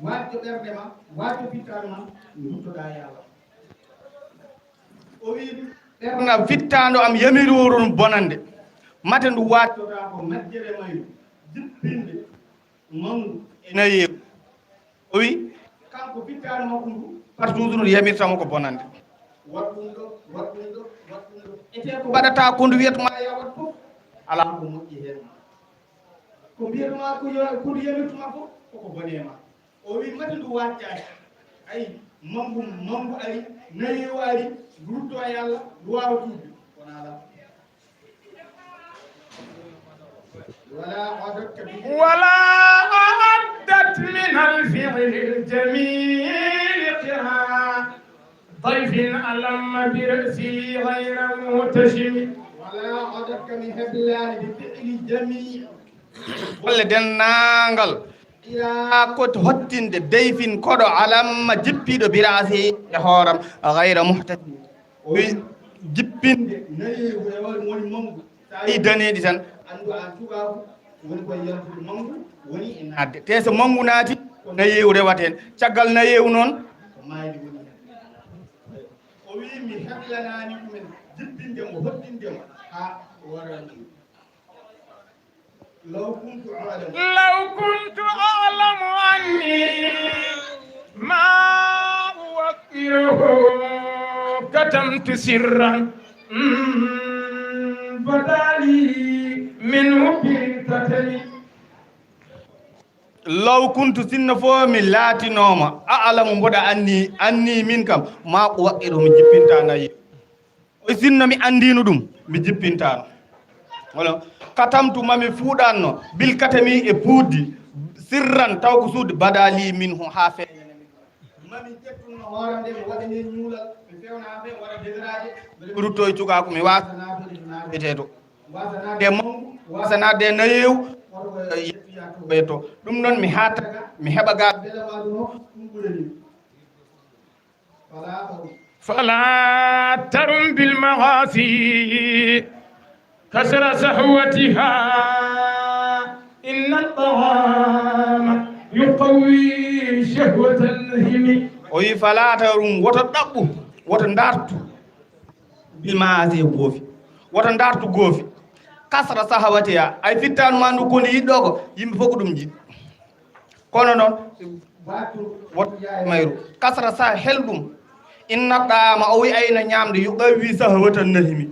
waɗde ɓernde ma waɗde fittanu ma duttoɗa e Allah o wi ɓerna fittando am yamiroron bonande mate ndu wattota ko majjere mayru jippinde mangu e nayeewu o wi kanko fittanu makko ndu par toujours yamirtamo ko bonande waɗɗum ɗo ete ko mbaɗata ko ndu wiyatuma yawat fof ala ko moƴƴi hen ko mbiyatuma ko ndu yamirtuma fof koko bonema o wi mate ndu waccani ayi mangu ari nayeewu ari rutto e Allah ndu wawa tuubi wona ala ولا أعدت من الفعل الجميل قراء ضيف ألم برأسي غير متشم ولا أعدت من هبلان بفعل جميل ولا دنانغال ila ko hottinde deyfin koɗo alamma jippiɗo birasi e hooram gayra muhtadi o wi jippinde nayeewu e woni mangu sa yi daneɗi tan andu an tubabu woni koye yaltude mangu woni e nadde te so mangu naati ko nayeewu rewaten caggal nayeewu noon ko mayde woni hen o wi mi heblanani ɗumen jippindemo hottindemo ha warani لو كنت أعلم أني ما أوكله كتمت سرا بدالي منه بنتتني لو كنت سنفو من لاتي نوما أعلم بدا أني منكم ما أوكله من جبنتانا سنة مي أندينو دوم من جبنتانا wala katamtu mami fuuɗanno bil katami e puuddi sirran taw ko suude badali min ho ha fe mami ƴettuno hoore nde mi waɗani ñuulal mi fewna ha fe waɗa degradé mi rutto e cukaako mi wasanaateto wasanade mangu wasanade nayeewu oɗo yettoya to ɓeyto ɗum noon mi hattaga mi heɓa ga belama ɗum ɗum ɓurani fala tarum bil maghasi كسر سهوتها إن الطعام يقوي شهوة النهم وي فلا تروم وتدبو وتندارتو بالمعازي غوفي وتندارتو غوفي كسر سهوتها أي فتان ما نكون يدوغو يمي فوق دم جيد كونو نون mayru kasra sa heldum inna dama o wi ayna ñamde yuqawi sahwata nahimi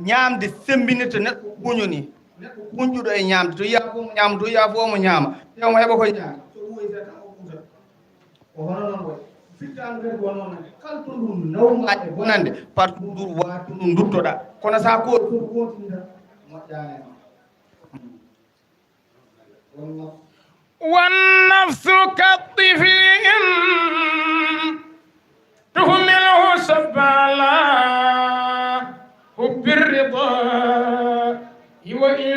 ñamde sembinirta neɗɗo kuñoni neɗɗo kuñƴuɗo e ñamde to yiya fof mo ñama to yiya fof mo ñama tewmo heɓa koye ñama so ɓoyta tan o ɓuutat ko hono noon way fittano kadi ko noon kala to ɗum nawmaɗe bonande par toujours watu ɗum duttoɗa kono sa ko to continue moƴƴane والنفس كالطفل إن تهمله سبالا حب الرضا وإن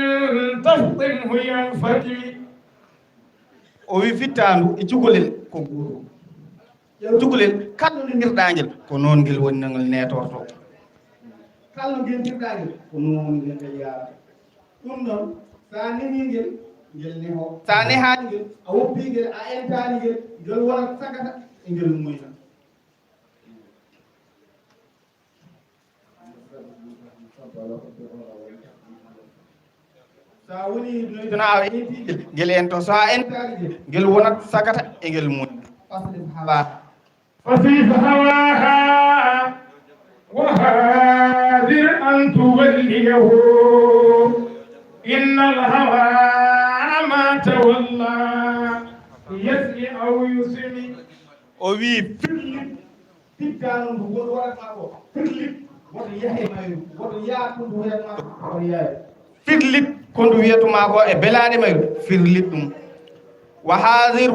تفطمه ينفتم o wi fittandu e cugolel ko goto cugolel kala no ndirɗangel ko noon ngel woni nangel netorto kala no ndirɗangel ko noon ngel yaata ɗum noon sa nemi ngel ngel neho sa nehani ngel a woppi ngel a entani ngel ngel wona sagata e ngel moyna sa woni noytona a enti ngel ento so a entani ngel wonat sagata e ngel moyna ففي هواها وهاذر أن توليه إن الهوى ما تولى يسمي أو يسمي o wi firli fittano ndu won waɗata ko firli woto yahe mayru woto yaa kondu wiyatma woto yahe firlit kondu wiyatuma ko e belade mayru firlit ɗum wa hadir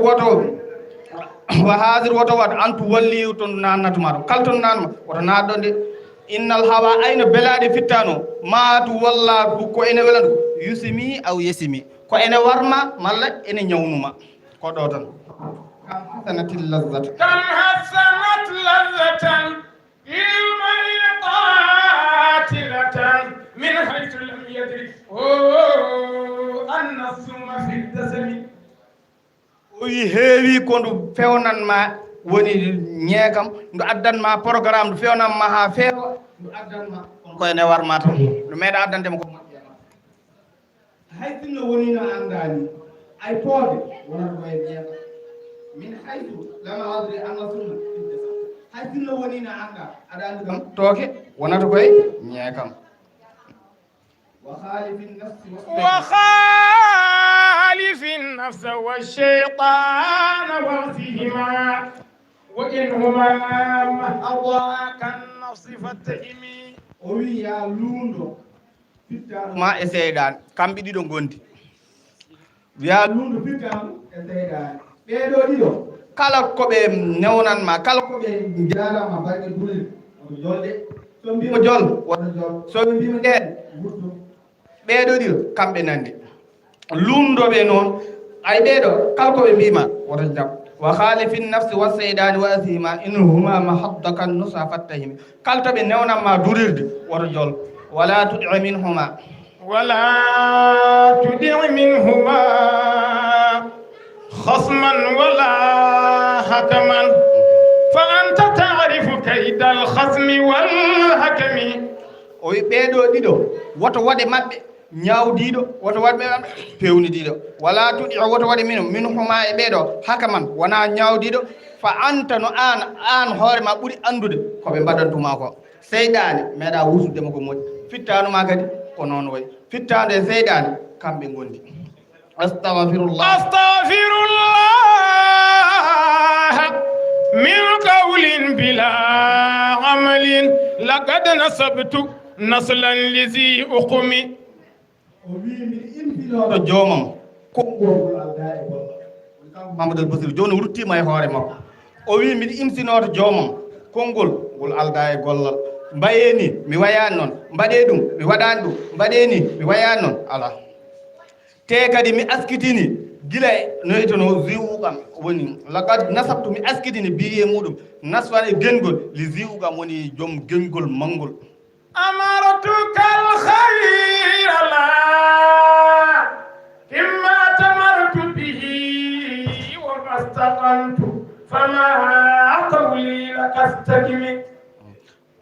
woto wat antu walli ton nannatuma ɗo kala ton nanma woto naɗɗo nde innal hawa ayno belade fittano maatu walla ko ene welandu yusimi aw yesimi ko ene warma malla ene ñawnuma ko ɗo tan kam hasanatil lazzata كم حسنت لذة للمرء قاتلة من حيث لم يدرك أن الثم في الدسم o wi heewi ko ndu fewnanma woni ñeekam ndu addanma programme ndu fewnanma ha feewa ndu addanma ko ene warma tan ndu meeɗa addandema ko moƴƴema hay sinno woni no anndani ay poode wonata koye ñeekam min haytu lama adri anna sunna hay sinno woni no annda aɗa anndi kam tooke wonata koye ñeekam وخالف النفس والشيطان واغفهما وإنهما محضا كالنفس فاتهمي o wi ya luundo fittaanuma e seyɗaane kamɓe ɗiɗo gondi wiya luundo fittaanu e seyɗaane ɓeeɗo ɗiɗo kala ko ɓe newnanma kala ko ɓe jaalama balɗe gulel oto jolde so mbima jol woto jol so mbima ɗeen wurto ɓeeɗo ɗiɗo kamɓe nandi luundoɓe noon ay ɓeeɗo kala ko ɓe mbima woto jam wa khalifi nafsi wa seydani wa asima in huma mahadda kan nusa fattahimi kala to ɓe newnanma durirde woto jol wala tuɗi minhuma خصما ولا حكما فأنت تعرف كيد الخصم والحكم o wi ɓeeɗo ɗiɗo woto waɗe maɓɓe ñawdiɗo woto waɗɓe maɓɓe pewnidiɗo wala tuɗi o woto waɗe min huma e ɓeeɗo haka man wona ñawdiɗo fa anta no an hoorema ɓuuri andude koɓe mbaɗantuma ko seyɗani meeɗa wusudema ko moƴƴi fittanuma kadi ko noon way fittade e seyɗani kamɓe gondi astahfirullah min qawlin bila amalin laqad nasabtu naslan lizi uqumi o wi mi impinoɗo joomam konngol alda e gollal mamadou basir joni ruttima e hoore makko o wi miɗa imsinoto joomam konngol ngol alda e gollal mbayeni mi wayani noon mbaɗe ɗum mi waɗani ɗum mbaɗeni mi wayani noon ala te kadi mi askitini gila no itono ziwugam woni laqad nasabtu mi askitini biye muɗum nasfane gengol li ziwugam woni joom gengol mangol amartuka alkhayr la imma tamartu bihi wa mastaqantu fama qawli lakastaqimi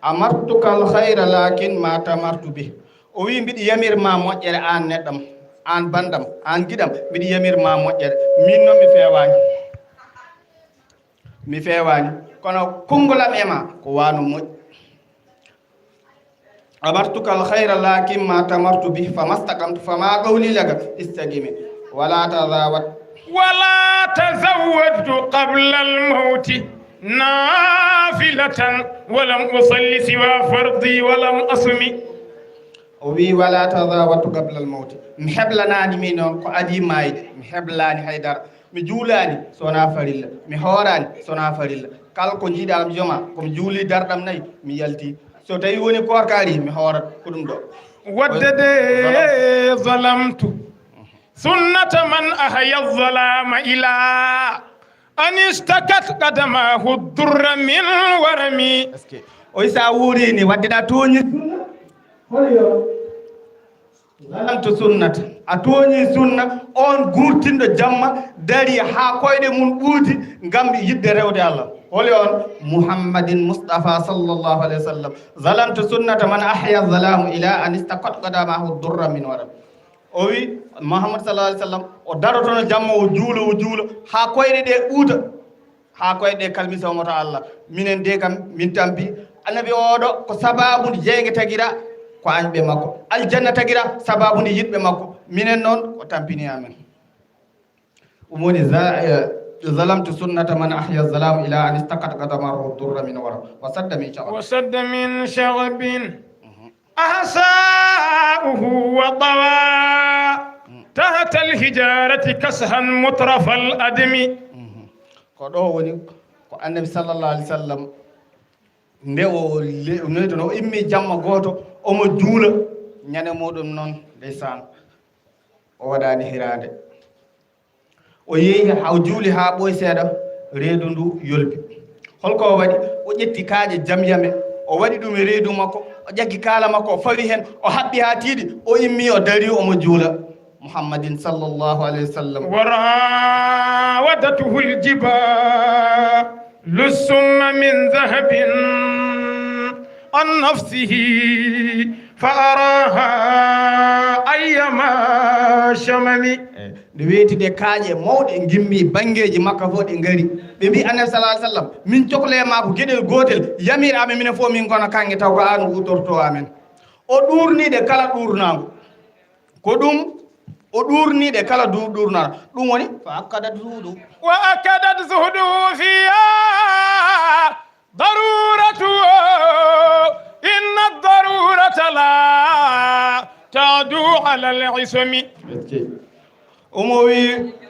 amartuka alkhayra lakin ma tamartu bih o wi mbiɗa yamirma moƴƴere an neɗɗam an bandam an giɗam mbiɗa yamirma moƴƴere min noon mi fewani kono kongolam ema ko wano moƴƴi amartuka alkhayra lakin ma tamartu bih famastaqamtu fama qawli laka istaqimi wala tazawwadtu qabla almawti nafilatan walam usalli siwa fardi walam asumi o wi wala tazawwadtu qabla almawti mi heblanani min noon ko adi mayde mi heblani haydara mi juulani sona farilla mi hoorani sona farilla kala ko jiiɗam joma komi juuli darɗam nayyi mi yalti so tawi woni korkari mi hoorat ko ɗum ɗo waddade zalamtu sunnata man ahya zalama ila an istakat qadamahu durra min warami o sa wuurini waddeɗa tooñi holyo zalamtu sunnata a tooñi sunna on gurtinɗo jamma dari ha koyɗe mum ɓuuti ngam yidde rewde Allah holi on muhammadin mustapha sallllahu alayhi wa sallam zalamtu sunnata man ahya zalamu ila an istakat qadamahu durra min waram o wi mouhammad sallah alih w sallam o darotono jamma o juulo ha koyɗe ɗe ɓuuta ha koyɗe ɗe kalmisomoto Allah minen de kam min tampi annabi oɗo ko sababude jeygue taguira ko añɓe makko aljanna taguira sababude yiɗɓe makko minen noon ko tampini amen ɗum woni ظلمت سنة من أحيا الظلام إلى أن استقت قدمه الضر من وراء وسد من شغب وسد من شغب أحساؤه وطوى تحت الحجارة كسها مترف الأدم كدو وني ko annabi sallallahu alaihi wasallam nde o neydo no immi jamma goto omo juula ñane modum non ndeysaan o waɗani hirande o yeehi ha juuli ha ɓoy seeɗa reedu ndu yolbi holko o waɗi o ƴetti kaaƴe jamyame o waɗi ɗum e reedu makko o ƴaggi kaala makko o fawi hen o haɓɓi ha tiiɗi o immi o dari omo juula muhammadin sallallahu alayhi wa sallam وراودته الجبال السم من ذهب عن نفسه فأراها أيما شمم nde weytide kaaƴe mawɗe gimmi bangeji makka fof ɗe ngari ɓe mbi annabi sallallahu alayhi wa sallam min cohle ma ko gueɗel gotel yamiraɓe minen fof min gona kange taw ko an utorto amen o ɗurnide kala ɗurnago ko ɗum o ɗurnide kala ɗurnara ɗum woni fa akkadat zuhudu wa akkadat zuhudu fiha daruratu inna darurata la tadu ala al-ismi omo wi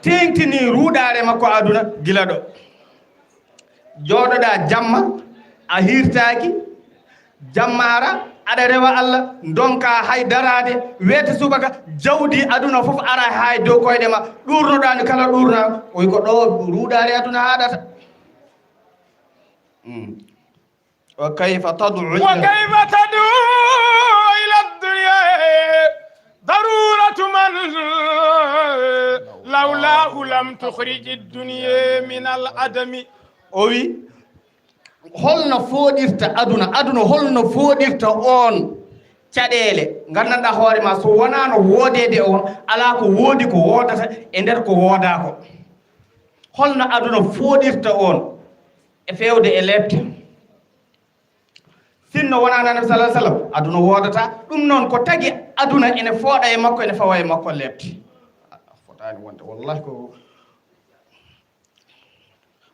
tengtini ruuɗare makko aduna gila ɗo jooɗoɗa jamma a hirtaki jammara aɗa rewa Allah donka hay darade weete subaka jawdi aduna fof ara hay dow koyɗe ma ɗurnoɗani kala ɗurna oy ko ɗo ruuɗare aduna haɗata wa kayfa tad'u ila dunya daruratu man lawlahu lam tukhrij ad-dunya min al-adami o wi holno fooɗirta aduna holno fooɗirta on caɗele gandanɗa hoore ma so wonano woodede on ala ko woodi ko woodata e nder ko wooda ko holno aduna fooɗirta on e fewde e lebte sinno wonano annabi sallallahu alaihi wasallam aduna woodata ɗum noon ko tagi aduna ene fooɗa e makko ene fawa e makko lebte fotani wonde wallahi ko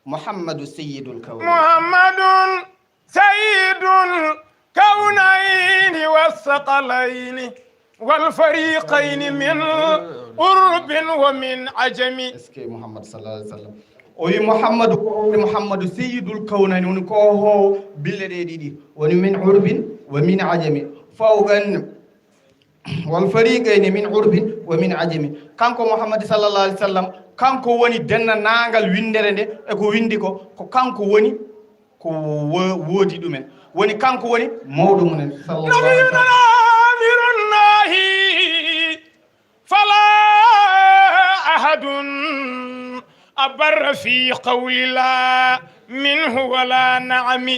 محمد سيد الكون محمد سيد الكونين والثقلين والفريقين من قرب ومن عجم اسكي محمد صلى الله عليه وسلم oyi muhammadu ko woni muhammadu sayyidul kawnani woni ko ho bille ɗe ɗiɗi woni min urbin wa min ajami fawgan wal fariqaini min urbin wa min ajami kanko muhammad sallallahu alaihi wasallam kanko woni dennanaangal windere nde e ko windi ko kanko woni ko woodi ɗumen woni kanko woni mawɗo munen sallallahu alaihi wasallam amirullahi fala ahadun abarra fi qawli la minhu wala na'ami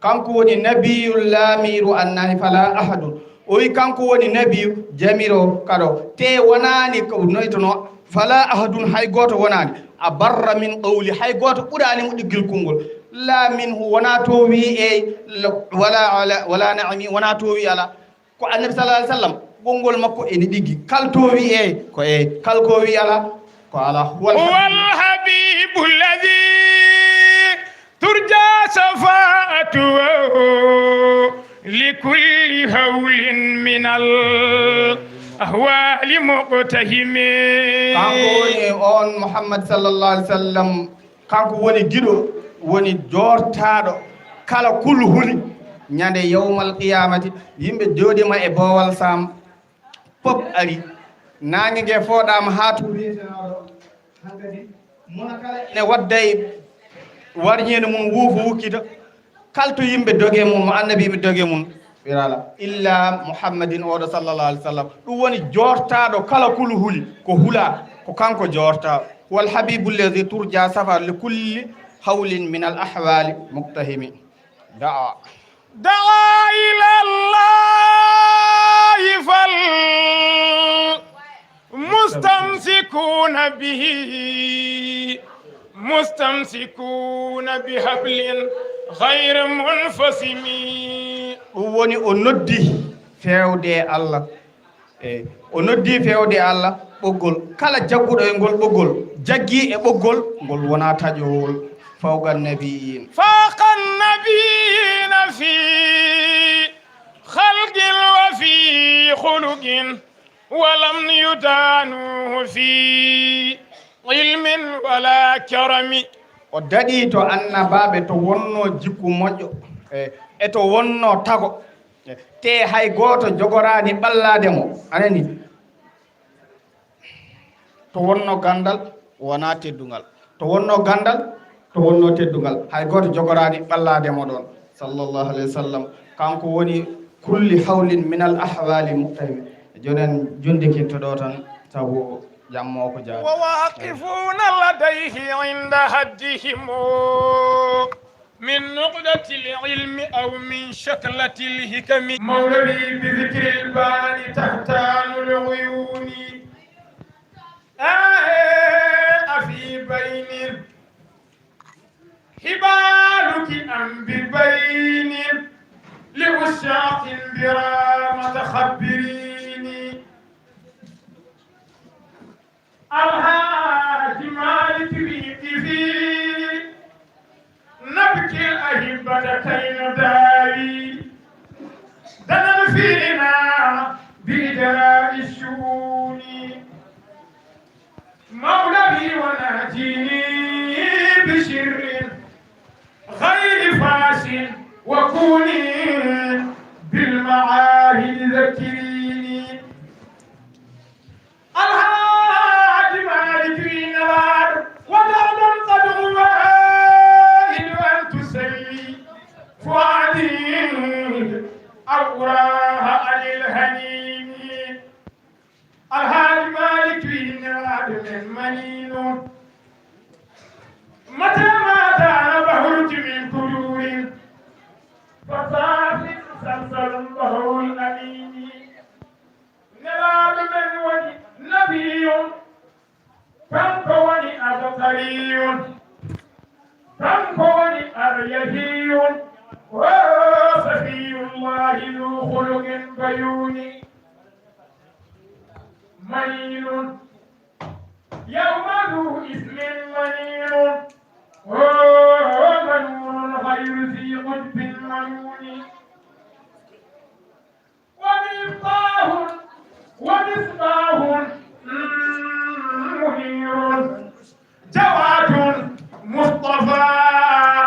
kanko woni nabiyul lamiru annahi fala ahadun oyi kanko woni nabiyu jamiro kaɗo te wonani ko noytono fala ahadun hay goto wonani a barra min qawli hay goto ɓurani mo ɗiggil konngol la minhu wona to wi e wala naami wona to wi ala ko annabi sallallahu alaihi wasallam ɓonngol makko ene ɗiggi kal to wi e ko e kal ko wi ala ko ala wal habibu alladhi turja shafa'atu likulli hawlin min al ahwali muqtahimi kanko woni on muhammad sallallahu alaihi wasallam kanko woni giɗo woni jortaɗo kala kulhuli ñande yawmal qiyamati yimɓe jooɗima e boowal sam pop ari nangue gue fooɗama ha to wiyetenaɗo hankadi mona kala ene wadday warñede mum wuufo wukkita kalto yimɓe dogue mum mo annabiɓe dogue mum wirala illa muhammadin oɗo sallallahu alaihi wasallam ɗum woni jortaɗo kala kulhuli ko hula ko kanko jortaɗo wal habibu alladhi turja safar li kulli hawlin min al ahwali muqtahimi da'a ila allahi fal mustamsikuna bihi mustamsikuna bihablin ghayr munfasimi ɗum woni o noddi fewde Allah o noddi fewde Allah ɓoggol kala jagguɗo e ngol ɓoggol jaggi e ɓoggol ngol wona taƴowol fawqa annabiyin فاق النبيين في خلق وفي خلق ولم يدانوه في علم ولا كرم o daɗi to annabaɓe to wonno jikku moƴƴo e to wonno tago te hay goto jogorani ɓallade mo anani to wonno gandal wona teddugal to wonno gandal to wonno teddugal hay goto jogorani ɓallade mo ɗon sallllahu alayhi wa sallam kanko woni kulli hawlin min al ahwali muqtahimi jonen jondikintoɗo tan sabu jammo ko jaabi وواقفون لديه عند حدهم من نقدة العلم أو من شكلة الحكم مولدي بذكر البان تحتان العيون أفي بين حبالك أم ببين لعشاق برام تخبريني الهاج مالك بيتي في نبكي الأهبة كي نداري دنا فينا بإجراء الشؤون مولوي وناجيني بشر غير فاش وكوني بالمعاهد ذكريني الهاج مالك نار ودعنا قد غوائل أن تسلي فؤادي أوراها عن الهنين الهاج مالك نار من منين متى ما دار بهرت من كدور فصافي سلسل بهر الأمين نار من وجه نبي كم كوني أبقري كم كوني أريهي وصفي الله ذو خلق بيوني منين يوم ذو اسم منين ومنون غير ذي قطب منون ومصباح منير جواد مصطفى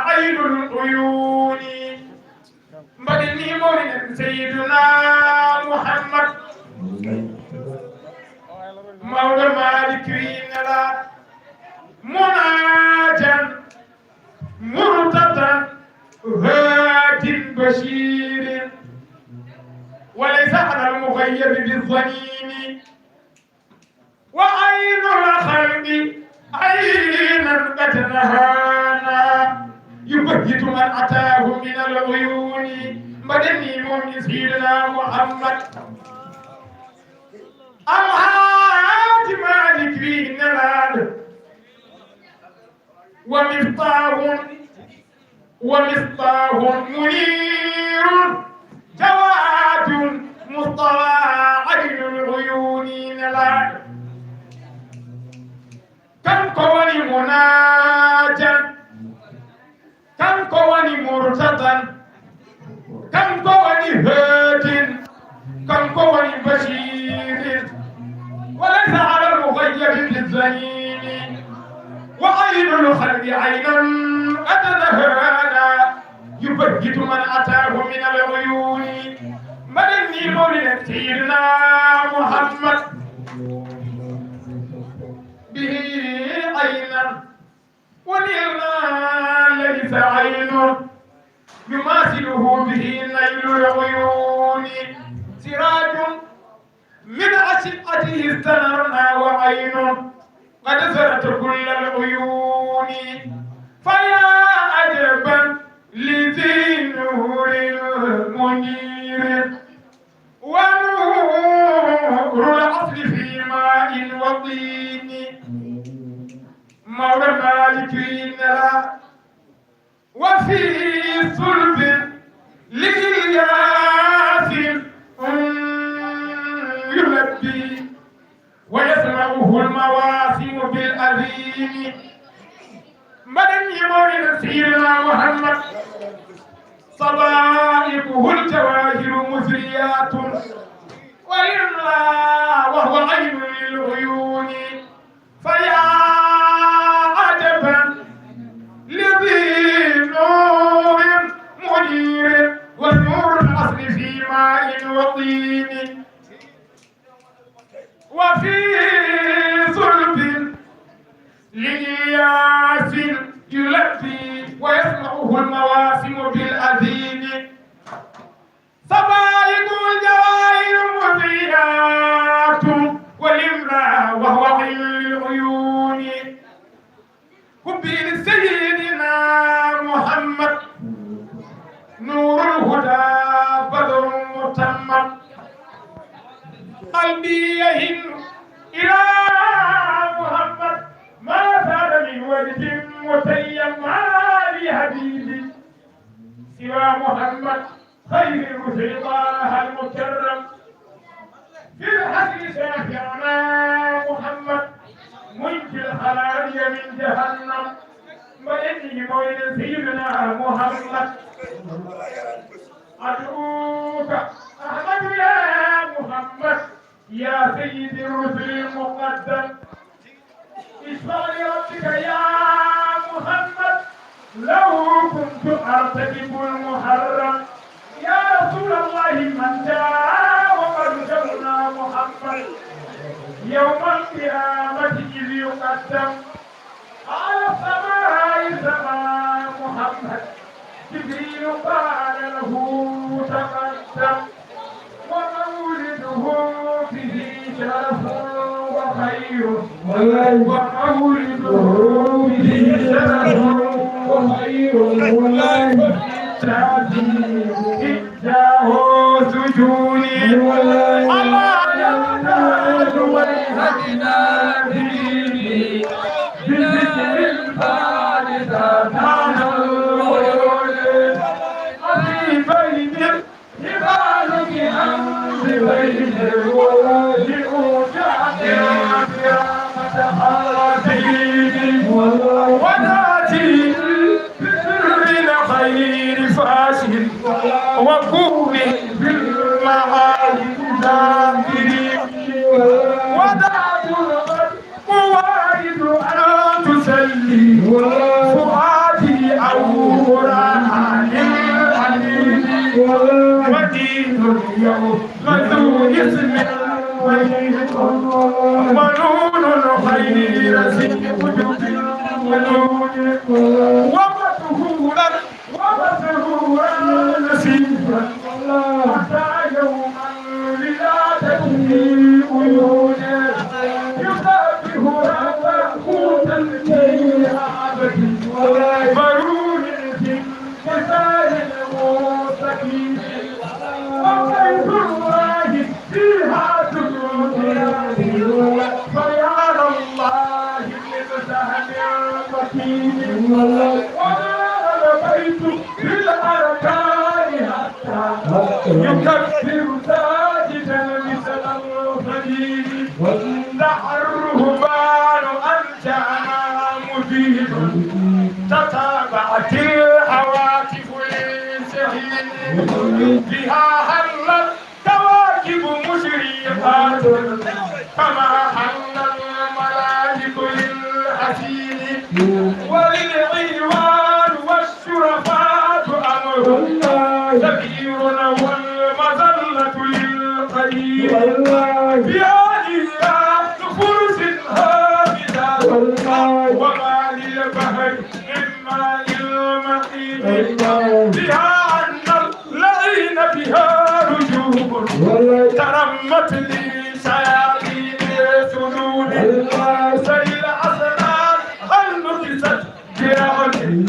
عين العيون بدني مولد سيدنا محمد مولى مالك لا مناجا مرتضى هاد بشير وليس على المغيب بالظنين وعين الخلق عينا قد نهانا يبهت من أتاه من العيون مدني من سيدنا محمد الهاج مالك فيه نلال ومصباح منير جواد مصطفى عين العيون نلال كم كوني مناجا كم كوني مرتضى كم كوني هاد كم كوني بشير وليس على المغيب بالزنين وعين الخلق عينا أتنهانا يبهت من أتاه من العيون مدني مولد سيدنا محمد به عينا ونعما ليس عين يماثله به نيل العيون سراج من أشقته استنرنا وعين قد زرت كل العيون فيا عجبا لذي نور المنير ونور العصر في ماء وطين مولى مالك لا وفي صلب لإلياس يلبي ويسمعه المواسم بالأذين صبائبه الجواهر مثريات وإلا وهو عين للعيون فيا عجبا لذي نور منير ونور الأصل في ماء وطين وفي صلب لإلياس يلبي ويسمعه المواسم بالأذين صبائب الجواهر مضيئات والإملاء وهو عين العيون حبي لسيدنا محمد نور الهدى بدر متمم قلبي يهن إلى محمد ما زال من وجه متيم ما لي حبيبي سوى محمد خير الرسل طه المكرم في الحسن شافعنا محمد منجي الخلائق من جهنم وإني مولد سيدنا محمد أدعوك أحمد يا محمد يا سيد الرسل المقدم اشفع لربك يا محمد لو كنت أرتكب المحرم يا رسول الله من جاء وقد جئنا محمد يوم القيامة إذ يقدم على السماء سماء محمد جبريل قال له تقدم ومولده به شرف وخير ومولده به شرف وخير إجاه سجوني الله يحتاج ويهدنا به بذكر الفارسة كان الوجود وفي بين هبالك أمس بين الوجه جعل برامة خاتيني وناتي بسر خير فاسد وكوني بالمعالي ذاكرين ودعت الغد موارد أن تسلي فؤادي أوراها للحليم ودين اليوم ذو اسم ونون خير سيد ومسهولا نسيبا حتى يوما لا تبني عيونه يصابه ربه تنكيها مرون في كسار المستقيم وبيت الله فيها سجود فيا الله لسهل مكين وما بيت بالأركان حتى يكبر ساجدا مثل الفجير دعا الرهبان أنت أنام فيه تتابعت الهواتف للسهيل بها هلت كواكب مشرقات كما حل الملائك للحسين وللعيوان والشرفات أمر كبير والمذلة للقليل بهذه نفوس هابطة وما للبهر من ماء المحيط بها أن اللعين بها رجوب ترمت لي شياطين سنون سيل أسنان هل نكست برغم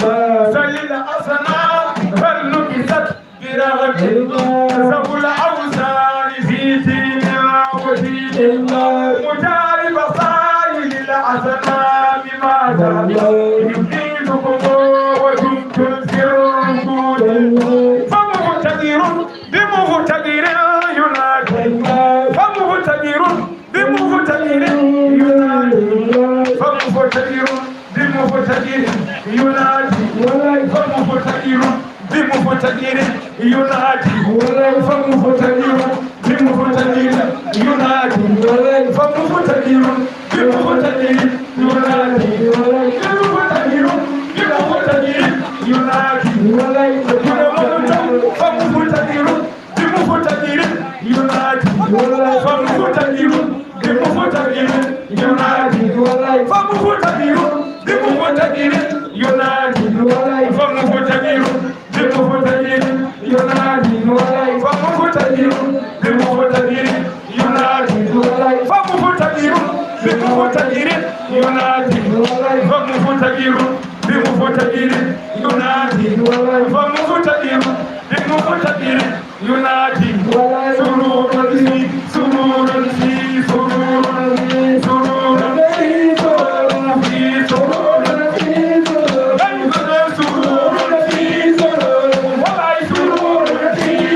سيل أسنان هل نكست برغم سهو الأوزان في دين ودين مجارب صائل الأسنان ماذا يفيدكم وكنتم في الركود فمغتدر بمغتدر ينادي فمغتدر بمغتدر ينادي فمغتدر بمغتدر ينادي فمغتدر بمفتقر ينادي فمفتقر بمفتقر ينادي فمفتقر بمفتقر ينادي بمفتقر ينادي فمفتقر بمفتقر ينادي فمفتقر بمفتقر ينادي فمفتقر بمفتقر ينادي فمفتقر بمفتقر ينادي فمفتقر بمفتقر ينادي فمفتقر بمفتقر ينادي فمفتقر بمفتقر ينادي فمفتقر بمفتقر ينادي سرور في سرور في سرور سرور في سرور في سرور في سرور في سرور ولا سرور في سرور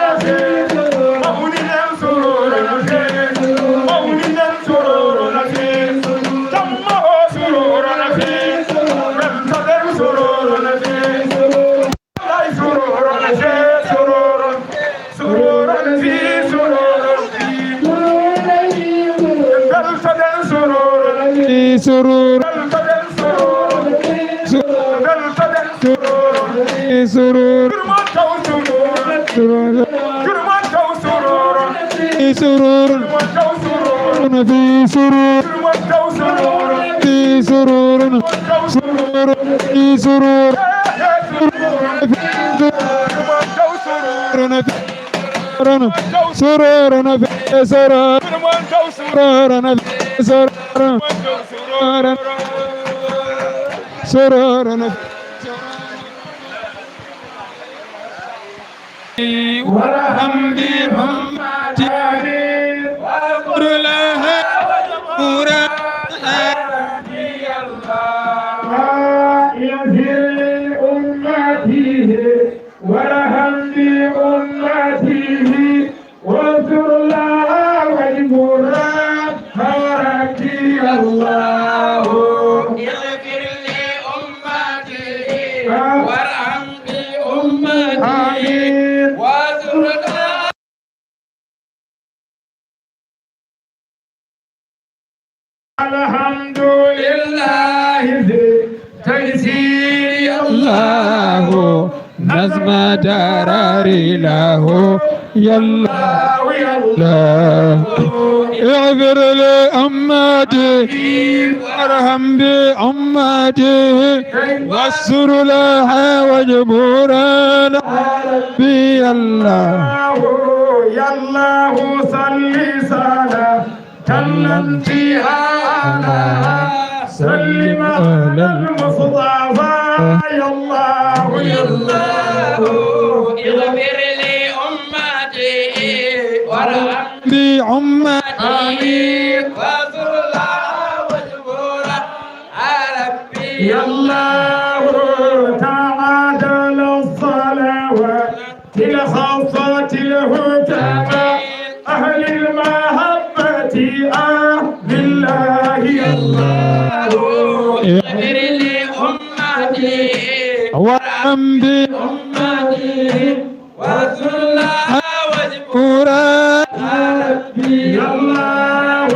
في سرور في سرور في سرور في سرور في سرور في سرور في سرور في سرور سرور سرور في سرور في سرور سرور في سرور سرور في سرور سرور ورحم بهمتي وقر لها ورحم بأمته واذكر لها والمراد فرحتي الله اغفر لأمته وارحم بأمته واذكر لها الحمد لله تيسير الله نظم دراري له يالله يالله اغفر لأمته وارحم بأمته واستر لها وجبورا ربي الله يا الله صل صلاة فيها على سلم على المصطفى يا الله يا الله اغفر لأمته وارحم بأمته واذكر لها وجبورا ربي يا الله تعادل الصلوات الخاصة الهتماء أهل المحبة بالله يا الله اغفر لأمته وارحم بأمته واذكر لها وجبورا ربي يا الله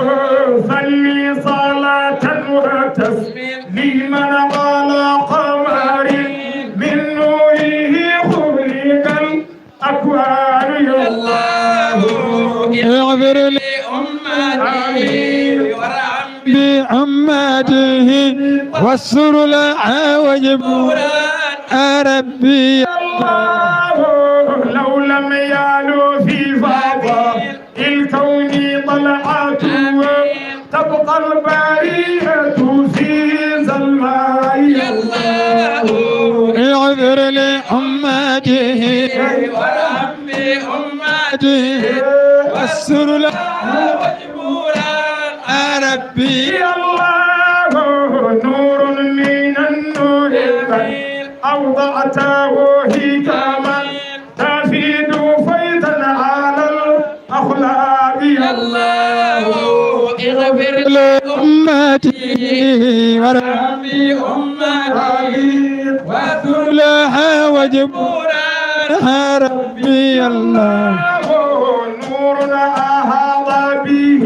صل صلاة وتسليما على قمر من نوره خلق الأكوان يا الله اغفر لأمته وارحم بأمته واستر لها وجبورا ربي الله لو لم يعلو في فضاء الكون طلعته تبقى البرية في ظلماء الله اغفر لي لأمته وارحم بأمته واستر لها وجبورا ربي الله نور من النور أوضعته حكما تفيد فيضا على الأخلاق الله اغفر لأمته وارحم بأمته واستر لها وجبورا ربي الله نور أحاط به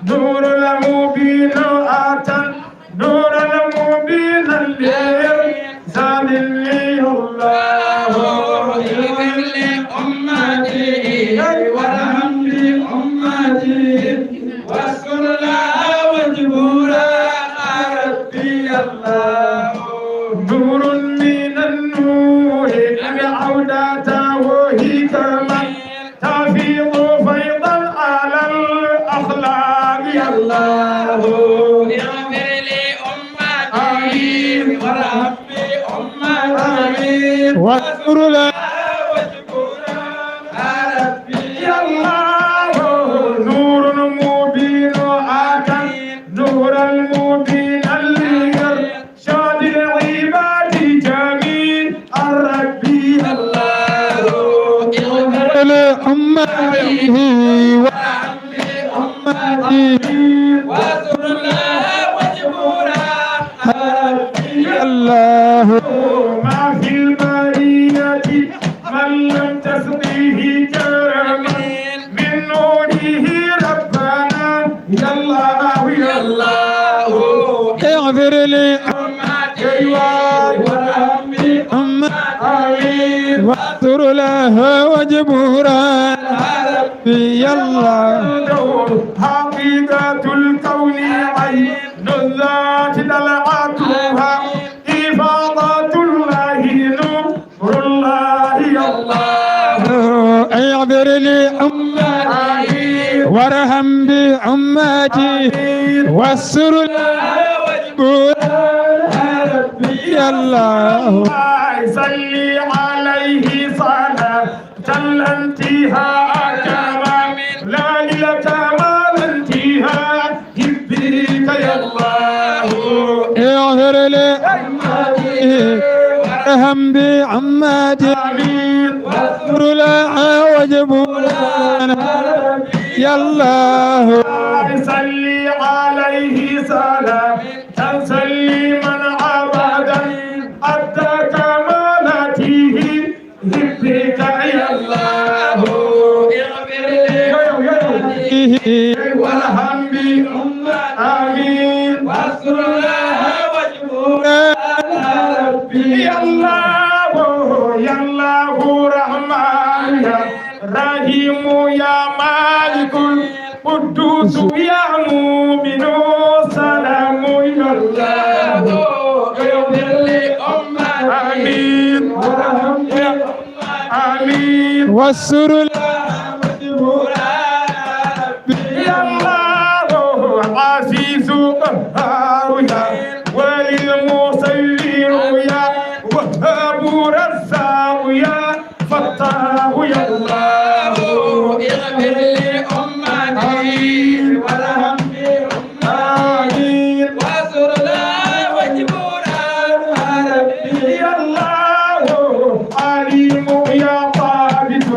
النور المبين أتى نور المبين لإرسال لي الله اغفر لأمتي وارحم بأمتي واستر لها وجبورا ربي الله نور من النور بعودته حكما تفيض فيضا على الأخلاق الله اغفر لأمتي وارحم بأمتي واستر لها وجبورا ربي الله نور مبين آتى نور المبين لإرشاد العباد جميع ربي الله اغفر لأمته وارحم بأمته واستر لها وجبورا ربي الله ما في البرية من لم تسقيه كرما من نوره ربنا يا الله يا الله اغفر أمتي وارحم بأمته واستر لها وجبورا ربي الله حقيقة الكون عين الذات دلعتها إفاضة الله نور الله يا الله اغفر لأمتي وارحم بأمتي واستر لها وجبورا ربي الله صلي عليه صلاة الانتهاء كمال لا للكمال انتهاء يبيك يا الله اغفر لأمتي وارحم بأمتي واستر لها وجبورا يا الله صلي عليه صلاة تسليما أبدا أدى كمالته ذكرك يا الله اغفر لي وارحم بأمتي آمين واستر لها وجبورا ربي يا الله يا الله رحمن يا رحيم يا مالك القدوس يا مؤمن سلام يا الله اغفر لأمتي آمين وارحم آمين واستر لها وجبورا يا الله عزيز قهار يا ولي المصير يا وهاب رزاق يا فتاه يا الله اغفر لأمتي وارحم بأمتي واستر لها وجبورا ربي يا الله عليم يا ثابت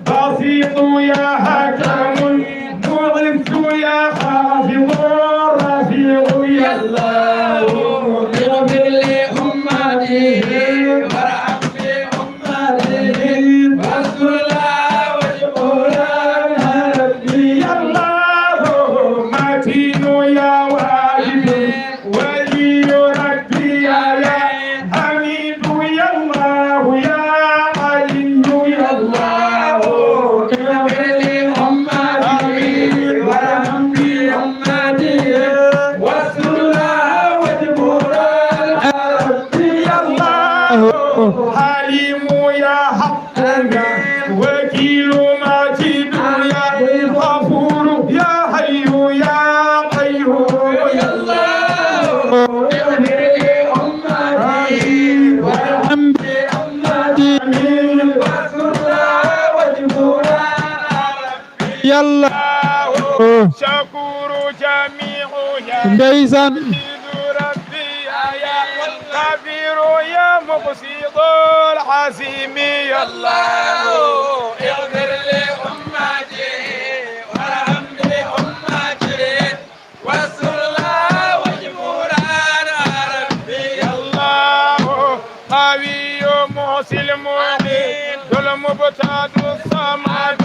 بسيط يا حكم معز يا حافظ رفيع يا الله اغفر لأمتي وارحم بأمتي واستر لها وجبورا ربي يا الله متين يا واجد ولي ربي يا حميد يا الله يا علي يا الله اغفر لأمتي وارحم بأمتي واستر لها وجبورا ربي يا الله حليم يا حق وكيل ماجد يا غفور يا حي يا قيوم يا الله اغفر لأمتي وارحم الله شكور جميع يا ndeysaan ربي يا كبير يا مقصد الحزيم يا الله اغفر لأمتي وارحم لأمتي واستر لها واجبرها ربي الله قوي محسن المعين ذو المبتدأ الصمد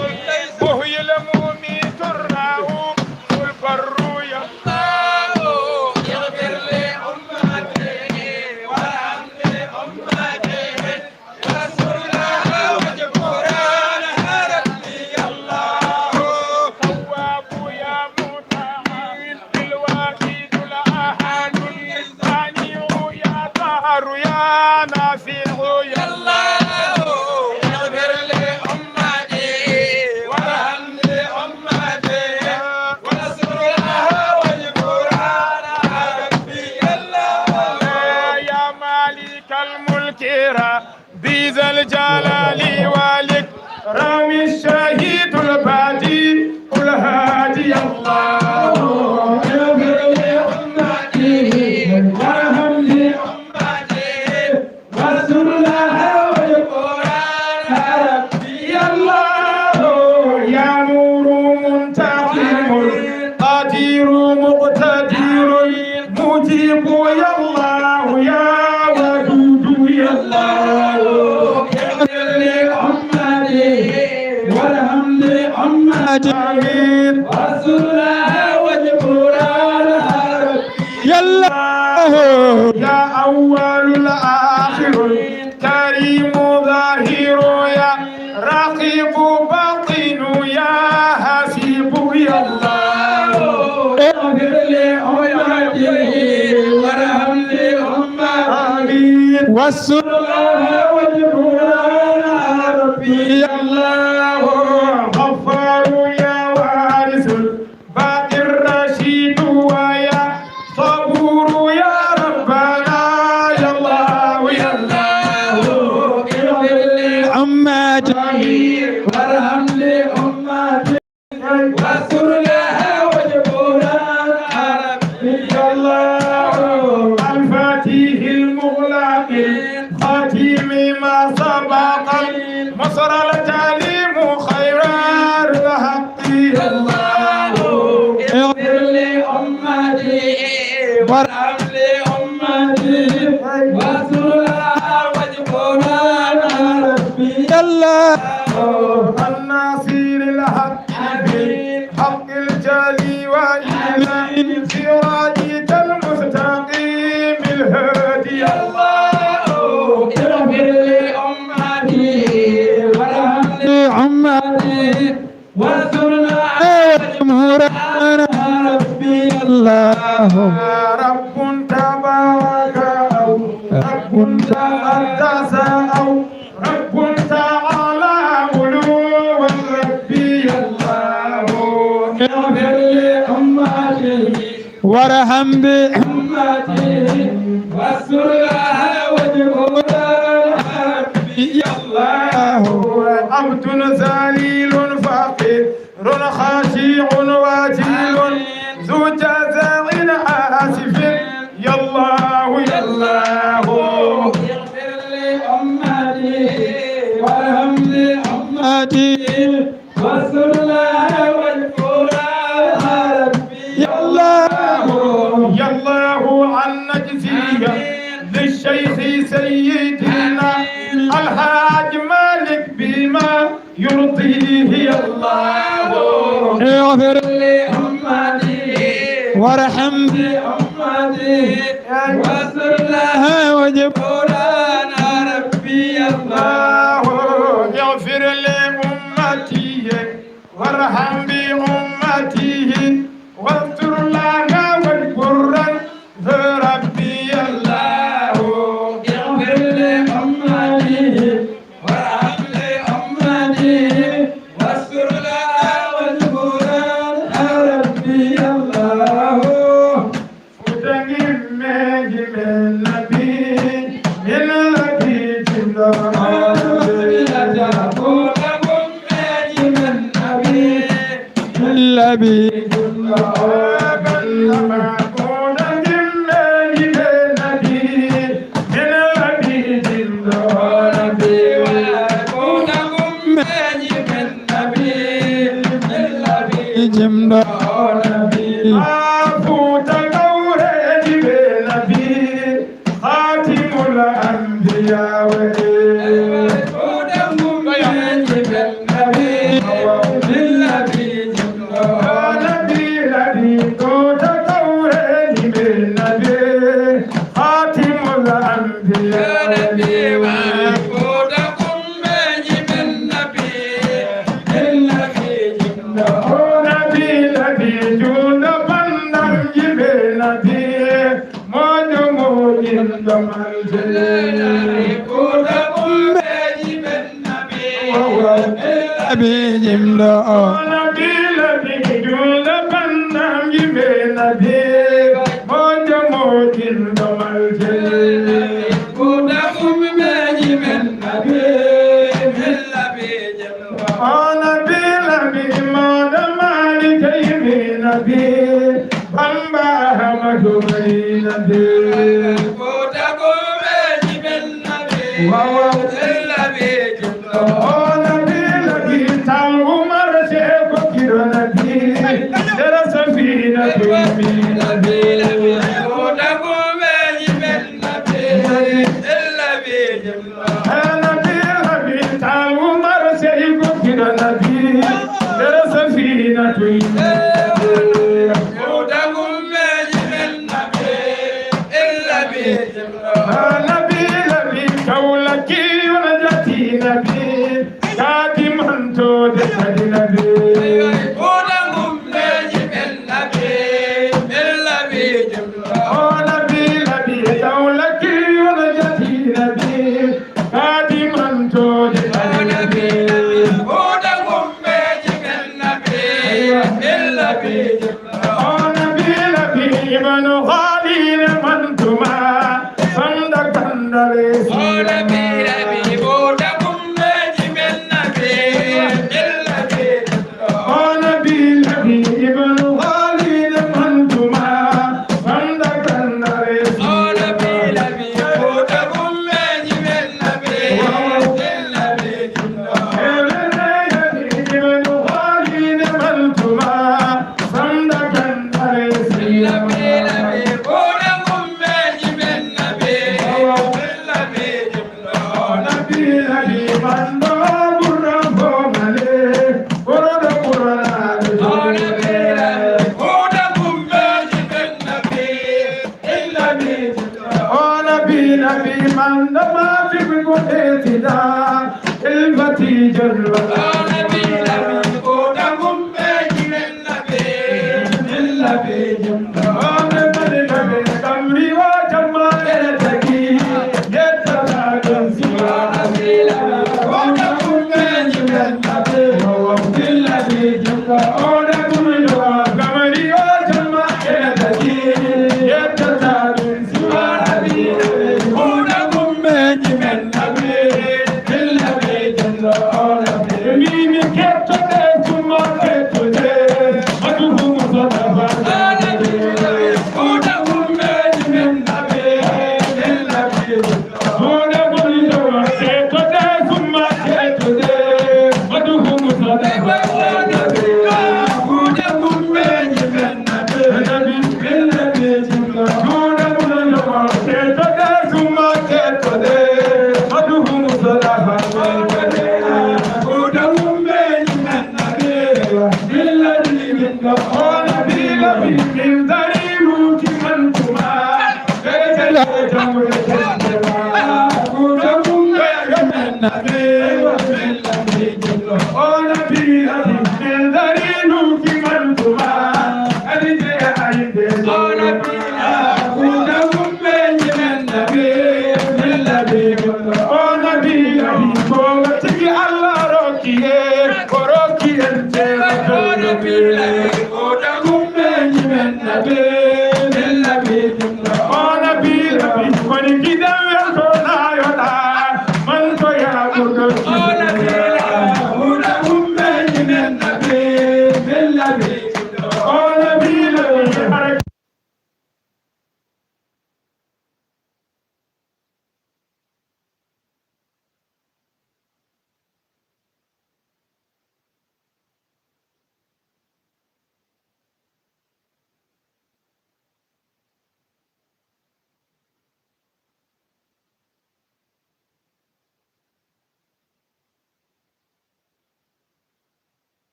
وهي المميت الرؤوف البر يا الله اغفر لأمتي وارحم لأمتي واستر لها واجبرها ربي الله تواب يا متعال الواحد الأحد الثاني يا طاهر يا نافع يا الله اغفر لأمتي وارحم لأمتي واستر لها واجبرها ربي الله يا مالك الملك بذا الجلال والإكرام الشهيد البادي الهادي الله اغفر لأمتي وارحم لأمتي واستر لها واجبرها ربي الله يا نور منتقم قدير مقتدر مجيب يا الله يا ودود يا الله اغفر لأمتي وارحم لأمتي واستر لها واجبرها ربي يلا يا أول الآخر الكريم ظاهر يا رقيب باطن يا حسيب يا الله اغفر لأمتي وارحم لأمتي والسر لها واجبرها ربي يا الله غفار يا وارث الباقي الرشيد ويا صبور يا ربنا يا الله يا الله اغفر عماتي وارحم لأمتي واستر لها واجبرها ربي يا الله الفاتح المغلق خاتم ما سبق مصر التعليم خير الحق يا الله اغفر لأمتي وارحم لأمتي واستر لها واجبرها ربي يلا الناصر الحق بالحق الجلي وإيمان سراجك المستقيم الهادي يا الله اغفر لأمتي وارحم عماتي واستر لها جمهورنا ربي الله رب تبارك أو رب تقدس أو رب تعالى علوا ربي الله اغفر لأمتي وارحم بأمتي أمتي واستر لها واجبرها ربي يا الله عبد ذليل فقير خاشع وجيل ذو جزاء آسف يا الله يا الله اغفر لأمتي وارحم لأمتي واستر لها واجبرها ربي يا الله يا الله عن نجزيه للشيخ سيدنا الحاج مالك بما يرضيه يا الله اغفر لأمتي وارحم بأمتي واستر لها وجبرنا ربي يا الله اغفر لأمتي وارحم بأمتي واستر لها واجبرنا ربي يا الله اغفر لأمتي وارحم لأمتي واستر لها واجبرنا ربي يا الله فتنجم من النبي من الذي جمله النبي جمدا فوت قوله بالنبي خاتم الأنبياء فوت بالنبي بالنبي نبي نبي فوت قوله بالنبي خاتم الأنبياء أبي جمدا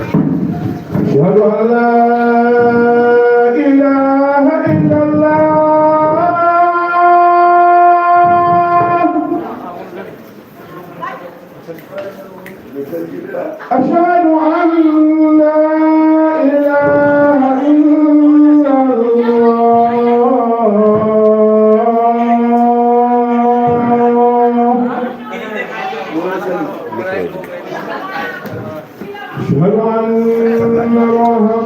أشهد أن لا إله إلا الله أشهد أن لا إله إلا الله أشهد أن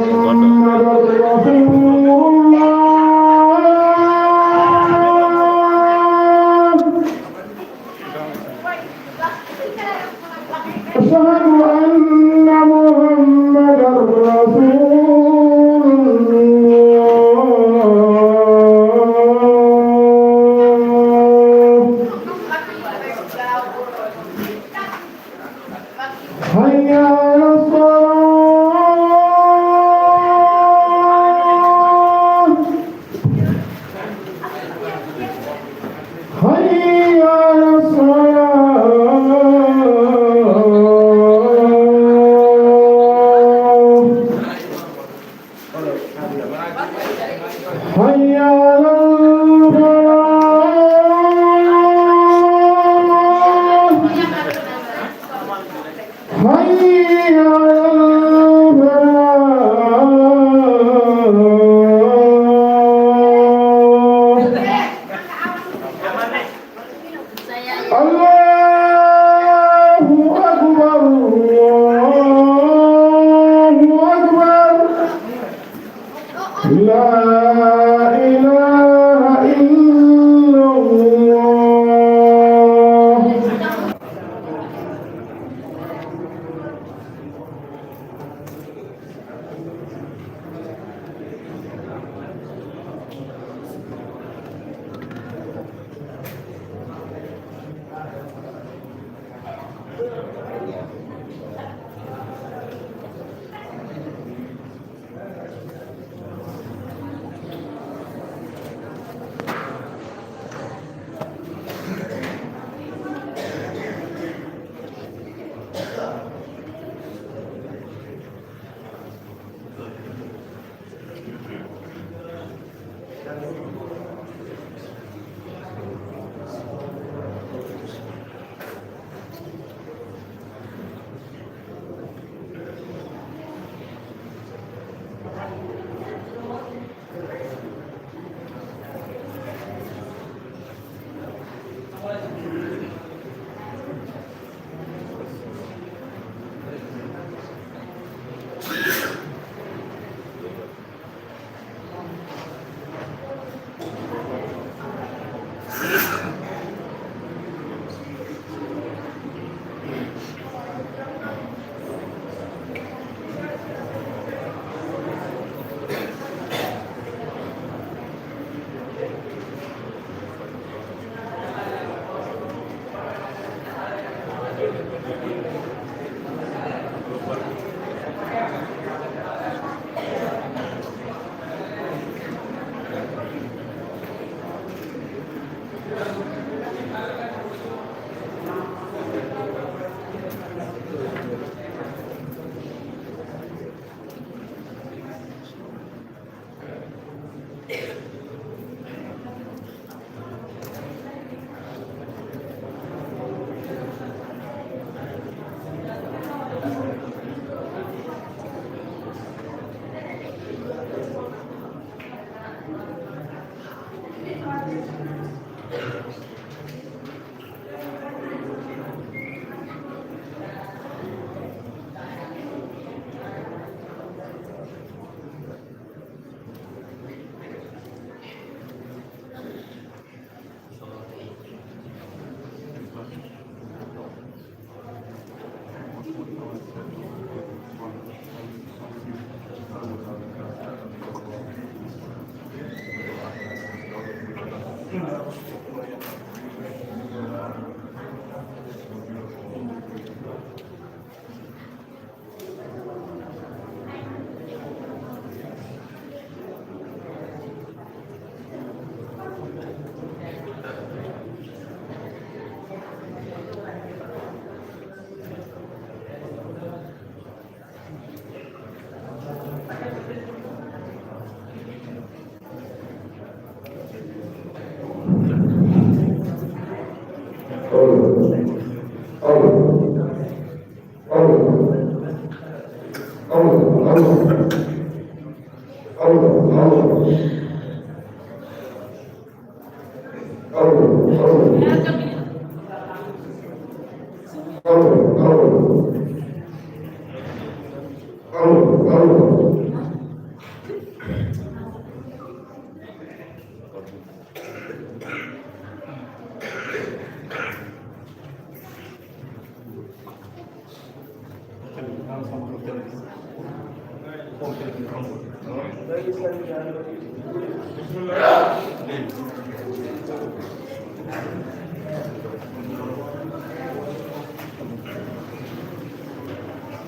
محمد رسول الله أشهد أن محمد رسول الله حي على الصلاة حي على الصلاة حي على الفلاح حي على الفلاح الله أكبر الله أكبر لا إله إلا الله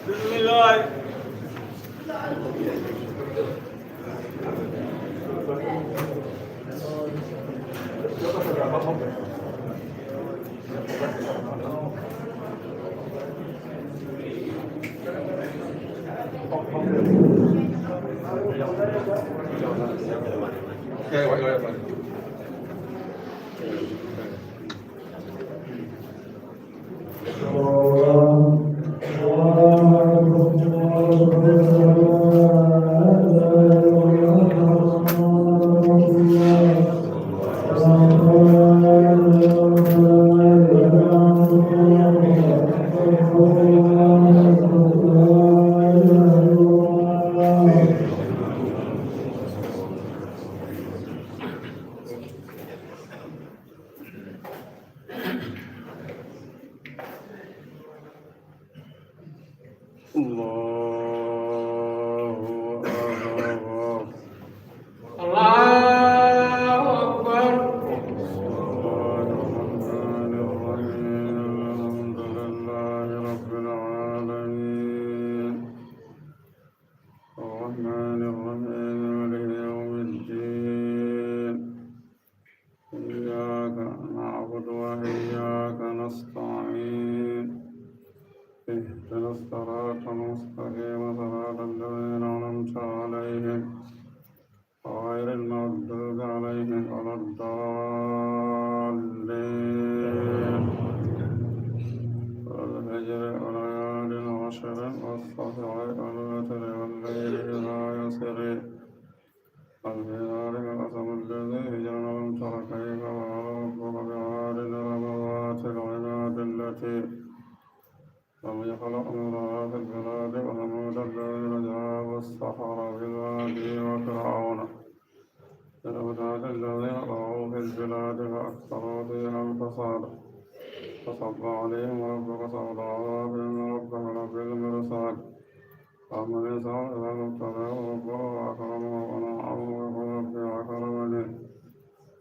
بسم الله. فصب عليهم ربك صوت عذاب إن ربك لبالمرصاد فأما الإنسان إذا ما ابتلاه ربه وأكرمه ونعمه ويقول ربي أكرمني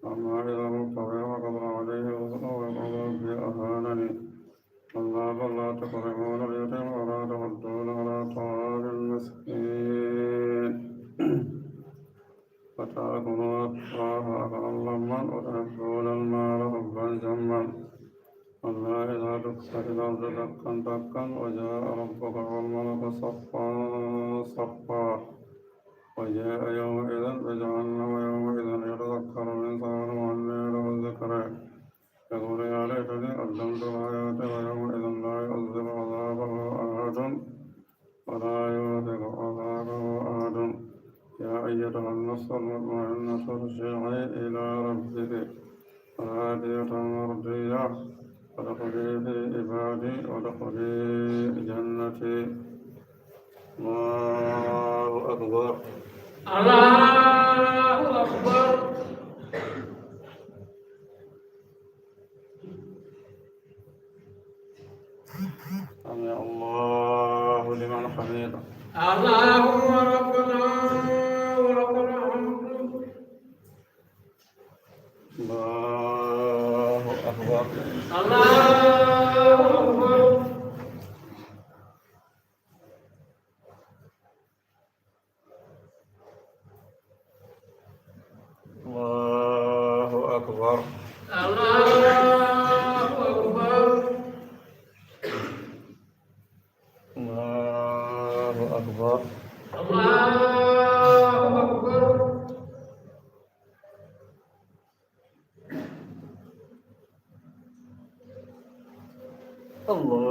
أما إذا ما ابتلاه وقدر عليه رزقه ويقول ربي أهانني كلا بل لا تكرمون اليتيم ولا تحضون على طعام المسكين فتأكلون التراث أكلا لما وتحبون المال حبا جما كلا إذا دكت الأرض دكا دكا وجاء ربك والملك صفا صفا وجاء يومئذ بجهنم يومئذ يتذكر الإنسان وأنى له الذكرى يقول يا ليتني قدمت لحياتي ويومئذ لا يعذب عذابه أحد ولا يوثق عذابه أحد يا أيتها النفس المطمئنة ارجعي إلى ربك راضية مرضية وادخلي في عبادي وادخلي جنتي الله أكبر الله أكبر سمع الله لمن حمده اللهم ربنا ولك الحمد الله أكبر الله أكبر الله أكبر الله أكبر الله أكبر الله أكبر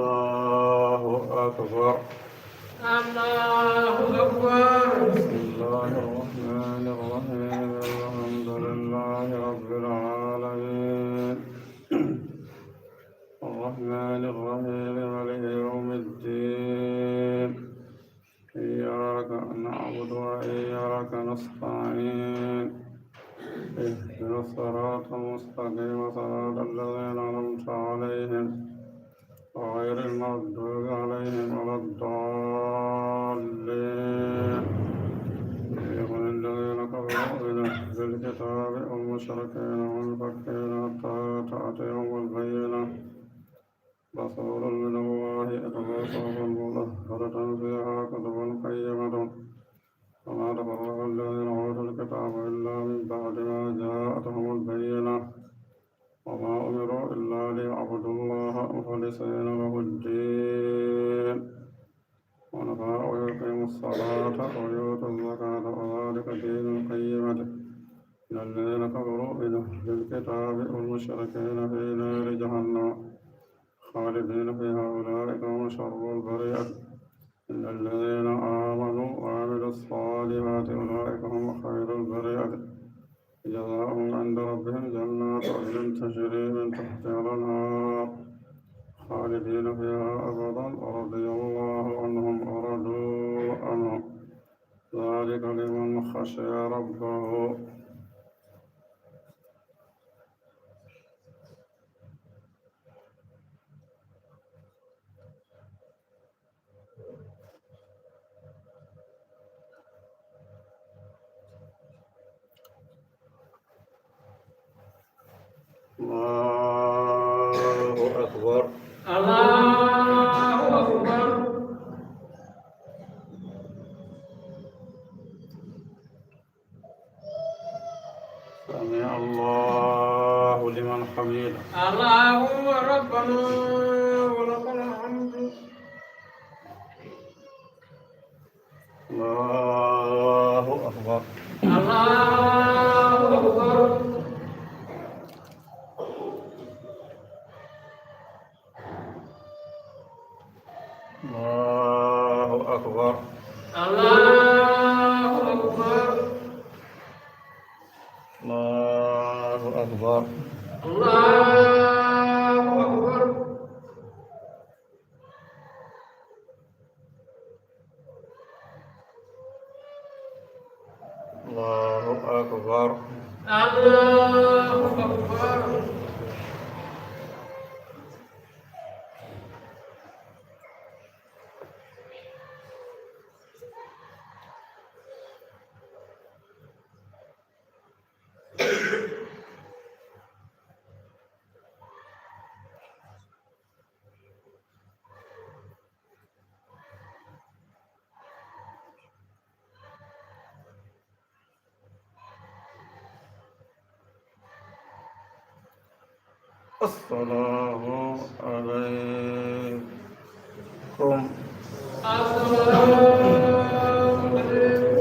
الله أكبر الله أكبر بسم الله الرحمن نستعين اهدنا الصراط المستقيم صراط الذين أنعمت عليهم غير المغضوب عليهم ولا الضالين يقول الذين كفروا من أهل الكتاب والمشركين والمفكرين حتى تأتيهم البينة رسول من الله يتلو صحفا مطهرة فيها كتب قيمة وما تفرق الذين أوتوا الكتاب إلا من بعد ما جاءتهم البينة وما أمروا إلا ليعبدوا الله مخلصين له الدين ونفاء ويقيموا الصلاة ويؤتوا الزكاة وذلك دين القيمة إن الذين كفروا من أهل الكتاب والمشركين في نار جهنم خالدين فيها أولئك هم شر البرية إن الذين آمنوا وعملوا الصالحات أولئك هم خير البرية جزاؤهم عند ربهم جنات عدن تجري من تحتها الأنهار خالدين فيها أبدا ورضي الله عنهم ورضوا عنه ذلك لمن خشي ربه الله أكبر الله أكبر سمع الله لمن حمده اللهم ربنا ولك الحمد الله أكبر الله أكبر الله أكبر الله أكبر الله أكبر الله أكبر الله أكبر الله أكبر السلام عليكم السلام عليكم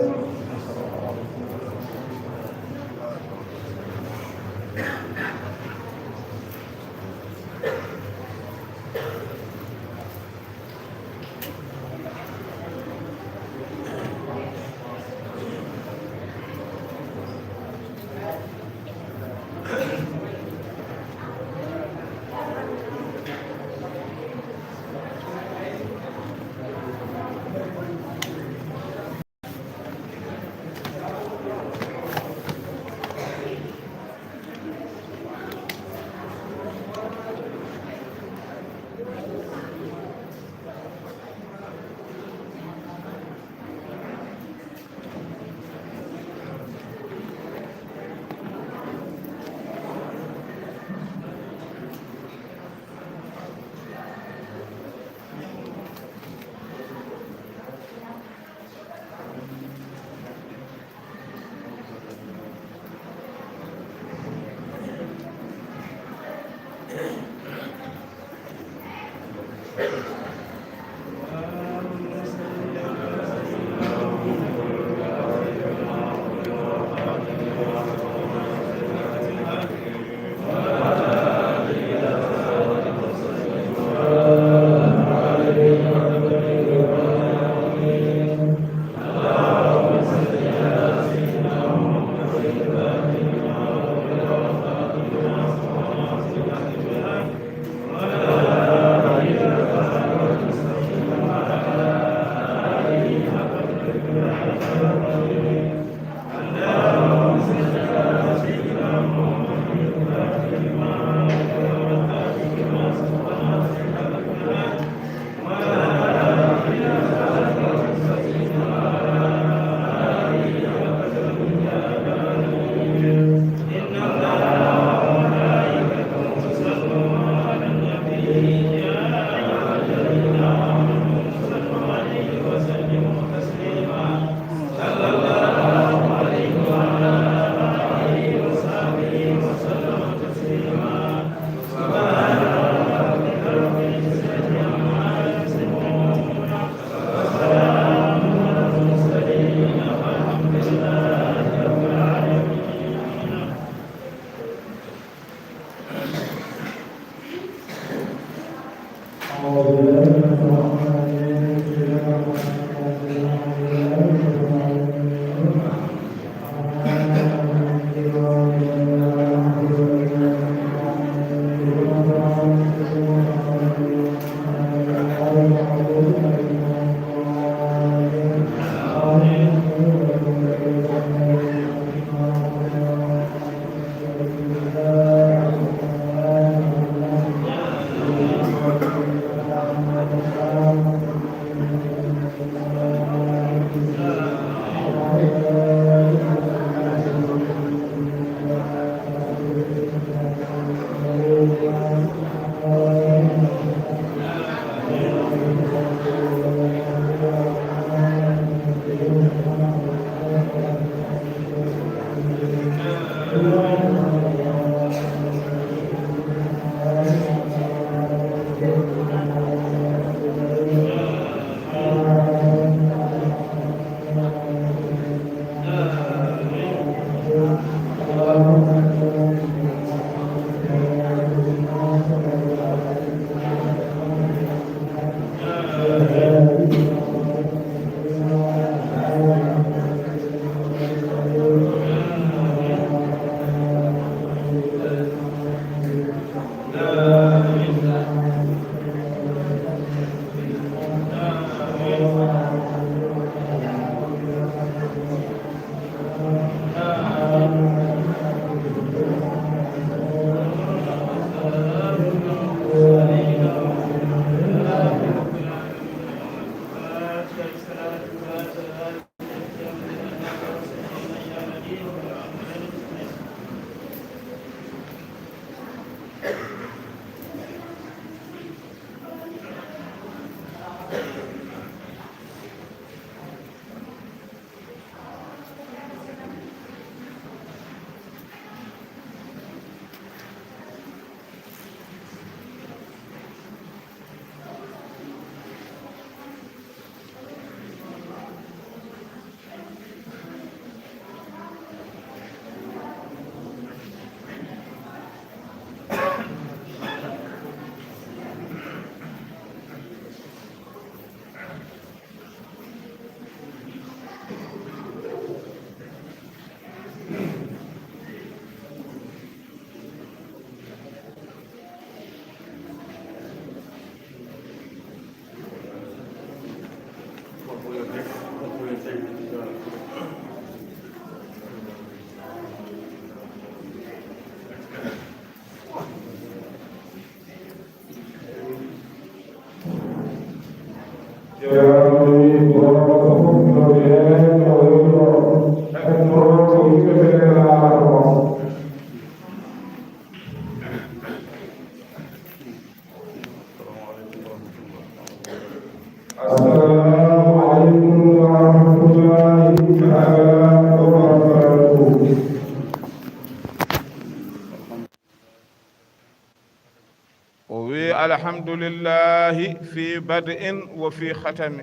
الحمد لله في بدء وفي ختم.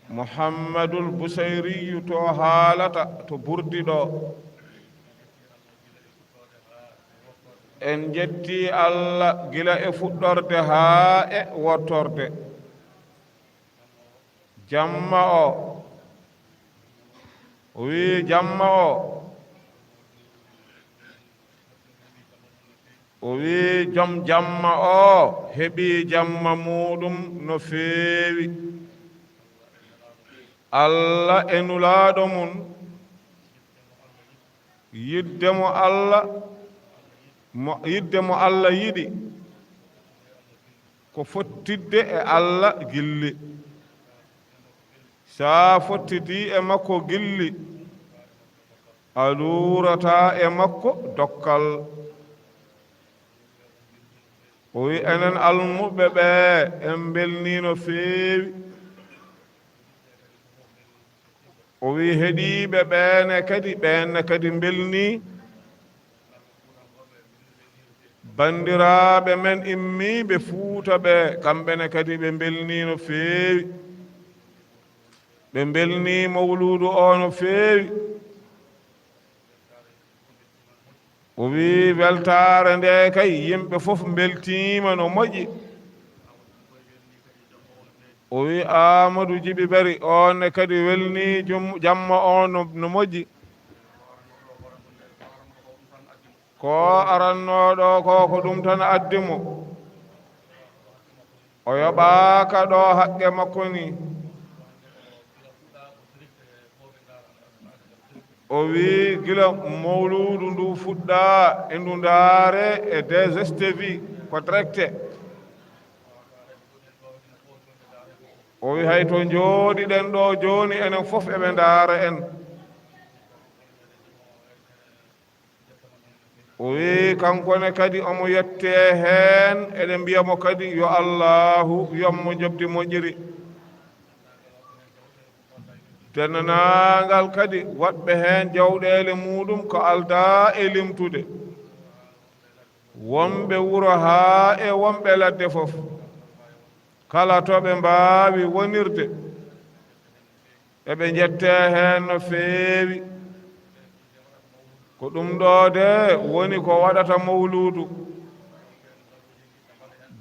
محمد البصيري تو حالة تو بردي دو en jetti Allah gila e fuɗɗorde haa e wottorde. Jamma o wi jamma o wi jom jamma o heɓi jamma muɗum no feewi. Allah e nulaaɗo mum yidde mo Allah yiɗi ko fottidde e Allah gilli. Sa fottidi e makko gilli a luurata e makko dokkal. O wi enen almuɓe ɓe en belni no feewi. O wi heɗiɓe ɓenne kadi belni. Bandiraɓe men immiɓe Fuuta ɓe kamɓene kadi ɓe belni no feewi. ɓe belni mawludu o no feewi. O wi weltare nde kay yimɓe fof beltima no moƴƴi. O wi Amadou Djiby Bari on kadi welni jamma o no moƴƴi. ko arannoɗo ko ɗum tan addimo. O yoɓaka ɗo haqqe makko ni. O wi gila mawludu ndu fuɗɗa e ndu ndaare e DSTV ko directe. O wi hay to jooɗiɗen ɗo joni enen fof eɓe ndaara en. O wi kankone kadi omo yette heen eɗen mbiyamo kadi yo Allahu yommo jobdi moƴƴiri. Dennanangal kadi waɗɓe heen jawɗele muɗum ko alda e limtude. Wonɓe wuro haa e wonɓe ladde fof kala to ɓe mbaawi wonirde eɓe jette heen no feewi. ko ɗum ɗo de woni ko waɗata mawludu.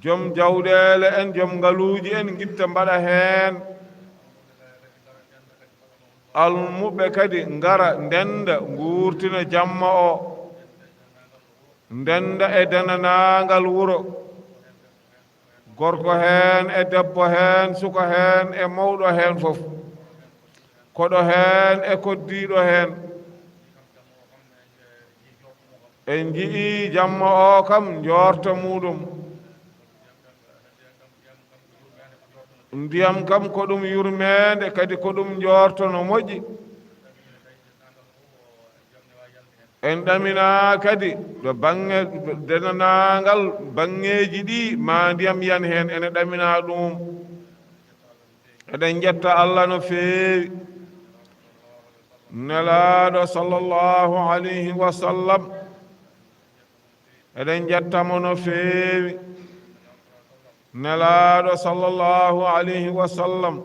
Jom jawɗele en jom ngaluuji en gitta mbaɗa heen. Almuɓe kadi ngara ndenda nguurtina jamma o, ndenda e denanangal wuro. Gorko heen e debbo heen, suka heen e mawɗo heen fof, koɗo heen e koddiiɗo heen. En ji'i jamma o kam njorta muɗum. Ndiyam kam ko ɗum yurmeende kadi ko ɗum njorta no moƴƴi. En ɗamina kadi ɗo bange denanangal bangeeji ɗi ma ndiyam yan heen ene ɗamina ɗum. Eɗen jetta Allah no feewi. Nelaaɗo sallallahu alayhi wa sallam eɗen jettamo no feewi. Nelaaɗo sallallahu alayhi wa sallam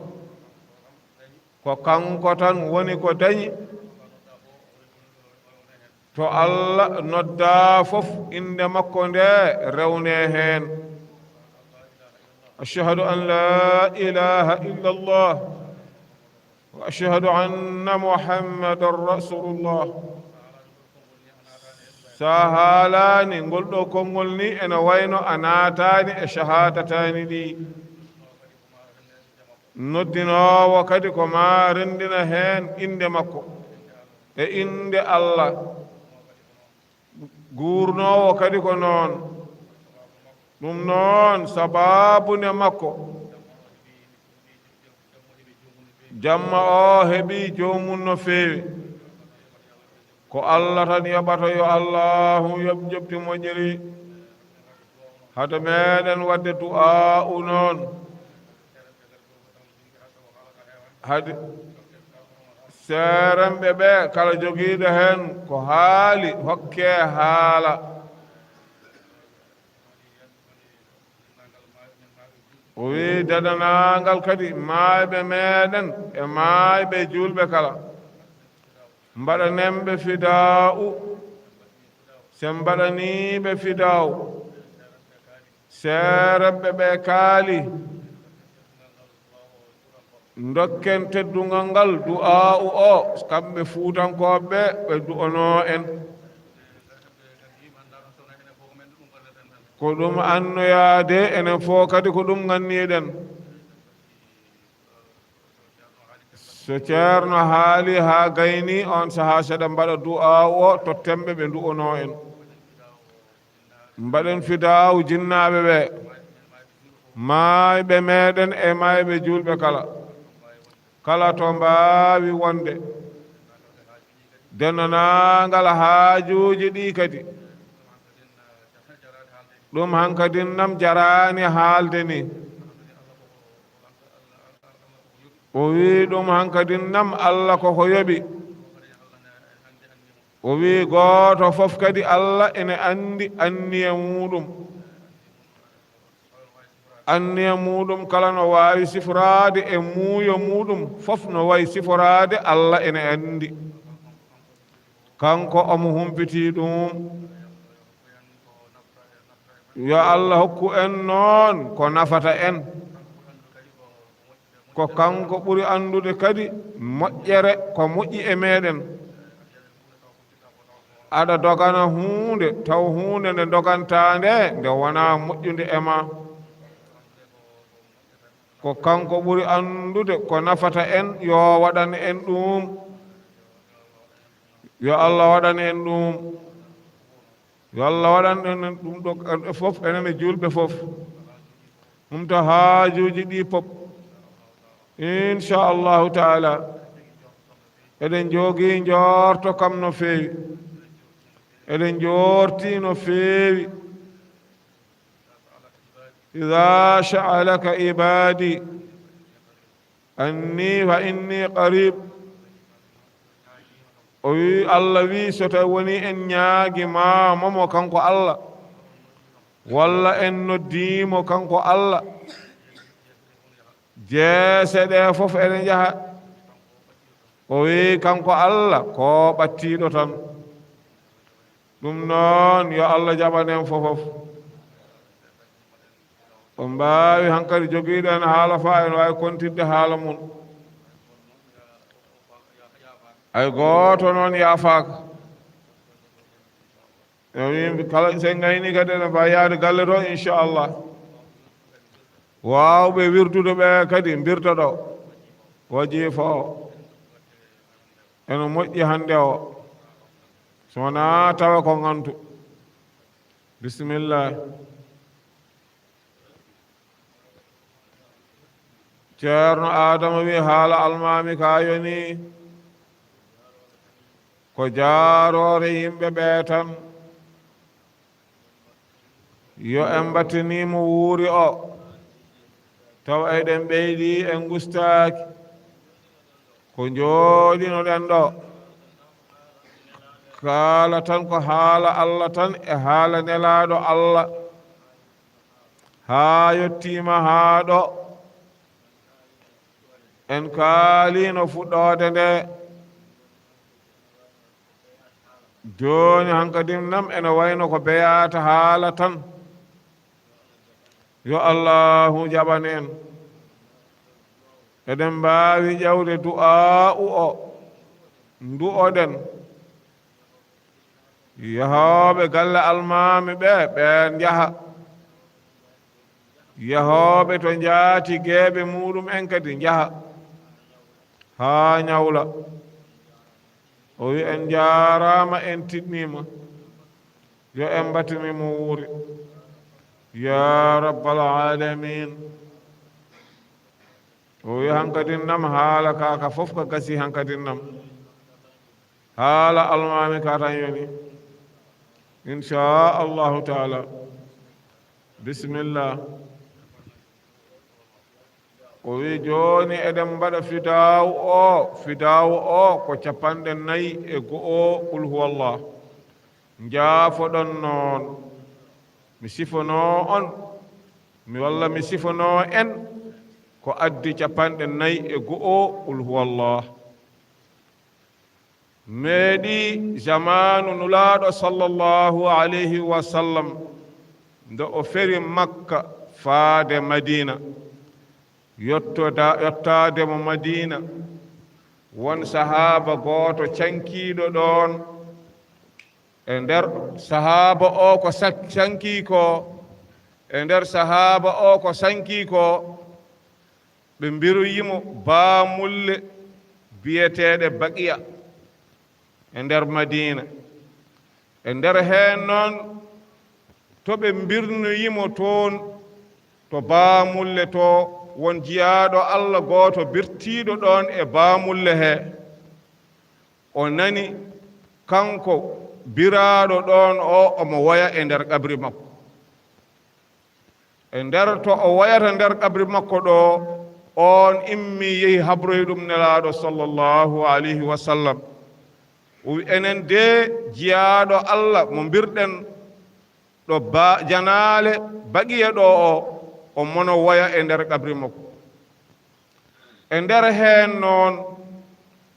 ko kanko tan woni ko dañi to Allah nodda fof inde makko nde rewne heen. Ashhadu an la ilaha illa Allah wa ashhadu anna Muhammadan rasulullah. Sa haalani ngol ɗo konngol ni ene wayno a naatani e shahadatani ɗi. Noddinowo kadi ko ma rendina heen inde makko e inde Allah. Guurnowo kadi ko noon. ɗum noon sababune makko jamma o heɓi jomum no feewi. ko Allah tan yoɓata yo Allahu yoɓ jobti moƴƴiri. hade meɗen wadde du'a u noon hade seeremɓe ɓe kala jogiiɗo heen ko haali hokke haala. o wi dadanangal kadi maayɓe meɗen e maayɓe julɓe kala mbaɗanemɓe fidaa'u sen mbaɗaniɓe fidaa'u seereɓɓe ɓe kaali dokken teddungal ngal du'a'u o kamɓe fuutankoɓe ɓe du'ono en ko ɗum annoyaade enen fof kadi ko ɗum ganniɗen so ceerno haali ha gayni on sahaa seɗa mbaɗa du'a'u o tottemɓe ɓe du'ono en mbaɗen fidaa'u jinnaɓe ɓe maayɓe meɗen e maayɓe julɓe kala kala to mbaawi wonde dennanangal haajuuji ɗi kadi ɗum hankadin nam jarani haalde ni o wi ɗum hankadin nam Allah koko yoɓi o wi gooto fof kadi Allah ene andi anniya muɗum anniya muɗum kala no waawi sifraade e muuyo muɗum fof no wayi siforaade Allah ene andi kanko omo humpiti ɗum yo Allah hokku en noon ko nafata en ko kanko ɓuri andude kadi moƴƴere ko moƴƴi e meɗen aɗa dogana huunde taw huunde nde doganta nde nde wona moƴƴude e ma ko kanko ɓuri andude ko nafata en yo waɗan en ɗum yo Allah waɗan en ɗum yo Allah waɗan en ɗum ɗo fof enen e julɓe fof ɗum to haajuji ɗi pop inchallahu taala eɗen jogii njorto kam no feewi eɗen jorti no feewi ida sa'alaka ibadi anni fa inni qarib o wi Allah wi so tawi woni en ñaagimamomo kanko Allah walla en noddimo kanko Allah jeese ɗe fof eɗen jaha o wi kanko Allah ko ɓattiɗo tan ɗum noon yo Allah jaɓanen fofof o mbaawi hankadi jogiiɗo en haala fa en waawi kontidde haala mum ay gooto noon yaafaaka wi kala sen gayni kadi ene mbawi yaade galle to inchallah waawɓe wirdude ɓe kadi mbirta ɗo wajifa o eno moƴƴi hannde o so wonaa tawa ko ngantu bisimillah ceerno adama wi haala almami ka yoni ko jaaroore yimɓe ɓe tan yo en mbattinimo wuuri o taw eɗen ɓeydi en gustaaki ko jooɗinoɗen ɗo kaala tan ko haala Allah tan e haala nelaaɗo Allah haa yettiima haa ɗo en kaalino fuɗɗoode nde jooni hankadim nam ene wayno ko beyaata haala tan yo Allahu jaɓan en eɗen mbaawi ƴewde du'a'u o ndu'oɗen yahooɓe galle almaami ɓe ɓen njaha yahooɓe to njaati geeɓe muɗum en kadi njaha haa ñawla o wi en jaaraama en tiɗniima yo en mbattinimo wuuri ya rabbal alamin o wi hankadin nam haala kaaka fof ko gasi hankadin nam haala almaami ka tan yoni inchallahu taala bisimillah o wi jooni eɗen mbaɗa fidaawu o ko 4 qul huwallah njaafoɗon noon mi sifonoo on mi walla mi sifanoo en ko addi 4 qul huwallah meeɗi zamanu nulaaɗo sallllahu alayhi wa sallam nde o feri makka faade madina yottaademo madina won sahaba gooto cankiiɗo ɗon e nder sahaba o ko sankii ko e nder sahaba o ko sankii ko ɓe mbiroyimo baamulle biyeteeɗe baqiya e nder madina e nder heen noon to ɓe mbirnoyimo toon to baamulle to won jiyaaɗo allah gooto birtiiɗo ɗon e baamulle hee o nani kanko biraaɗo ɗon o omo woya e nder ƙabri makko e nder to o woyata nder ƙabri makko ɗo on immi yehi habroy ɗum nelaaɗo sallllahu alayhi wa sallam o wi enen de jiyaaɗo allah mo mbirɗen ɗo janaale baqiya ɗo o mono woya e nder ƙabri makko e nder heen noon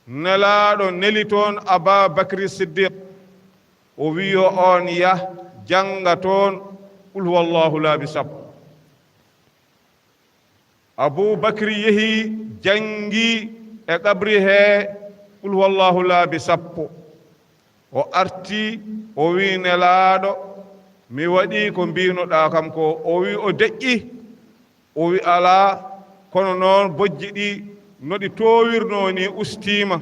nelaaɗo neli toon ababacry siddiq o wiyo on yah jannga toon qul huwallahu laabi sappo aboubacry yehi janngi e ƙabri hee qul huwallahu laabi sappo o arti o wi nelaaɗo mi waɗi ko mbinoɗa kam ko o wi o deƴƴi o wi alaa kono noon bojji ɗi no ɗi toowirnoo ni ustiima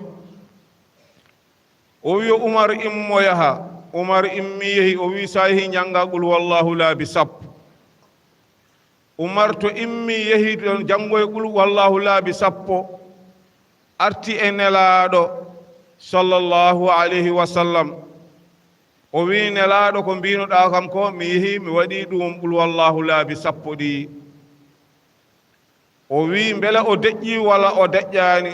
o wi umar immo yaha umar immi yehi o wi sa yehi jannga qul huwallahu laabi sappo umar to immi yehi ɗon janngoye qul huwallahu laabi sappo arti e nelaaɗo sallllahu alayhi wa sallam o wi nelaaɗo ko mbinoɗa kam ko mi yehi mi waɗi ɗum qul huwallahu laabi sappo ɗi o wi mbele o deƴƴi walla o deƴƴaani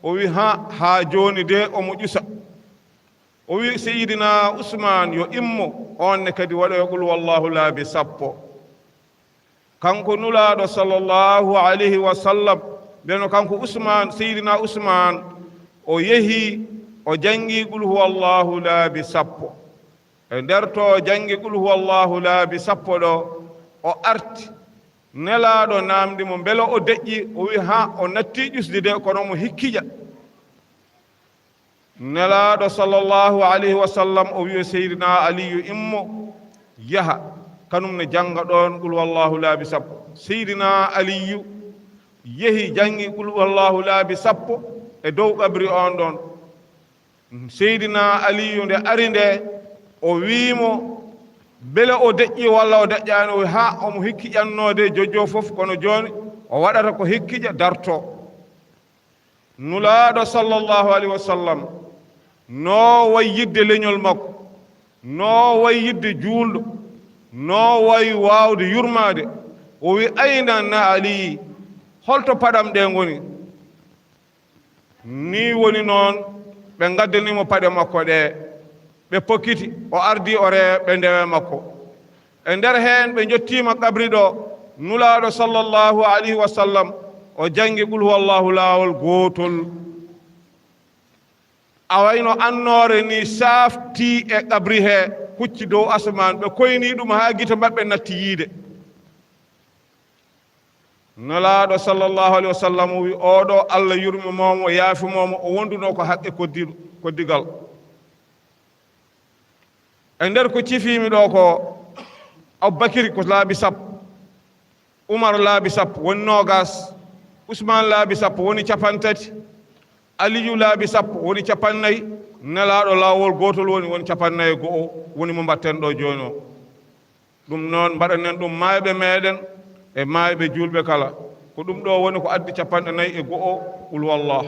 o wi haa jooni de omo ƴusa o wi seyidina usman yo immo on ne kadi waɗoyo qul huwallahu laabi sappo kanko nulaaɗo sallllahu alayhi wa sallam mbeno kanko usman seyidina usman o yehi o janngi qul huwallahu laabi sappo e nder to janngi qul huwallahu laabi sappo ɗo o arti nelaaɗo naamdi mo mbele o deƴƴi o wi o natti ƴusde de kono mo hikkija nelaaɗo sallllahu alayhi wa sallam o wiyo seydina aliyu immo yaha kanum ne jannga ɗon qul huwallahu laabi sappo seydina aliyu yehi janngi qul huwallahu laabi sappo e dow ƙabri on ɗon seydina aliyu nde ari nde o wiimo bele o deƴƴi walla o deƴƴaani o wi omo hikkiƴannode jojo fof kono jooni o waɗata ko hikkija darto nulaaɗo sallllahu alayhi wa sallam no way yidde leñol makko no way yidde juulɗo no way waawde yurmaade o wi ayna na ali holto paɗam ɗe ngoni ni woni noon ɓe ngaddanimo paɗe makko ɗe ɓe pokkiti o ardi o ree ɓe ndewe makko e nder heen ɓe jottiima ƙabri ɗo nulaaɗo sallllahu alayhi wa sallam o janngi qul huwallahu laawol gootol a wayno annoore ni saaftii e ƙabri hee hucci dow asman ɓe koynii ɗum haa gite maɓɓe natti yiide nulaaɗo sallllahu alayhi wa sallam wi oɗo allah yurmimomo yaafimomo o wonduno ko haqqe koddigal e nder ko cifiimi ɗo ko aboubacry ko laabi sappo umar laabi sappo woni nogas ousmane laabi sappo woni 30 aliyu laabi sappo woni 40 nelaaɗo laawol gootol woni 41 woni mo mbatten ɗo jooni o ɗum noon mbaɗanen ɗum maayɓe meeɗen e maayɓe julɓe kala ko ɗum ɗo woni ko addi 41 qul huwallah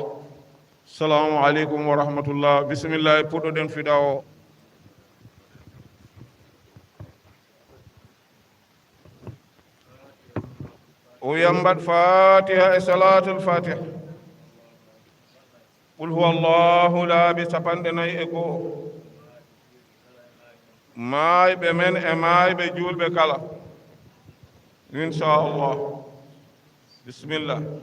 assalamu aleykum wa rahmatullah bisimillahi puɗɗoɗen fiɗa o وينبت فاتحة صلاة الفاتحة قل هو الله لا بسبندنا يكو ماي بمن اماي بجول بكلا إن شاء الله. بسم الله.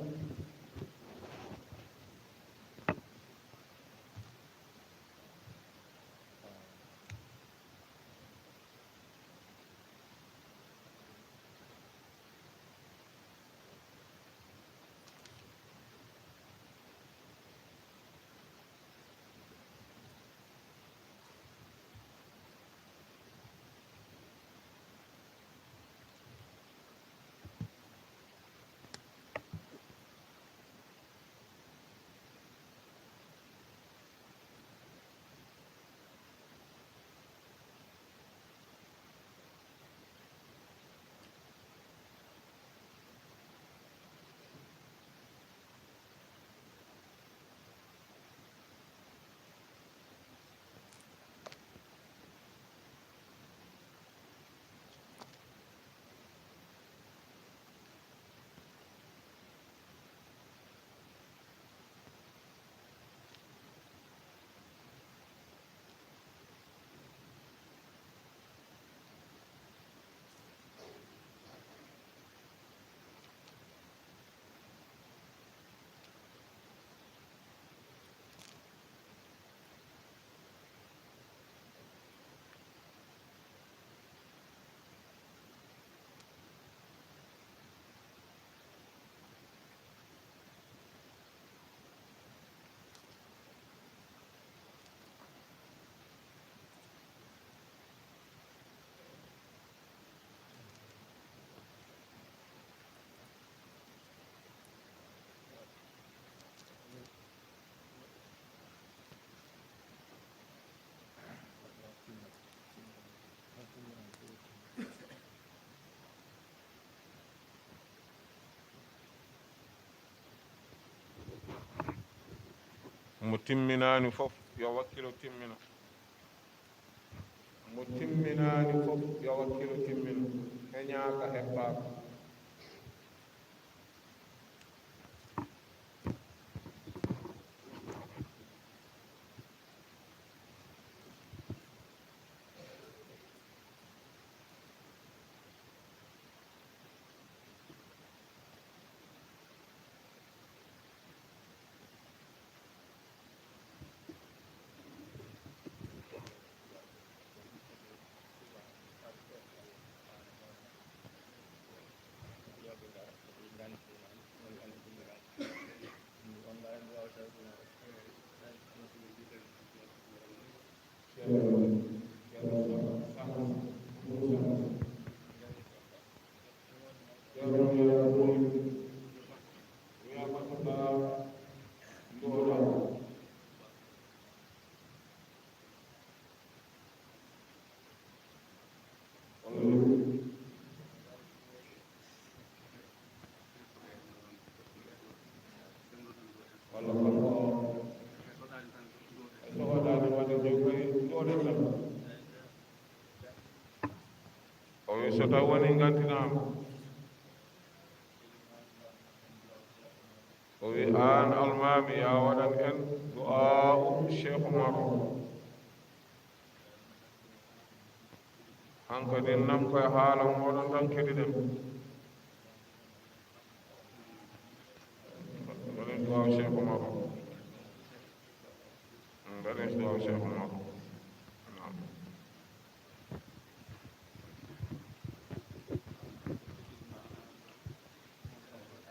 mo timminaani fof yo wakkilo timmina. Mo timminaani fof yo wakkilo timmina. Heñaaka heppaaka. So taw woni ngantinaama o wi an almami ya waɗan en du'a'u cheikh Oumar hankadi nam koye haala moɗon tan keɗiɗen mbaɗen du'a'u cheikh Oumar mbaɗen du'a'u cheikh Oumar.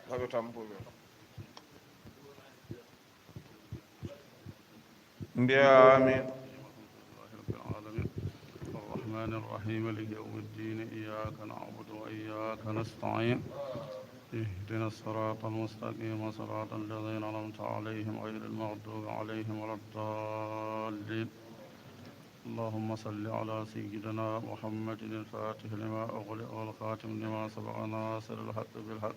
هذا تامبول آمين. رب العالمين الرحمن الرحيم مالك يوم الدين إياك نعبد وإياك نستعين اهدنا الصراط المستقيم صراط الذين أنعمت عليهم غير المغضوب عليهم ولا الضالين. اللهم صل على سيدنا محمد الفاتح لما أغلق والخاتم لما سبق ناصر الحق بالحق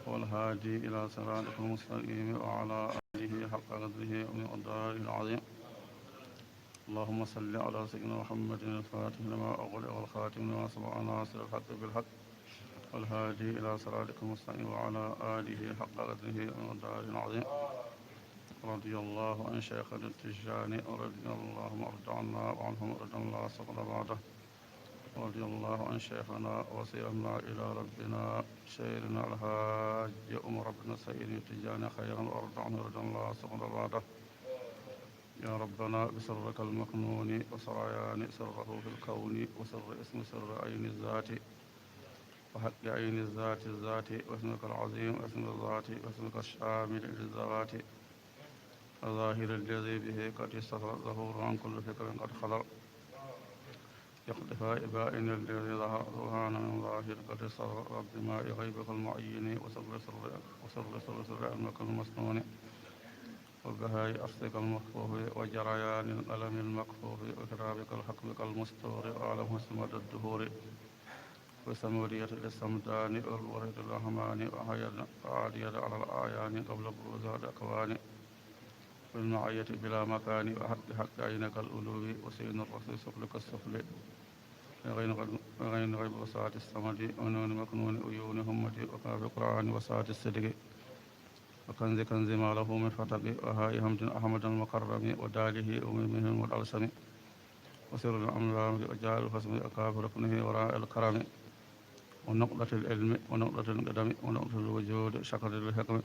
والهادي إلى صراطك المستقيم وعلى آله حق قدره ومقداره العظيم. اللهم صل على سيدنا محمد الفاتح لما أغلق والخاتم لما سبق ناصر الحق بالحق والهادي إلى صراطك المستقيم وعلى آله حق قدره ومقداره العظيم. رضي الله عن شيخنا التجاني ورضي الله ارض عنا وعنهم ورضي الله صلى بعده رضي الله عن شيخنا وسيرنا إلى ربنا سيدنا الحاج عمر بن سعيد تجاني خيرا وأرض عنه رضي الله سبحانه وتعالى يا ربنا بسرك المكنون وسريان سره في الكون وسر اسم سر عين الذات وحق عين الذات واسمك العظيم واسم الذات واسمك الشامل للذوات الظاهر الذي به قد استطر الظهور عن كل فكر قد خلق يقطفاء بائن الذي ظهر سبحان من ظاهر قد استطر رب ماء غيبك المعين وسر سر علمك المسنون وبهاء أصلك المكفوف وجريان القلم المكفوف وكتابك الحكمك المستور وعلم اسمد الدهور وسمودية السمدان والورد الرحمن وعادية على الآيان قبل بروزها الأكوان بالمعية بلا مكان وحق عينك الألوي وسين الرسول سفلك السفل غين غيب وساعة الصمد ونون مكنون عيون همتي وكاف قرآن وساعة الصدق وكنز كنز ما له من فتق وهاء حمد أحمد المكرم وداله أميمهم والألسم وسر الأملام وجعل الحسم أكاف ركنه وراء الكرم ونقطة العلم ونقطة القدم ونقطة الوجود شكر الحكم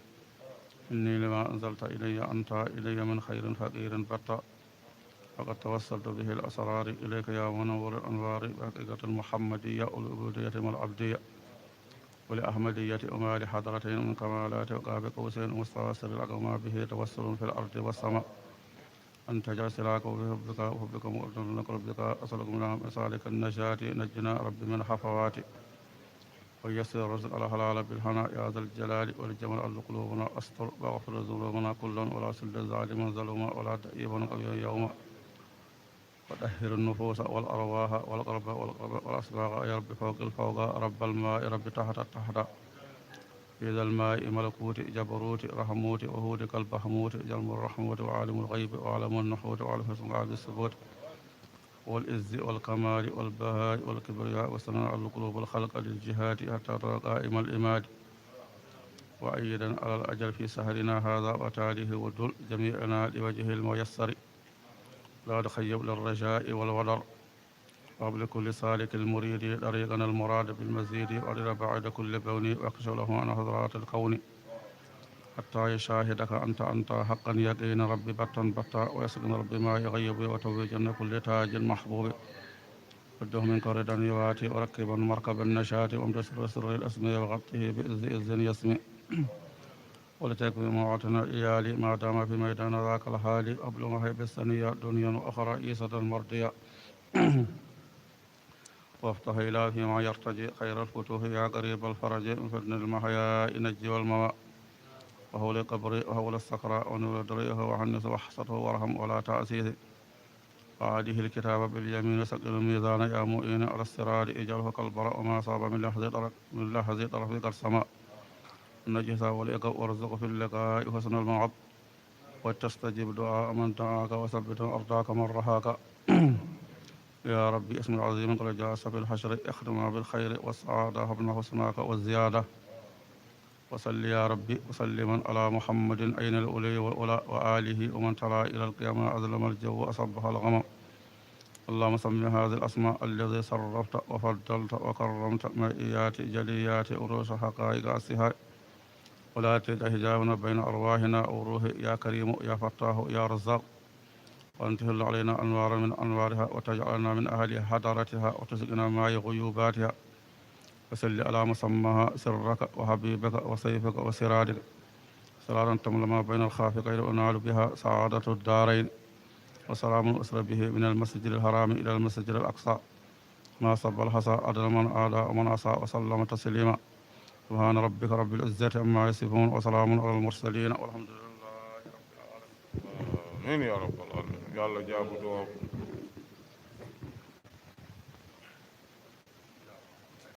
إني لما أنزلت إلي أنت إلي من خير فقير بطا فقد توسلت به الأسرار إليك يا منور الأنوار بحقيقة المحمدية والعبودية والعبدية ولأحمدية أمال حضرتين من كمالات وقاب قوسين مستوى سر الأقوى به توسل في الأرض والسماء أن تجعل سلاك وحبك مؤذن لك ربك أسألك من مسالك النجاة نجنا رب من حفوات ويسر الرزق على حلال بالهنا يا ذا الجلال والجمال أرض قلوبنا أستر واغفر ذنوبنا كلا ولا سل ظالما ظلوما ولا تئيبا قويا يوما وطهر النفوس والأرواح والقلب والأسباغ يا رب فوق الفوق رب الماء رب تحت التحت في ذا الماء ملكوت جبروت رحموت وهودك البحموت جلم الرحموت وعالم الغيب وعالم النحوت وعالم اسماء الثبوت والعز والكمال والبهاء والكبرياء وصنع القلوب الخلق للجهاد حتى ترى قائم الإماد وأيدا على الأجر في سهرنا هذا وتاليه ودل جميعنا لوجه الميسر لا تخيب للرجاء والودر قبل كل سالك المريد طريقنا المراد بالمزيد وأرد بعد كل بون واكشف له عن حضرات الكون حتى يشاهدك أنت حقا يقين ربي بطا ويسكن ربي ما يغيب وتوجن كل تاج محبوب وده من كرد يواتي وركبا مركب النشاة وامتسر سر الأسماء وغطه بإذ يسمي ولتكن موعتنا إيالي ما دام في ميدان ذاك الحال أبلغ هيب الثانية دنيا وأخرى إيسة مرضية وافتح إلى فيما يرتجي خير الفتوح يا قريب الفرج من فتن المحيا نجي والمواء وهول القبر وهول السكرة ونور دريه وحنس وحسته ورحم ولا تأسيه وعاده الكتاب باليمين وسقل الميزان يا مؤين على السراد اجعله كالبراء وما صاب من لحظة طرفك السماء النجس والإقاء وارزق في اللقاء حسن المعب وتستجيب دعاء من دعاك وثبت أرضاك من رهاك يا ربي اسم العظيم قد جاء في الحشر اخدمنا بالخير والسعادة حبنا حسناك والزيادة وصل يا ربي وسلما على محمد أين الأولي والأولى وآله ومن تلا إلى القيامة أظلم الجو وأصبح الغمم اللهم سم هذه الأسماء الذي صرفت وفضلت وكرمت مائيات جليات أروس حقائق السهاء ولا تدع حجابنا بين أرواحنا وروح يا كريم يا فتاه يا رزاق وأن تهل علينا أنوارا من أنوارها وتجعلنا من أهل حضارتها وتسقنا ماء غيوباتها وسل على مسماها سرك وحبيبك وسيفك وسرادك صلاة تملا ما بين الخافقين ونال بها سعادة الدارين وسلام أسر به من المسجد الحرام إلى المسجد الأقصى ما صب الحصى عدل من آدى ومن عصى وسلم تسليما سبحان ربك رب العزة عما يصفون وسلام على المرسلين والحمد لله رب العالمين آمين يا رب العالمين يلا جابوا